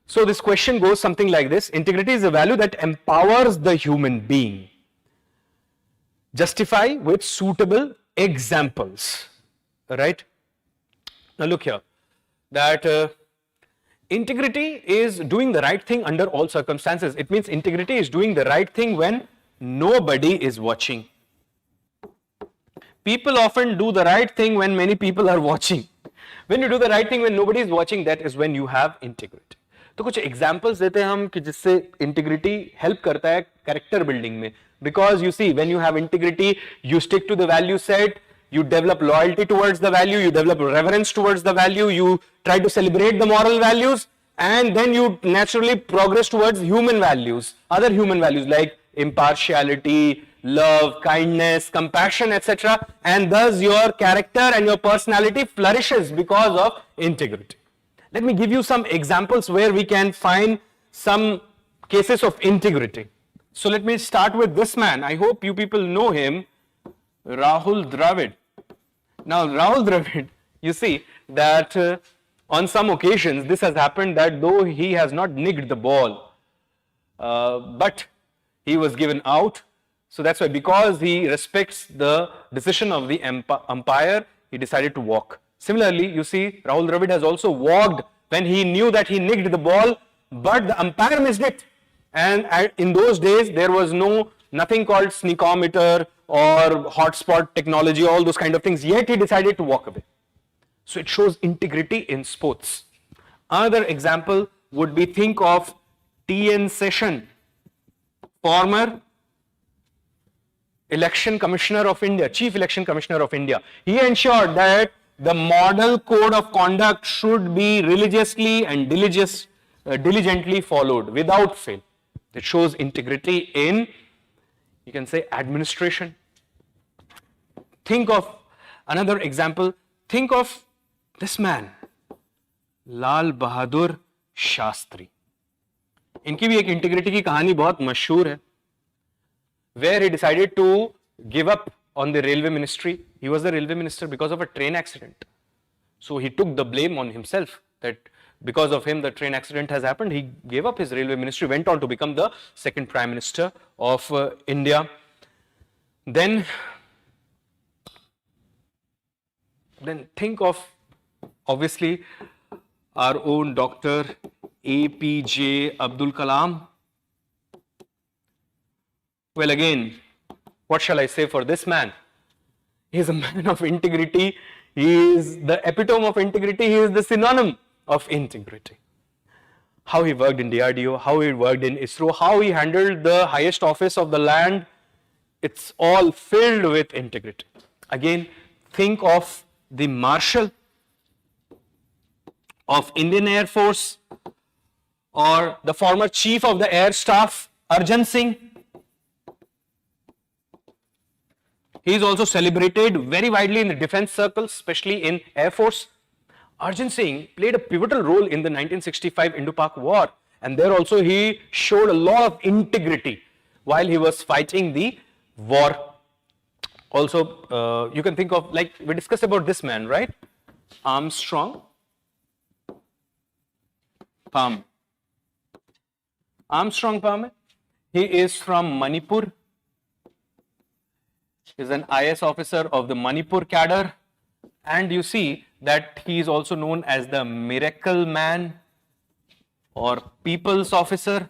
So this question goes something like this: integrity is a value that empowers the human being. Justify with suitable examples. Right? Now look here, that integrity is doing the right thing under all circumstances. It means integrity is doing the right thing when nobody is watching. People often do the right thing when many people are watching. When you do the right thing when nobody is watching, that is when you have integrity. तो कुछ examples देते हैं हम कि जिससे integrity help करता है character building में. Because you see, when you have integrity, you stick to the value set, you develop loyalty towards the value, you develop reverence towards the value, you try to celebrate the moral values, and then you naturally progress towards human values, other human values like impartiality, love, kindness, compassion, etc. And thus your character and your personality flourishes because of integrity. Let me give you some examples where we can find some cases of integrity. So let me start with this man. I hope you people know him, Rahul Dravid. Now Rahul Dravid, you see that on some occasions this has happened that though he has not nicked the ball, but he was given out. So that's why, because he respects the decision of the umpire, he decided to walk. Similarly, you see Rahul Dravid has also walked when he knew that he nicked the ball, but the umpire missed it. And in those days there was nothing called sneakometer or hotspot technology, all those kind of things, yet he decided to walk away. So it shows integrity in sports. Another example would be, think of T.N. Session, former Election Commissioner of India, Chief Election Commissioner of India. He ensured that the model code of conduct should be religiously and diligently followed without fail. It shows integrity in, you can say, administration. Think of another example. Think of this man, Lal Bahadur Shastri. इनकी भी एक integrity की कहानी बहुत मशहूर है, where he decided to give up on the railway ministry. He was the railway minister because of a train accident. So he took the blame on himself that because of him the train accident has happened. He gave up his railway ministry, went on to become the second Prime Minister of India. Then then think of, obviously, our own Dr. APJ Abdul Kalam. Well, again, what shall I say for this man? He is a man of integrity. He is the epitome of integrity. He is the synonym of integrity. How he worked in DRDO, how he worked in ISRO, how he handled the highest office of the land, it's all filled with integrity. Again, think of the Marshal of Indian Air Force or the former Chief of the Air Staff, Arjan Singh. He is also celebrated very widely in the defense circles, especially in Air Force. Arjan Singh played a pivotal role in the 1965 Indo-Pak War, and there also he showed a lot of integrity while he was fighting the war. Also, you can think of, like we discussed about this man, right? Armstrong Palmer. Armstrong Palmer. He is from Manipur. He is an IAS officer of the Manipur cadre, and you see that he is also known as the Miracle Man or People's Officer,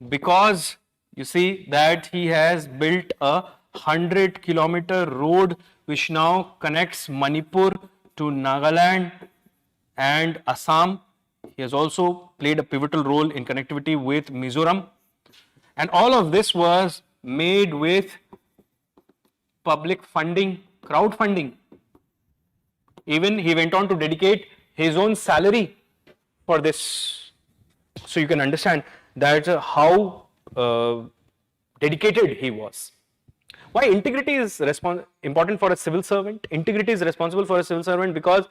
because you see that he has built a 100-kilometer road which now connects Manipur to Nagaland and Assam. He has also played a pivotal role in connectivity with Mizoram. And all of this was made with public funding, crowdfunding. Even he went on to dedicate his own salary for this. So you can understand that how dedicated he was. Why integrity is important for a civil servant? Integrity is responsible for a civil servant because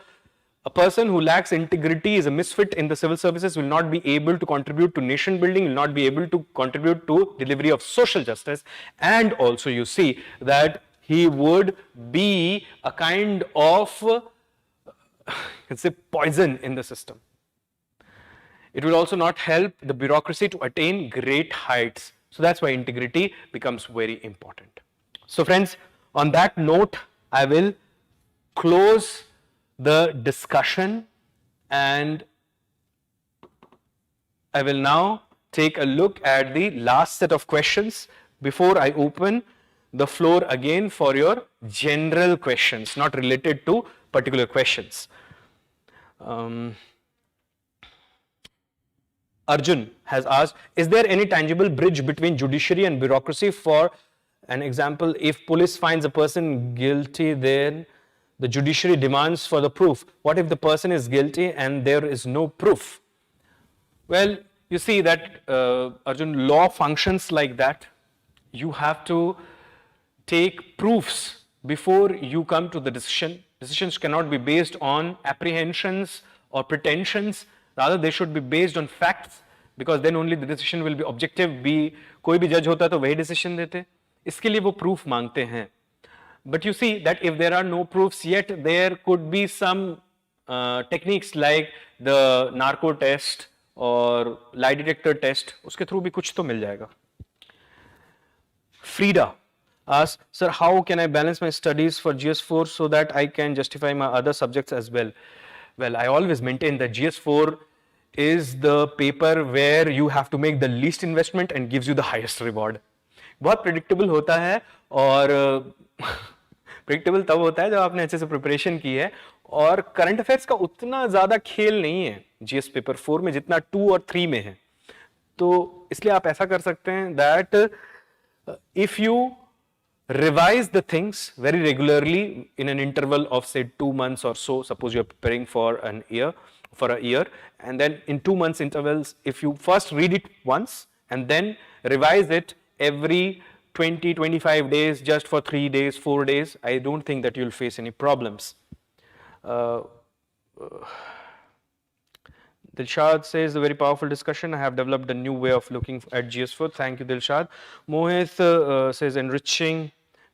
a person who lacks integrity is a misfit in the civil services, will not be able to contribute to nation building, will not be able to contribute to delivery of social justice, and also you see that he would be a kind of let's say poison in the system. It will also not help the bureaucracy to attain great heights. So that's why integrity becomes very important. So friends, on that note, I will close the discussion and I will now take a look at the last set of questions before I open the floor again for your general questions, not related to particular questions. Arjun has asked, is there any tangible bridge between judiciary and bureaucracy? For an example, if police finds a person guilty, then the judiciary demands for the proof. What if the person is guilty and there is no proof? Well, you see that, Arjun, law functions like that. You have to take proofs before you come to the decision. Decisions cannot be based on apprehensions or pretensions. Rather, they should be based on facts, because then only the decision will be objective. कोई भी जज होता तो वही decision देते. इसके लिए वो proof मांगते हैं. But you see that if there are no proofs yet, there could be some techniques like the narco test or lie detector test. उसके through भी कुछ तो मिल जाएगा. Frida asks, sir, how can I balance my studies for GS4 so that I can justify my other subjects as well? Well, I always maintain that GS4 is the paper where you have to make the least investment and gives you the highest reward. बहुत predictable होता है और predictable तब होता है जब आपने अच्छे से preparation की है और current affairs का उतना ज़्यादा खेल नहीं है GS paper 4 में जितना 2 और 3 में है. तो इसलिए आप ऐसा कर सकते हैं that if you revise the things very regularly in an interval of say 2 months or so, suppose you are preparing for a year, and then in 2 months intervals, if you first read it once and then revise it every 20-25 days just for 3 days, 4 days, I don't think that you'll face any problems. Dilshad says, a very powerful discussion. I have developed a new way of looking at GS4. Thank you, Dilshad. Mohit says, enriching.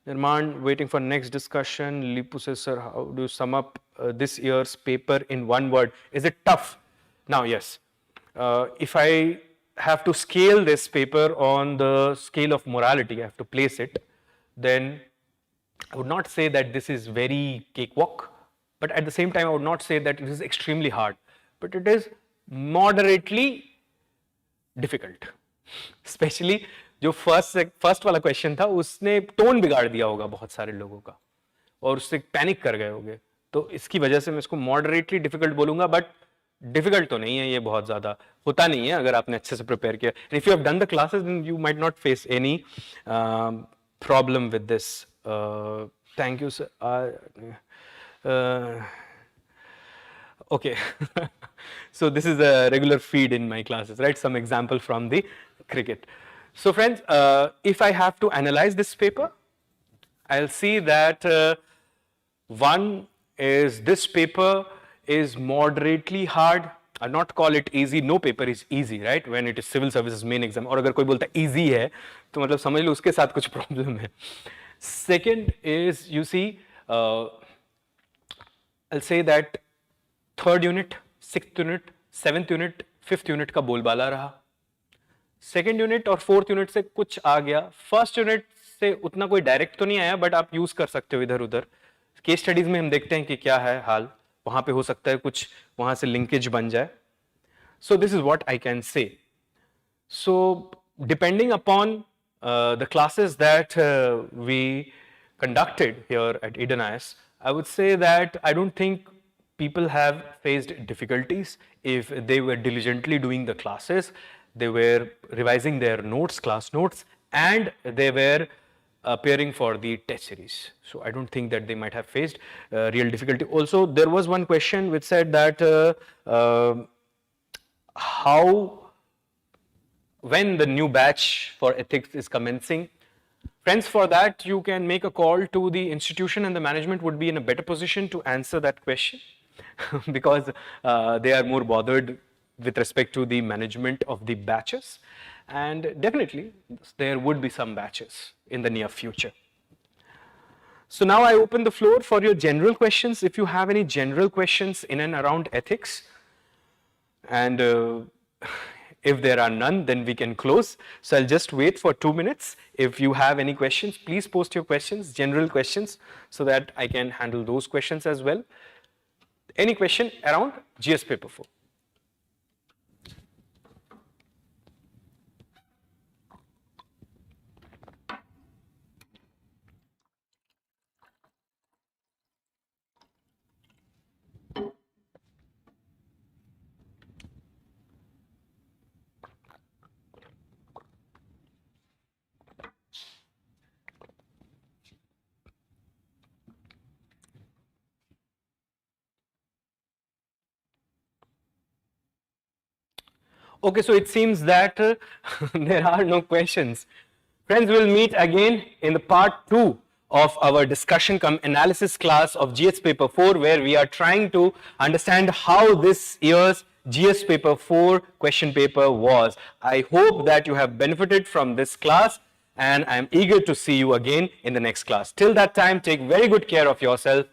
Nirman, waiting for next discussion. Lipu says, sir, how do you sum up this year's paper in one word? Is it tough? Now, yes. If I have to scale this paper on the scale of morality, I have to place it, then I would not say that this is very cakewalk, but at the same time, I would not say that it is extremely hard, but it is moderately difficult. Especially जो first वाला question था उसने tone बिगाड़ दिया होगा बहुत सारे लोगों का और उससे पैनिक कर गए होंगे, तो इसकी वजह से मैं इसको मॉडरेटली डिफिकल्ट बोलूंगा, बट डिफिकल्ट तो नहीं है, ये बहुत ज्यादा होता नहीं है अगर आपने अच्छे से प्रिपेयर किया. If you have done the classes then you might not face any problem with this. Thank you sir. Okay. So this is a regular feed in my classes, right? Some example from the cricket. So friends, if I have to analyze this paper, I'll see that one is this paper is moderately hard. I'll not call it easy. No paper is easy, right? When it is civil services main exam. और अगर कोई बोलता है easy है, तो मतलब समझ लो उसके साथ कुछ problem है. Second is, you see, I'll say that third unit, sixth unit, seventh unit, fifth unit का बोलबाला रहा. सेकेंड यूनिट और फोर्थ यूनिट से कुछ आ गया. फर्स्ट यूनिट से उतना कोई डायरेक्ट तो नहीं आया, बट आप यूज कर सकते हो इधर उधर. केस स्टडीज में हम देखते हैं कि क्या है हाल, वहां पे हो सकता है कुछ वहां से लिंकेज बन जाए. So this is what I can say. So depending upon the classes that we conducted here at EDEN IAS, I would say that I don't think people have faced difficulties if they were diligently doing the classes, they were revising their notes, class notes, and they were appearing for the test series. So I don't think that they might have faced real difficulty. Also, there was one question which said that when the new batch for ethics is commencing. Friends, for that you can make a call to the institution, and the management would be in a better position to answer that question because they are more bothered with respect to the management of the batches, and definitely there would be some batches in the near future. So now I open the floor for your general questions. If you have any general questions in and around ethics, and if there are none, then we can close. So I'll just wait for 2 minutes. If you have any questions, please post your questions, general questions, so that I can handle those questions as well. Any question around GS paper 4? Okay, so it seems that there are no questions. Friends, we'll meet again in the part 2 of our discussion cum analysis class of GS paper 4, where we are trying to understand how this year's GS paper 4 question paper was. I hope that you have benefited from this class, and I am eager to see you again in the next class. Till that time, take very good care of yourself.